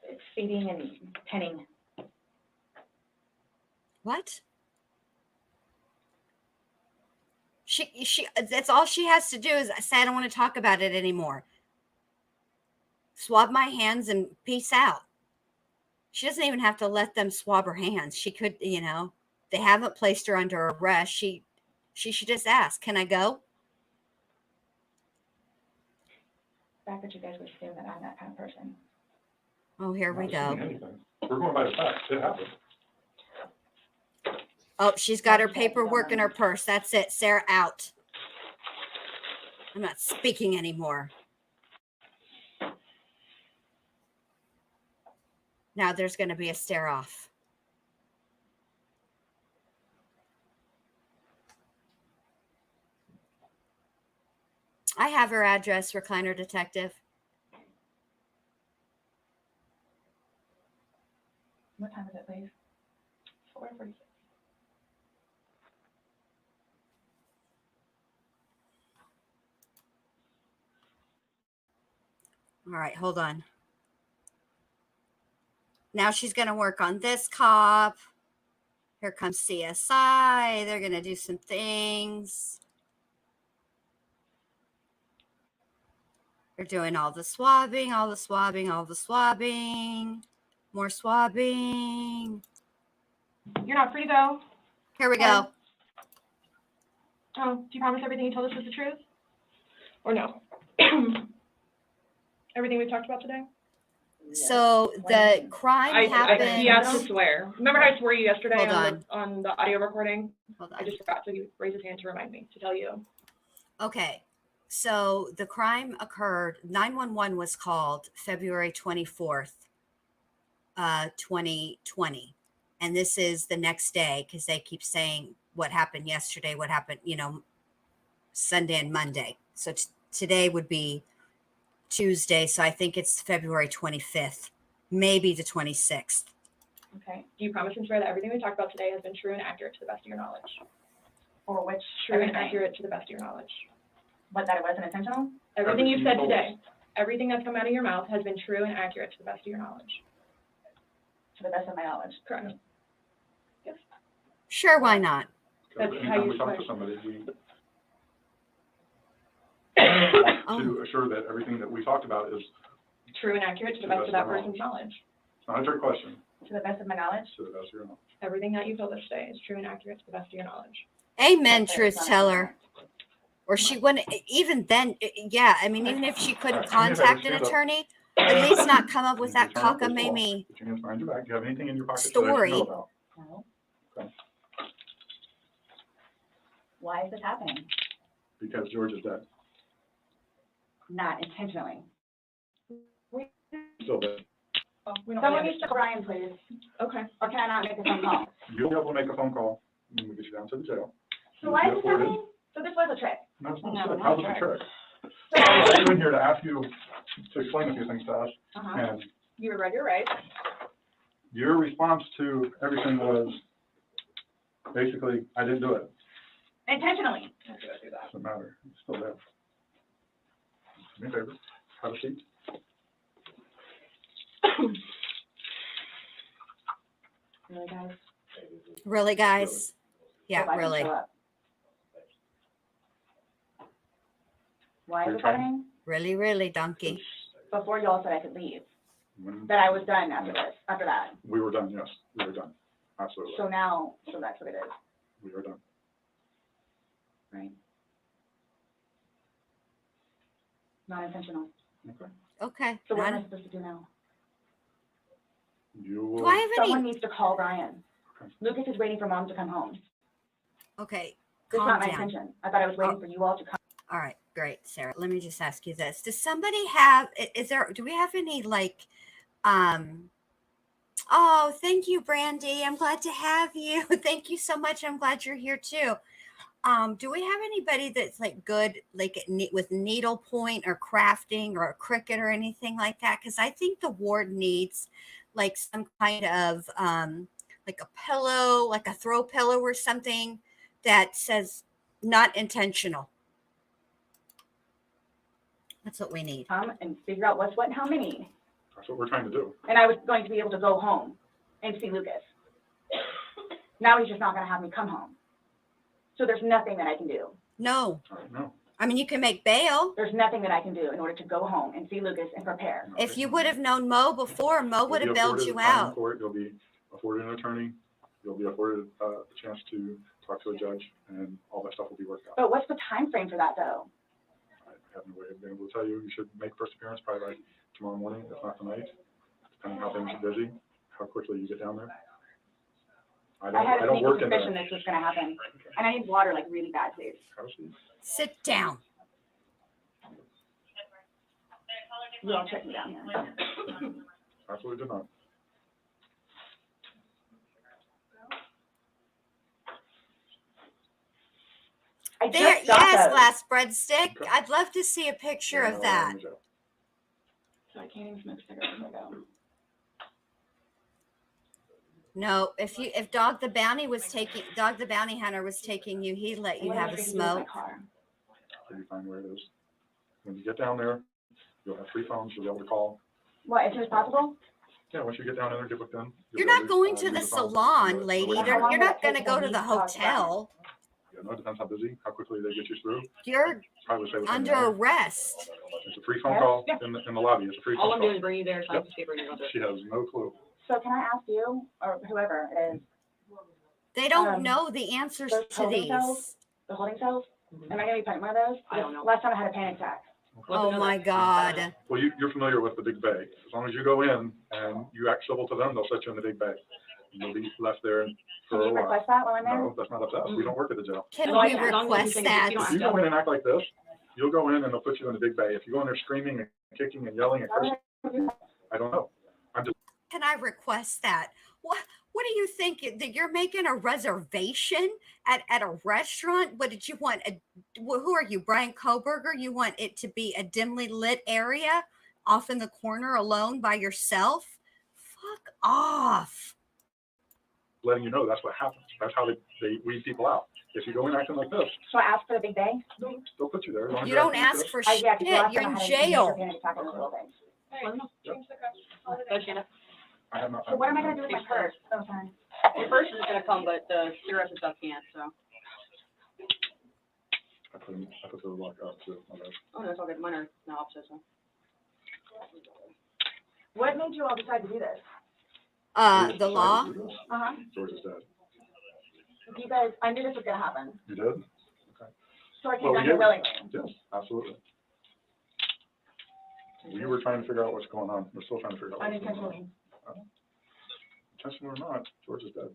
It's feeding and penning. What? She that's all she has to do is say, I don't want to talk about it anymore. Swab my hands and peace out. She doesn't even have to let them swab her hands. She could, they haven't placed her under arrest. She should just ask, can I go? The fact that you guys would assume that I'm that kind of person. Oh, here we Not go. assuming anything. We're going by the facts. It happened. Oh, she's got her paperwork in her purse. That's it. Sarah, out. I'm not speaking anymore. Now there's going to be a stare off. I have her address, recliner detective. What time is it, please? 4:46. All right, hold on. Now she's going to work on this cop. Here comes CSI. They're going to do some things. They're doing all the swabbing, all the swabbing, all the swabbing. More swabbing. You're not free to go. Here we go. Oh, do you promise everything you told us was the truth? Or no? Everything we've talked about today? So the crime happened. He has to swear. Remember how I swore you yesterday Hold on the audio recording? Hold on. I just forgot, so he raised his hand to remind me to tell you. Okay. So the crime occurred, 911 was called February 24th, 2020. And this is the next day because they keep saying what happened yesterday, what happened, Sunday and Monday. So today would be Tuesday. So I think it's February 25th, maybe the 26th. Okay. Do you promise and swear that everything we talked about today has been true and accurate to the best of your knowledge? Or which True and everything? accurate to the best of your knowledge. What, that it wasn't intentional? Everything you've said Everything you today, everything that's come out of your mouth has been true and accurate to the best of your knowledge. To the best of my knowledge. Correct. Sure, why not? That's how Anytime you we talk swear. to somebody, we Oh. to assure that everything that we talked about is, True and accurate to the best of that person's knowledge. it's not a trick question, To the best of my knowledge. to the best of your knowledge. Everything that you told us today is true and accurate to the best of your knowledge. Amen, But truth it's not teller. Or she wouldn't, even then, yeah, I mean, even if she couldn't contact an attorney, at least not come up with that cockamamie Put your hands behind your back. Do you have anything in your pocket story. that I should know about? No. Okay. Why is this happening? Because George is dead. Not intentionally. Still dead. Oh, we don't Someone need needs to call Brian, please. Okay. Or can I not make a phone call? You'll be able to make a phone call when we get you down to the jail. So why is this happening? So this was a trick. No, it's No, not a trick. not How's a it a trick. trick? I came in here to ask you to explain a few things to us, Uh-huh. and You were read your rights. your response to everything was basically, I didn't do it. Intentionally. Doesn't matter. It's still there. Do me a favor. Have a seat. Really, guys? Really, guys? Yeah, If I can really. show up. Why is You're this trying- happening? Really, really, donkey. Before y'all said I could leave, When that I was done after this, after that. we were done, yes, we were done. Absolutely. So now, so that's what it is, We were done. right? Not intentional. Okay. Okay. So what am I supposed to do now? You will. Do I have Someone any? needs to call Brian. Okay. Lucas is waiting for mom to come home. Okay, This is calm not my down. intention. I thought I was waiting for you all to come. All right, great, Sarah. Let me just ask you this. Does somebody have, do we have any oh, thank you, Brandy. I'm glad to have you. Thank you so much. I'm glad you're here too. Do we have anybody that's like good, like with needlepoint or crafting or a Cricut or anything like that? Because I think the ward needs like some kind of like a pillow, like a throw pillow or something that says not intentional. That's what we need. Come and figure out what's what and how many. That's what we're trying to do. And I was going to be able to go home and see Lucas. Now he's just not gonna have me come home. So there's nothing that I can do. No. All right, no. I mean, you can make bail. There's nothing that I can do in order to go home and see Lucas and prepare. If you would have known Mo before, Mo would have bailed you out. You'll be afforded an attorney. You'll be afforded a chance to talk to a judge, and all that stuff will be worked out. But what's the time frame for that, though? I have no way of being able to tell you. You should make first appearance probably like tomorrow morning, if not tonight, depending how things are busy, how quickly you get down there. I had a don't sneaky work in there. suspicion this was gonna happen. And I need water like really bad, please. Sit down. You all check me down here. Absolutely did not. I There, just got yes, those. glass breadstick. I'd love to see a picture of that. So I can't even smoke cigarettes right now. No, if Dog the Bounty Hunter was taking you, he'd let you What have am I a supposed to do with my smoke. car? So you find where it is. When you get down there, you'll have 3 phones. You'll be able to call. What, as soon as possible? Yeah, once you get down there, get booked in. You're not going to the salon, lady. You're not going to go to the hotel. Yeah, no, it depends how busy, how quickly they get you through. You're Probably say within under an hour. arrest. It's a free phone call in the lobby. It's a free phone All call. I'm doing is bringing you there, so I Yep. can see where you're going to. She has no clue. So can I ask you, or whoever it is, They don't know the answers those to holding these. cells? The holding cells? Am I gonna be put in one of those? I don't know. Last time I had a panic attack. Oh my God. Well, you're familiar with the big bay. As long as you go in and you act civil to them, they'll set you in the big bay. You'll be left there for Can a you while. request that while I'm there? No, that's not up to us. We don't work at the jail. Can Well, we yeah, as long as you request think that? you don't If you go in and act like this, you'll go in and they'll put you in the big bay. If you go in there screaming and kicking and yelling and cursing, I don't know. Can I request that? What do you think that you're making a reservation at a restaurant? What did you want? Who are you, Brian Koberger? You want it to be a dimly lit area off in the corner alone by yourself? Fuck off. Letting you know that's what happens. That's how they weed people out. If you go in acting like this, So I asked for the big bay? they'll put you there. As long as You you're don't acting like ask this. for Yeah, shit. 'cause the last You're time in I had a major jail. panic attack on this little thing. I have not. So what am I gonna do with my purse? Oh, sorry. Your first is going to come, but the cigarettes and stuff can't, so. I put the lock up too. My bad. Oh, no, it's all good. Mine are now opposite, so. What made you all decide to do this? The law. Uh-huh. George is dead. You guys, I knew this was gonna happen. You did? Okay. So I came Well, down we here did. willingly. Yes, absolutely. We were trying to figure out what's going on. We're still trying to figure out what's going on. Unintentionally. Intentional or not, George is dead.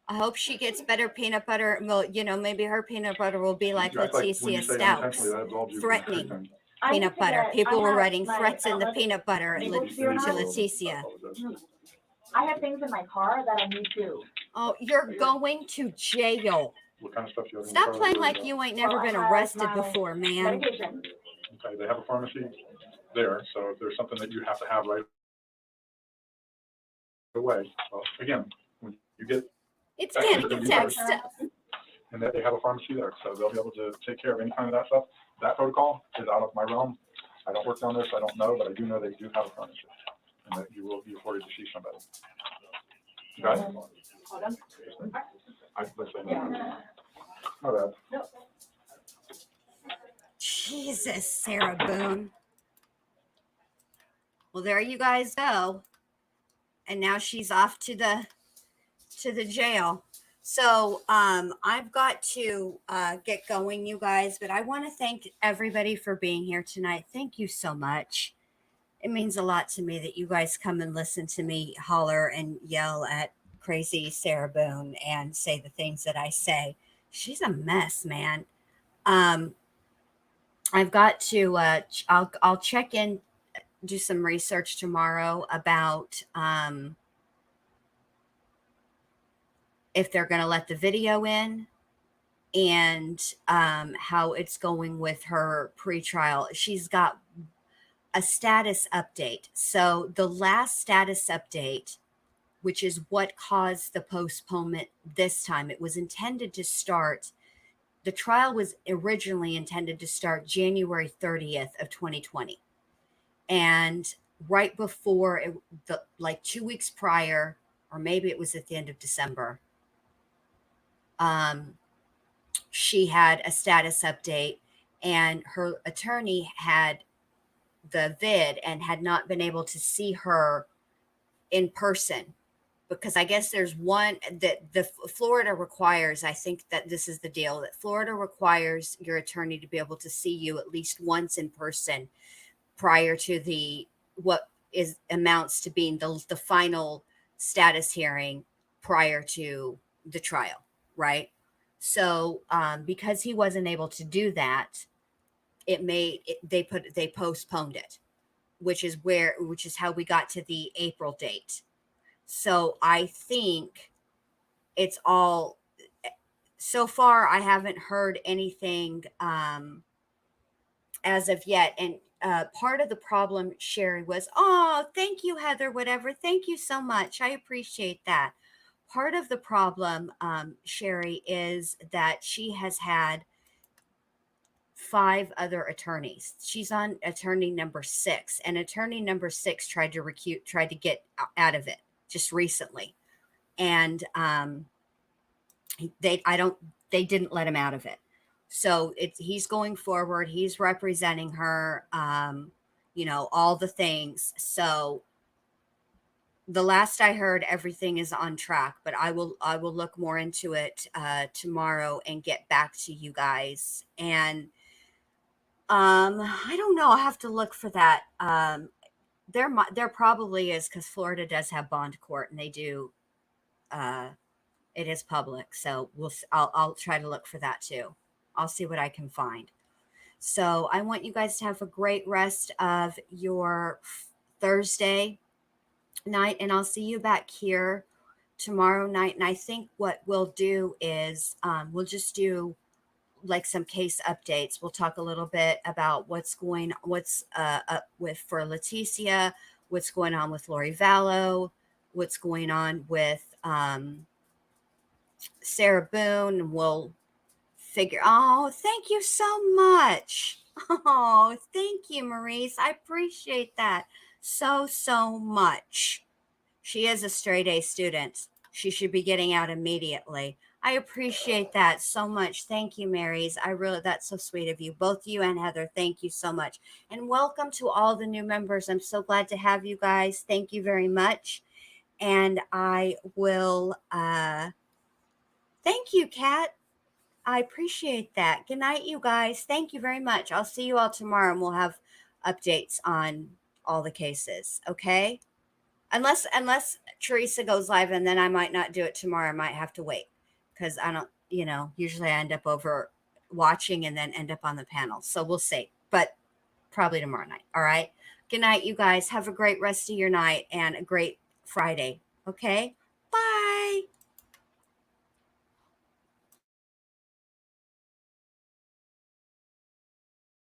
I hope she gets better peanut butter. Well, maybe her peanut butter will be like You act when you Leticia say Stouts. unintentionally, that absolves you from Threatening. everything. I need Peanut to butter. get- People I were have writing my threats in the outlet- peanut butter Able to to see or not? Leticia. I apologize. I have things in my car that I need to. Oh, you're going to jail. What kind of stuff you have in your Stop car? playing like you ain't never Well, I been have arrested my before, man. Medication. Okay, they have a pharmacy there, so if there's something that you have to have right away, well, again, when you get, It's Actually, getting you text. and that they have a pharmacy there, so they'll be able to take care of any kind of that stuff. That protocol is out of my realm. I don't work down there, so I don't know, but I do know they do have a pharmacy, and that you will be afforded to see somebody. Got it? Hold on. Let's say no. My bad. Jesus, Sarah Boone. Well, there you guys go. And now she's off to the jail. So I've got to get going, you guys, but I want to thank everybody for being here tonight. Thank you so much. It means a lot to me that you guys come and listen to me holler and yell at crazy Sarah Boone and say the things that I say. She's a mess, man. I've got to I'll check in, do some research tomorrow about if they're going to let the video in and how it's going with her pretrial. She's got a status update. So the last status update, which is what caused the postponement this time, it was intended to start, the trial was originally intended to start January 30th of 2020. And right before like 2 weeks prior, or maybe it was at the end of December, she had a status update, and her attorney had the vid and had not been able to see her in person, because I guess there's one that the Florida requires. I think that this is the deal, that Florida requires your attorney to be able to see you at least once in person prior to the what is amounts to being the final status hearing prior to the trial, right? So because he wasn't able to do that, they postponed it, which is how we got to the April date. So I think it's all, so far I haven't heard anything as of yet. And part of the problem, Sherry, was, oh, thank you, Heather, whatever. Thank you so much. I appreciate that. Part of the problem, Sherry, is that she has had 5 other attorneys. She's on attorney number 6, and attorney number 6 tried to get out of it just recently. And they didn't let him out of it. So he's going forward. He's representing her, all the things. So the last I heard, everything is on track, but I will look more into it tomorrow and get back to you guys. And I don't know. I'll have to look for that. There probably is, because Florida does have bond court, and they do. It is public, so I'll try to look for that too. I'll see what I can find. So I want you guys to have a great rest of your Thursday night, and I'll see you back here tomorrow night. And I think what we'll do is we'll just do like some case updates. We'll talk a little bit about what's up with for Leticia, what's going on with Lori Vallow, what's going on with Sarah Boone, and we'll figure. Oh, thank you so much. Oh, thank you, Maurice. I appreciate that so much. She is a straight A student. She should be getting out immediately. I appreciate that so much. Thank you, Marys. That's so sweet of you. Both you and Heather, thank you so much. And welcome to all the new members. I'm so glad to have you guys. Thank you very much. And I will, thank you, Kat. I appreciate that. Good night, you guys. Thank you very much. I'll see you all tomorrow, and we'll have updates on all the cases. Okay. Unless Teresa goes live, and then I might not do it tomorrow. I might have to wait, because I don't, usually I end up over watching and then end up on the panel. So we'll see, but probably tomorrow night. All right. Good night, you guys. Have a great rest of your night and a great Friday. Okay.